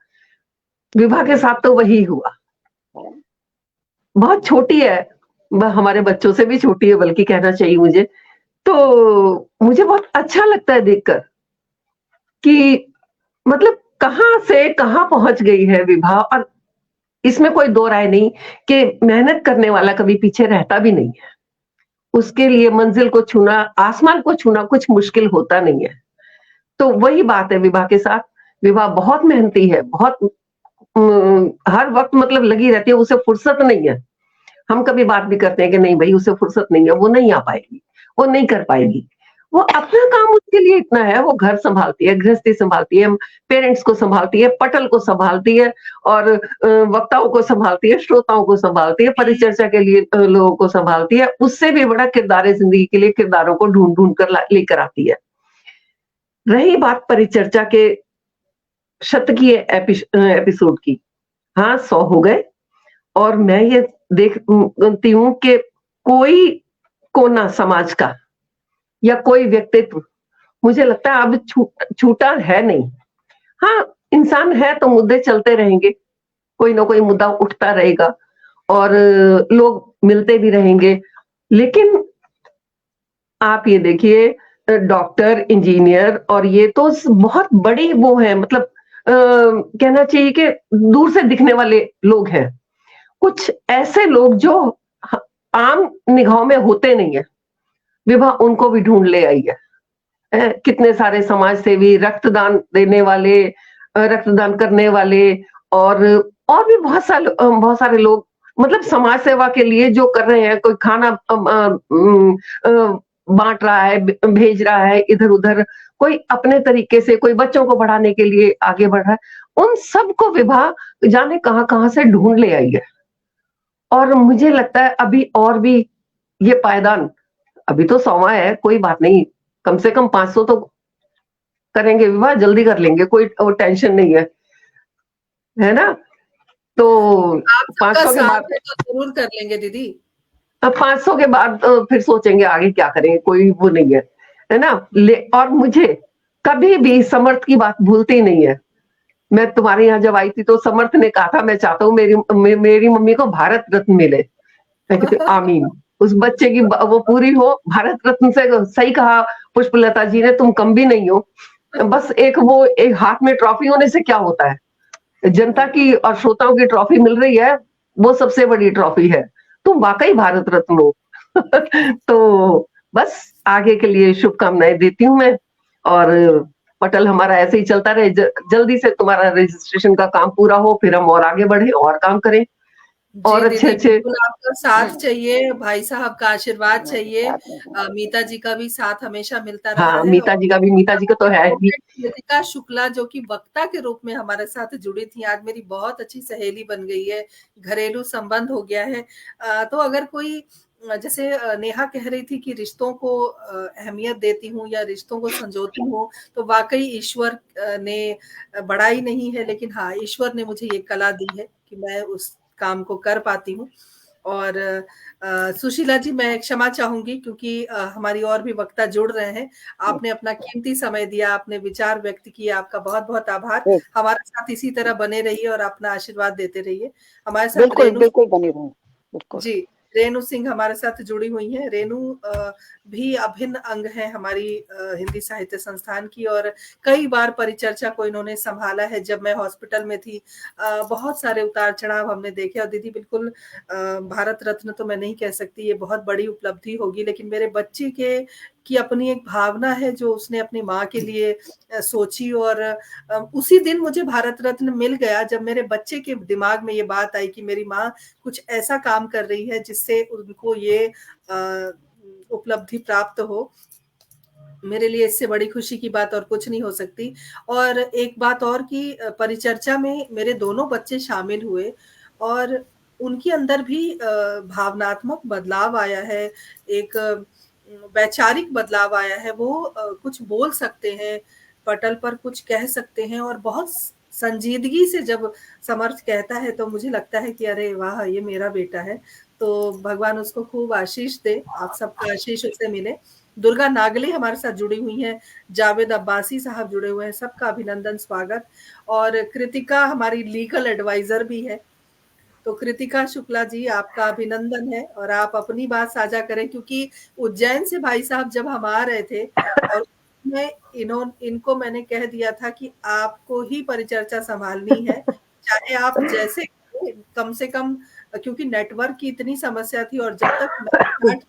विवाह के साथ तो वही हुआ। बहुत छोटी है, हमारे बच्चों से भी छोटी है बल्कि कहना चाहिए मुझे। तो मुझे बहुत अच्छा लगता है देखकर कि मतलब कहाँ से कहाँ पहुंच गई है विवाह। और इसमें कोई दो राय नहीं कि मेहनत करने वाला कभी पीछे रहता भी नहीं है। उसके लिए मंजिल को छूना, आसमान को छूना कुछ मुश्किल होता नहीं है। तो वही बात है विवाह के साथ। विवाह बहुत मेहनती है, बहुत हर वक्त मतलब लगी रहती है, उसे फुर्सत नहीं है। हम कभी बात भी करते हैं कि नहीं भाई उसे फुर्सत नहीं है, वो नहीं आ पाएगी, वो नहीं कर पाएगी। वो अपना काम उसके लिए इतना है, वो घर संभालती है, गृहस्थी संभालती है, पेरेंट्स को संभालती है, पटल को संभालती है, और वक्ताओं को संभालती है, श्रोताओं को संभालती है, परिचर्चा के लिए लोगों को संभालती है। उससे भी बड़ा किरदार है जिंदगी के लिए, किरदारों को ढूंढ ढूंढ कर लेकर आती है। रही बात परिचर्चा के शतकीय एपिसोड की, हाँ 100 हो गए, और मैं ये देखती हूँ कि कोई कोना समाज का या कोई व्यक्तित्व मुझे लगता है अब छूटा है नहीं। हाँ, इंसान है तो मुद्दे चलते रहेंगे, कोई ना कोई मुद्दा उठता रहेगा और लोग मिलते भी रहेंगे। लेकिन आप ये देखिए, डॉक्टर, इंजीनियर, और ये तो बहुत बड़ी वो है, मतलब कहना चाहिए कि दूर से दिखने वाले लोग हैं। कुछ ऐसे लोग जो आम निगाहों में होते नहीं है, विवाह उनको भी ढूंढ ले आई है। कितने सारे समाज सेवी, रक्तदान देने वाले, रक्तदान करने वाले, और भी बहुत सारे लोग, मतलब समाज सेवा के लिए जो कर रहे हैं। कोई खाना बांट रहा है, भेज रहा है इधर उधर, कोई अपने तरीके से, कोई बच्चों को पढ़ाने के लिए आगे बढ़ रहा है। उन सबको विवाह जाने कहां कहां से ढूंढ ले आई है। और मुझे लगता है अभी और भी ये पायदान, अभी तो 100वां है, कोई बात नहीं, कम से कम 500 तो करेंगे विवाह, जल्दी कर लेंगे, कोई टेंशन नहीं है ना। तो 500 के बाद तो जरूर कर लेंगे दीदी। अब 500 के बाद फिर सोचेंगे आगे क्या करेंगे, कोई वो नहीं है ना। और मुझे कभी भी समर्थ की बात भूलती नहीं है। मैं तुम्हारे यहाँ जब आई थी तो समर्थ ने कहा था, मैं चाहता हूँ मेरी मम्मी को भारत रत्न मिले। मैं कहती आमीन, उस बच्चे की वो पूरी हो। भारत रत्न से सही कहा पुष्पलता जी ने, तुम कम भी नहीं हो। बस एक हाथ में ट्रॉफी होने से क्या होता है, जनता की और श्रोताओं की ट्रॉफी मिल रही है, वो सबसे बड़ी ट्रॉफी है। तुम वाकई भारत रत्न हो। तो बस आगे के लिए शुभकामनाएं देती हूँ मैं, और पटल हमारा ऐसे ही चलता रहे, जल्दी से तुम्हारा रजिस्ट्रेशन का काम पूरा हो, फिर हम और आगे बढ़े और काम करें, और अच्छे आपका साथ चाहिए, भाई साहब का आशीर्वाद चाहिए, मीता जी का भी साथ हमेशा मिलता रहा है। मीता जी का तो है ही। कृतिका शुक्ला जो कि वक्ता के रूप में हमारे साथ जुड़ी थी, आज मेरी बहुत अच्छी सहेली बन गई है, घरेलू संबंध हो गया है। तो अगर कोई, जैसे नेहा कह रही थी कि रिश्तों को अहमियत देती हूँ या रिश्तों को संजोती हूँ, तो वाकई ईश्वर ने, बड़ाई नहीं है लेकिन हाँ, ईश्वर ने मुझे ये कला दी है कि मैं उस काम को कर पाती हूँ। और सुशीला जी, मैं क्षमा चाहूंगी क्योंकि हमारी और भी वक्ता जुड़ रहे हैं। आपने अपना कीमती समय दिया, आपने विचार व्यक्त किया, आपका बहुत बहुत आभार। हमारे साथ इसी तरह बने रहिए और अपना आशीर्वाद देते रहिए। हमारे साथ बिल्कुल बने रहूं। जी, रेणु सिंह हमारे साथ जुड़ी हुई हैं। रेणु भी अभिन्न अंग है हमारी हिंदी साहित्य संस्थान की, और कई बार परिचर्चा को इन्होंने संभाला है। जब मैं हॉस्पिटल में थी, बहुत सारे उतार चढ़ाव हमने देखे। और दीदी बिल्कुल भारत रत्न तो मैं नहीं कह सकती, ये बहुत बड़ी उपलब्धि होगी, लेकिन मेरे बच्चे की अपनी एक भावना है जो उसने अपनी माँ के लिए सोची, और उसी दिन मुझे भारत रत्न मिल गया जब मेरे बच्चे के दिमाग में ये बात आई कि मेरी माँ कुछ ऐसा काम कर रही है जिससे उनको ये उपलब्धि प्राप्त हो। मेरे लिए इससे बड़ी खुशी की बात और कुछ नहीं हो सकती। और एक बात और कि परिचर्चा में मेरे दोनों बच्चे शामिल हुए, और उनके अंदर भी भावनात्मक बदलाव आया है, एक वैचारिक बदलाव आया है। वो कुछ बोल सकते हैं, पटल पर कुछ कह सकते हैं और बहुत संजीदगी से जब समर्थ कहता है तो मुझे लगता है कि अरे वाह! ये मेरा बेटा है। तो भगवान उसको खूब आशीष दे, आप सबका आशीष उसे मिले। दुर्गा नागले हमारे साथ जुड़ी हुई हैं, जावेद अब्बासी साहब जुड़े हुए हैं, सबका अभिनंदन, स्वागत। और कृतिका हमारी लीगल एडवाइज़र भी है। तो कृतिका शुक्ला जी, आपका अभिनंदन है और आप अपनी बात साझा करें, क्योंकि उज्जैन से भाई साहब जब हम आ रहे थे और मैं इनको मैंने कह दिया था कि आपको ही परिचर्चा संभालनी है, चाहे आप जैसे कम से कम, क्योंकि नेटवर्क की इतनी समस्या थी और जब तक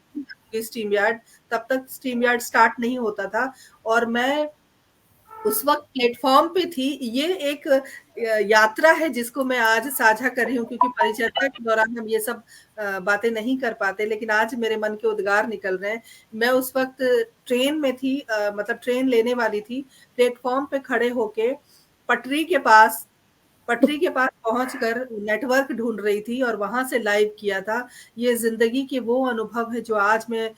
स्ट्रीम यार्ड, तब तक स्ट्रीम यार्ड स्टार्ट नहीं होता था और मैं उस वक्त प्लेटफॉर्म पे थी। ये एक यात्रा है जिसको मैं आज साझा कर रही हूँ, क्योंकि परिचर्चा के दौरान हम ये सब बातें नहीं कर पाते, लेकिन आज मेरे मन के उद्गार निकल रहे हैं। मैं उस वक्त ट्रेन में थी, मतलब ट्रेन लेने वाली थी, प्लेटफॉर्म पे खड़े होके पटरी के पास पहुंचकर नेटवर्क ढूंढ रही थी और वहां से लाइव किया था। ये जिंदगी के वो अनुभव है जो आज मैं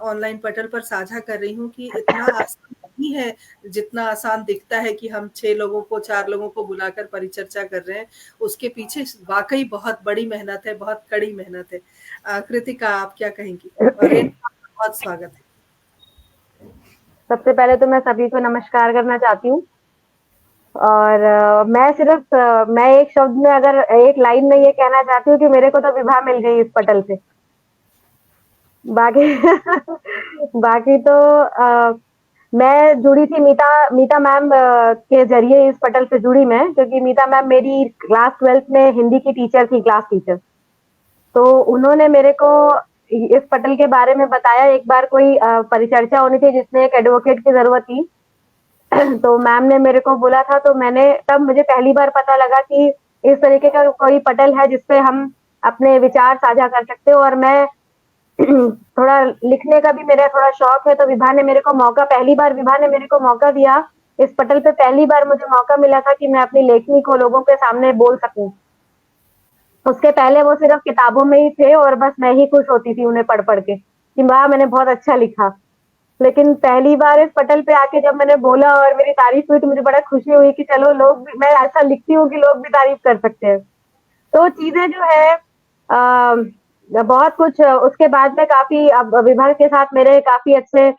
ऑनलाइन पटल पर साझा कर रही हूँ, कि इतना आसान नहीं है जितना आसान दिखता है कि हम 4 लोगों को बुलाकर परिचर्चा कर रहे हैं। उसके पीछे वाकई बहुत बड़ी मेहनत है, बहुत कड़ी मेहनत है। कृतिका, आप क्या कहेंगी? और रेणुका, बहुत स्वागत है। सबसे पहले तो मैं सभी को नमस्कार करना चाहती हूँ और मैं एक शब्द में, अगर एक लाइन में ये कहना चाहती हूँ कि मेरे को तो विवाह मिल गई इस पटल से। बाकी तो मैं जुड़ी थी मीता मैम के जरिए इस पटल से जुड़ी मैं, क्योंकि मीता मैम मेरी क्लास 12th में हिंदी की टीचर थी, क्लास टीचर। तो उन्होंने मेरे को इस पटल के बारे में बताया। एक बार कोई परिचर्चा होनी थी जिसमें एक एडवोकेट की जरूरत थी, तो मैम ने मेरे को बोला था, तो तब मुझे पहली बार पता लगा कि इस तरीके का कोई पटल है जिसपे हम अपने विचार साझा कर सकते हो। और मैं थोड़ा लिखने का भी मेरा थोड़ा शौक है, तो पहली बार विभा ने मेरे को मौका दिया इस पटल पे। पहली बार मुझे मौका मिला था कि मैं अपनी लेखनी को लोगों के सामने बोल सकूं। उसके पहले वो सिर्फ किताबों में ही थे और बस मैं ही खुश होती थी उन्हें पढ़ पढ़ के कि वाह, मैंने बहुत अच्छा लिखा। लेकिन पहली बार इस पटल पे आके जब मैंने बोला और मेरी तारीफ हुई, तो मुझे बड़ा खुशी हुई कि चलो मैं ऐसा लिखती हूँ कि लोग भी तारीफ कर सकते हैं। तो चीजें जो है बहुत कुछ, उसके बाद में काफी, अब विभा के साथ मेरे काफी अच्छे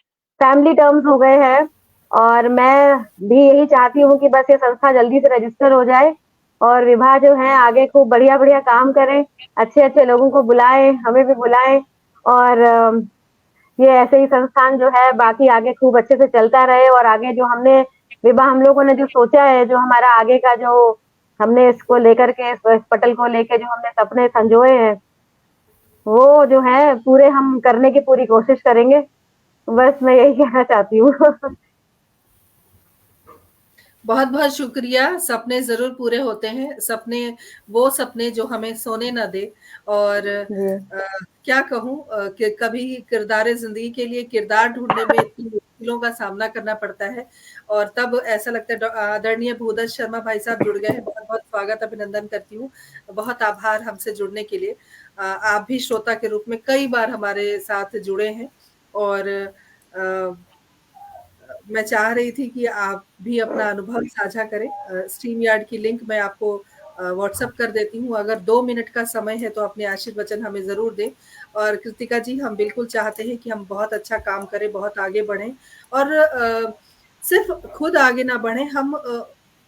फैमिली टर्म्स हो गए हैं और मैं भी यही चाहती हूँ कि बस ये संस्था जल्दी से रजिस्टर हो जाए और विभा जो है आगे खूब बढ़िया बढ़िया काम करें, अच्छे अच्छे लोगों को बुलाए, हमें भी बुलाए और ये ऐसे ही संस्थान जो है बाकी आगे खूब अच्छे से चलता रहे। और आगे जो हम लोगों ने जो सोचा है, जो हमारा आगे का जो हमने इसको लेकर के, इस पटल को लेकर जो हमने सपने संजोए हैं, वो जो है पूरे हम करने की पूरी कोशिश करेंगे। बस मैं यही कहना चाहती हूँ। बहुत बहुत शुक्रिया। सपने जरूर पूरे होते हैं, वो सपने जो हमें सोने न दे। और क्या कहूँ कि कभी किरदार जिंदगी के लिए किरदार ढूंढने में इतनी मुश्किलों का सामना करना पड़ता है और तब ऐसा लगता है। आदरणीय भूदत्त शर्मा भाई साहब जुड़ गए हैं, बहुत बहुत स्वागत, अभिनंदन करती हूँ, बहुत आभार हमसे जुड़ने के लिए। आप भी श्रोता के रूप में कई बार हमारे साथ जुड़े हैं और मैं चाह रही थी कि आप भी अपना अनुभव साझा करें। स्ट्रीम यार्ड की लिंक मैं आपको व्हाट्सएप कर देती हूँ। अगर 2 मिनट का समय है तो अपने आशीर्वचन हमें ज़रूर दें। और कृतिका जी, हम बिल्कुल चाहते हैं कि हम बहुत अच्छा काम करें, बहुत आगे बढ़ें और सिर्फ खुद आगे ना बढ़ें, हम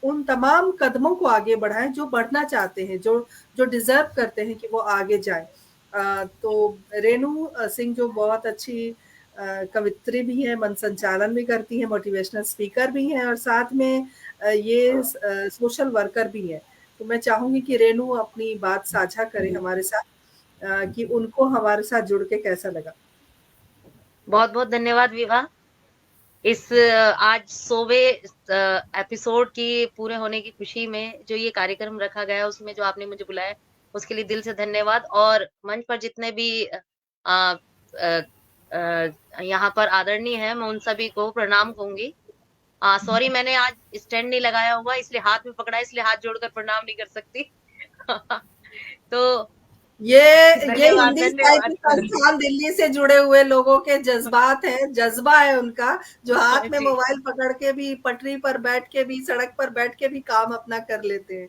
उन तमाम कदमों को आगे बढ़ाएं जो बढ़ना चाहते हैं, जो डिजर्व करते हैं कि वो आगे जाएं। तो रेणु सिंह जो बहुत अच्छी कवित्री भी है, मन संचालन भी करती है, मोटिवेशनल स्पीकर भी है और साथ में ये सोशल वर्कर भी है। तो मैं चाहूंगी कि रेणु अपनी बात साझा करे हमारे साथ कि उनको हमारे साथ जुड़ के कैसा लगा। बहुत बहुत धन्यवाद विभा। इस आज 100वें एपिसोड की पूरे होने की खुशी में जो ये कार्यक्रम रखा गया, उसमें जो आपने मुझे बुलाया उसके लिए दिल से धन्यवाद। और मंच पर जितने भी यहाँ पर आदरणीय है, मैं उन सभी को प्रणाम कहूंगी। सॉरी, मैंने आज स्टैंड नहीं लगाया हुआ, इसलिए हाथ में पकड़ा, इसलिए हाथ जोड़कर प्रणाम नहीं कर सकती। तो ये धन्यवाद हिंदी धन्यवाद। साहित्य संस्थान दिल्ली से जुड़े हुए लोगों के जज्बात है, जज्बा है उनका, जो हाथ में जी मोबाइल पकड़ के भी, पटरी पर बैठ के भी, सड़क पर बैठ के भी काम अपना कर लेते हैं।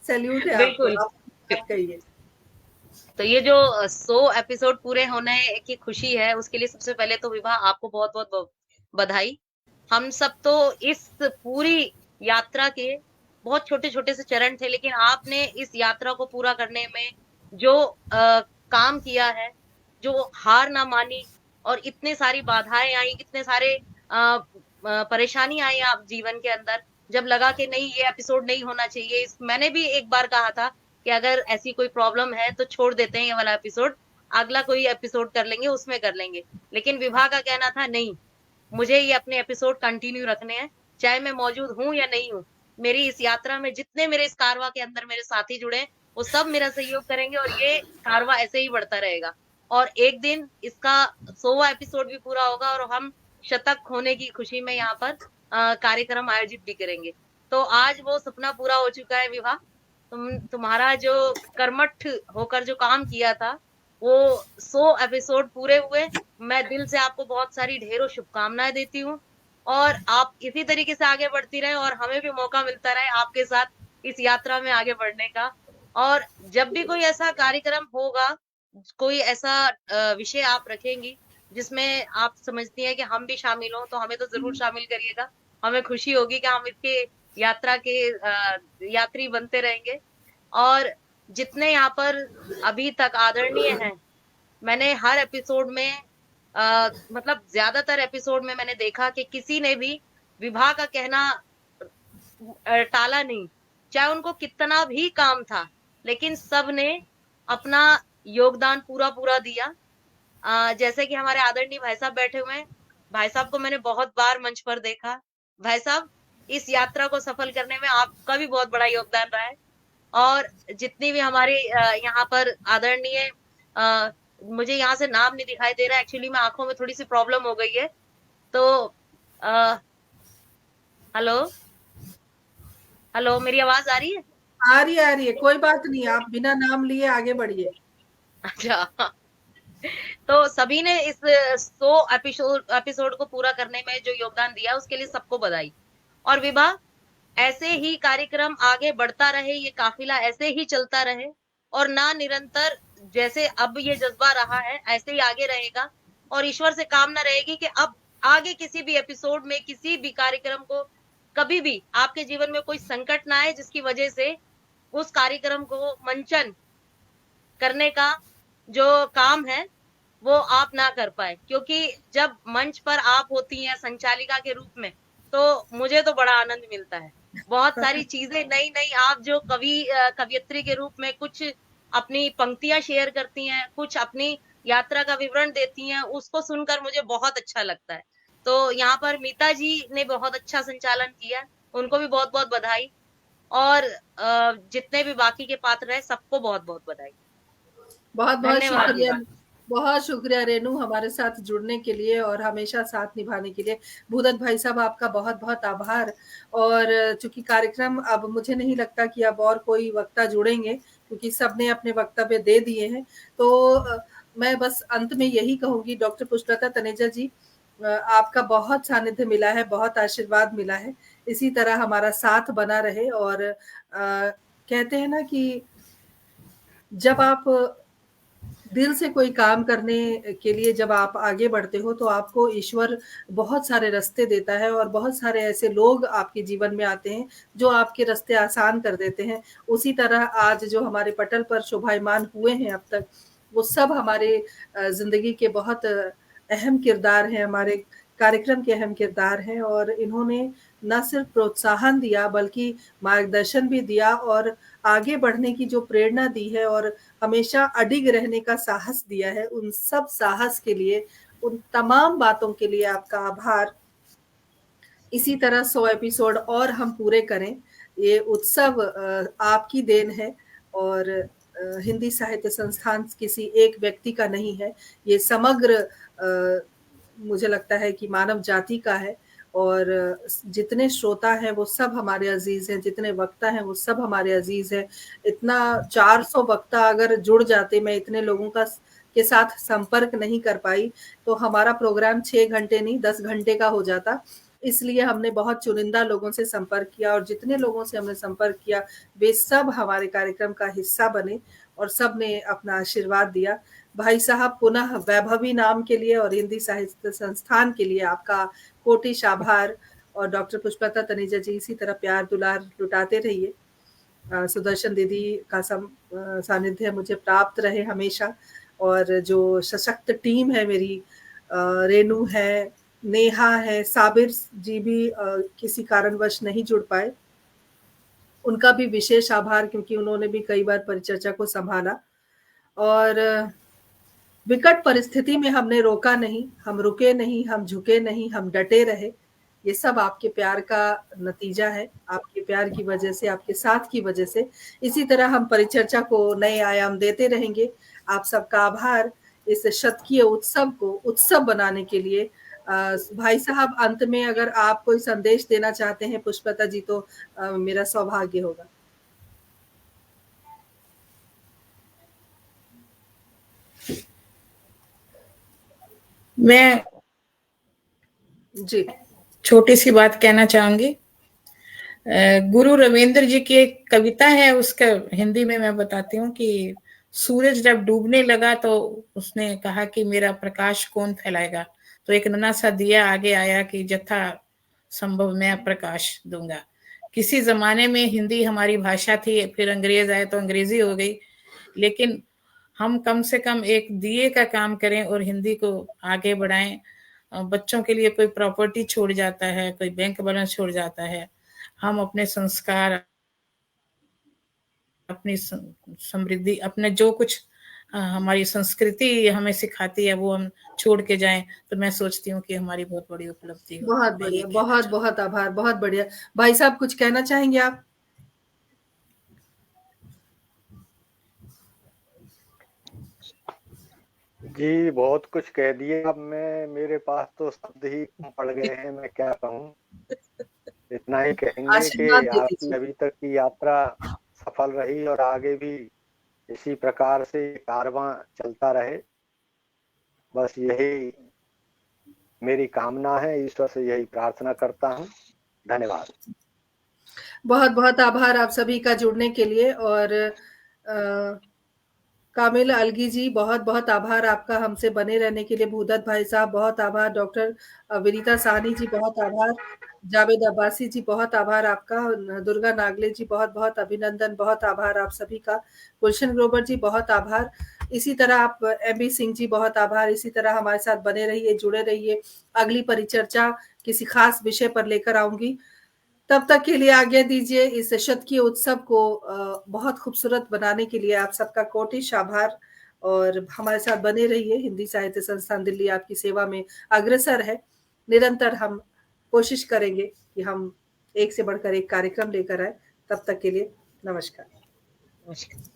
सैल्यूट है आपको, बिल्कुल। आप बात कहिए। तो ये जो 100 एपिसोड पूरे होने की खुशी है, उसके लिए सबसे पहले तो विभा आपको बहुत बहुत बधाई। हम सब तो इस पूरी यात्रा के बहुत छोटे छोटे से चरण थे, लेकिन आपने इस यात्रा को पूरा करने में जो काम किया है, जो हार ना मानी, और इतने सारी बाधाएं आई, इतने सारे परेशानी आई आप जीवन के अंदर, जब लगा कि नहीं ये एपिसोड नहीं होना चाहिए। मैंने भी एक बार कहा था कि अगर ऐसी कोई प्रॉब्लम है तो छोड़ देते हैं ये वाला एपिसोड, अगला कोई एपिसोड कर लेंगे, उसमें कर लेंगे। लेकिन विभा का कहना था नहीं, मुझे ये अपने एपिसोड कंटिन्यू रखने हैं, चाहे मैं मौजूद हूं या नहीं हूं। मेरी इस यात्रा में जितने मेरे इस कारवा के अंदर मेरे साथी जुड़े हैं, वो सब मेरा सहयोग करेंगे और ये कारवा ऐसे ही बढ़ता रहेगा। और एक दिन इसका 100वां एपिसोड भी पूरा होगा और हम शतक होने की खुशी में यहाँ पर कार्यक्रम आयोजित भी करेंगे। तो आज वो सपना पूरा हो चुका है विभा। तुम्हारा जो कर्मठ होकर जो काम किया था, वो 100 एपिसोड पूरे हुए। मैं दिल से आपको बहुत सारी ढेरों शुभकामनाएं देती हूँ और आप इसी तरीके से आगे बढ़ती रहे और हमें भी मौका मिलता रहे आपके साथ इस यात्रा में आगे बढ़ने का। और जब भी कोई ऐसा कार्यक्रम होगा, कोई ऐसा विषय आप रखेंगी जिसमें आप समझती हैं कि हम भी शामिल हों, तो हमें तो जरूर शामिल करिएगा। हमें खुशी होगी कि हम इसके यात्रा के यात्री बनते रहेंगे। और जितने यहाँ पर अभी तक आदरणीय हैं, मैंने हर एपिसोड में मतलब ज्यादातर एपिसोड में मैंने देखा कि किसी ने भी विभा का कहना टाला नहीं, चाहे उनको कितना भी काम था, लेकिन सब ने अपना योगदान पूरा पूरा दिया। जैसे कि हमारे आदरणीय भाई साहब बैठे हुए हैं, भाई साहब को मैंने बहुत बार मंच पर देखा। भाई साहब, इस यात्रा को सफल करने में आपका भी बहुत बड़ा योगदान रहा है। और जितनी भी हमारे यहाँ पर आदरणीय, मुझे यहाँ से नाम नहीं दिखाई दे रहा, एक्चुअली में आंखों में थोड़ी सी प्रॉब्लम हो गई है। तो हेलो हेलो, मेरी आवाज आ रही है? आ रही है, कोई बात नहीं, आप बिना नाम लिए आगे बढ़िए। अच्छा, तो सभी ने इस 100 एपिसोड को पूरा करने में जो योगदान दिया, उसके लिए सबको बधाई। और विभा, ऐसे ही कार्यक्रम आगे बढ़ता रहे, ये काफिला ऐसे ही चलता रहे और ना निरंतर जैसे अब ये जज्बा रहा है ऐसे ही आगे रहेगा। और ईश्वर से कामना रहेगी कि अब आगे किसी भी एपिसोड में, किसी भी कार्यक्रम को कभी भी आपके जीवन में कोई संकट ना आए जिसकी वजह से उस कार्यक्रम को मंचन करने का जो काम है वो आप ना कर पाए। क्योंकि जब मंच पर आप होती हैं संचालिका के रूप में, तो मुझे तो बड़ा आनंद मिलता है। बहुत सारी चीजें नई नई, आप जो कवियत्री के रूप में कुछ अपनी पंक्तियां शेयर करती हैं, कुछ अपनी यात्रा का विवरण देती हैं, उसको सुनकर मुझे बहुत अच्छा लगता है। तो यहाँ पर मीता जी ने बहुत अच्छा संचालन किया, उनको भी बहुत बहुत बधाई। और जितने भी बाकी के पात्र हैं, सबको बहुत बहुत बधाई। बहुत बहुत धन्यवाद शुक्रिया, विभा। बहुत शुक्रिया रेनू, हमारे साथ जुड़ने के लिए और हमेशा साथ निभाने के लिए। भूदत्त भाई साहब, आपका बहुत बहुत आभार। और चूंकि कार्यक्रम, अब मुझे नहीं लगता कि अब और कोई वक्ता जुड़ेंगे, क्योंकि सबने अपने वक्तव्य दे दिए हैं। तो मैं बस अंत में यही कहूंगी, डॉक्टर पुष्पलता तनेजा जी, आपका बहुत सानिध्य मिला है, बहुत आशीर्वाद मिला है, इसी तरह हमारा साथ बना रहे। और कहते हैं ना कि जब आप दिल से कोई काम करने के लिए जब आप आगे बढ़ते हो, तो आपको ईश्वर बहुत सारे रास्ते देता है और बहुत सारे ऐसे लोग आपके जीवन में आते हैं जो आपके रास्ते आसान कर देते हैं। उसी तरह आज जो हमारे पटल पर शोभायमान हुए हैं अब तक, वो सब हमारे जिंदगी के बहुत अहम किरदार हैं, हमारे कार्यक्रम के अहम किरदार हैं। और इन्होंने न सिर्फ प्रोत्साहन दिया बल्कि मार्गदर्शन भी दिया और आगे बढ़ने की जो प्रेरणा दी है और हमेशा अडिग रहने का साहस दिया है, उन सब साहस के लिए, उन तमाम बातों के लिए आपका आभार। इसी तरह 100 एपिसोड और हम पूरे करें, ये उत्सव आपकी देन है। और हिंदी साहित्य संस्थान किसी एक व्यक्ति का नहीं है, ये समग्र मुझे लगता है कि मानव जाति का है। और जितने श्रोता हैं वो सब हमारे अजीज हैं, जितने वक्ता हैं वो सब हमारे अजीज हैं। इतना 400 वक्ता अगर जुड़ जाते, मैं इतने लोगों का के साथ संपर्क नहीं कर पाई तो हमारा प्रोग्राम 6 घंटे नहीं 10 घंटे का हो जाता। इसलिए हमने बहुत चुनिंदा लोगों से संपर्क किया और जितने लोगों से हमने संपर्क किया वे सब हमारे कार्यक्रम का हिस्सा बने और सब ने अपना आशीर्वाद दिया। भाई साहब, पुनः वैभवी नाम के लिए और हिंदी साहित्य संस्थान के लिए आपका कोटिश आभार। और डॉक्टर पुष्पलता तनेजा जी इसी तरह प्यार दुलार लुटाते रहिए। सुदर्शन दीदी का सानिध्य मुझे प्राप्त रहे हमेशा। और जो सशक्त टीम है मेरी, रेनू है, नेहा है, साबिर जी भी किसी कारणवश नहीं जुड़ पाए, उनका भी विशेष आभार क्योंकि उन्होंने भी कई बार परिचर्चा को संभाला। और विकट परिस्थिति में हमने रोका नहीं, हम रुके नहीं, हम झुके नहीं, हम डटे रहे। ये सब आपके प्यार का नतीजा है, आपके प्यार की वजह से, आपके साथ की वजह से। इसी तरह हम परिचर्चा को नए आयाम देते रहेंगे। आप सबका आभार इस शतकीय उत्सव को उत्सव बनाने के लिए। भाई साहब, अंत में अगर आप कोई संदेश देना चाहते हैं पुष्पलता जी तो मेरा सौभाग्य होगा। मैं जी छोटी सी बात कहना चाहूंगी। गुरु रविंद्र जी की एक कविता है, उसका हिंदी में मैं बताती हूँ कि सूरज जब डूबने लगा तो उसने कहा कि मेरा प्रकाश कौन फैलाएगा। तो एक नन्हा सा दिया आगे आया कि जथा संभव मैं प्रकाश दूंगा। किसी जमाने में हिंदी हमारी भाषा थी, फिर अंग्रेज आए तो अंग्रेजी हो गई, लेकिन हम कम से कम एक दिए का काम करें और हिंदी को आगे बढ़ाएं। बच्चों के लिए कोई प्रॉपर्टी छोड़ जाता है, कोई बैंक बैलेंस छोड़ जाता है, हम अपने संस्कार, अपनी समृद्धि, अपने जो कुछ हमारी संस्कृति हमें सिखाती है वो हम छोड़ के जाएं, तो मैं सोचती हूँ कि हमारी बहुत बड़ी उपलब्धि हो। बहुत बढ़िया, बहुत बहुत आभार, बहुत बढ़िया। भाई साहब, कुछ कहना चाहेंगे आप? जी बहुत कुछ कह दिया। अब मेरे पास तो शब्द ही कम पड़ गए हैं, मैं क्या कहूँ। इतना ही कहेंगे कि आपकी अभी तक की यात्रा सफल रही और आगे भी इसी प्रकार से कारवां चलता रहे, बस यही मेरी कामना है। ईश्वर से यही प्रार्थना करता हूँ। धन्यवाद। बहुत बहुत आभार आप सभी का जुड़ने के लिए। और कामिल अलगी जी, बहुत बहुत आभार आपका हमसे बने रहने के लिए। भूदत्त भाई साहब बहुत आभार। डॉक्टर विनीता साहनी जी बहुत आभार। जावेद अब्बासी जी बहुत आभार आपका। दुर्गा नागले जी बहुत बहुत अभिनंदन, बहुत आभार आप सभी का। गुलशन ग्रोवर जी बहुत आभार। इसी तरह आप एमबी सिंह जी बहुत आभार। इसी तरह हमारे साथ बने रहिए, जुड़े रहिए। अगली परिचर्चा किसी खास विषय पर लेकर आऊंगी। तब तक के लिए आज्ञा दीजिए। इस शतकीय उत्सव को बहुत खूबसूरत बनाने के लिए आप सबका कोटिश आभार। और हमारे साथ बने रहिए। हिंदी साहित्य संस्थान दिल्ली आपकी सेवा में अग्रसर है। निरंतर हम कोशिश करेंगे कि हम एक से बढ़कर एक कार्यक्रम लेकर आए। तब तक के लिए नमस्कार। नमस्कार।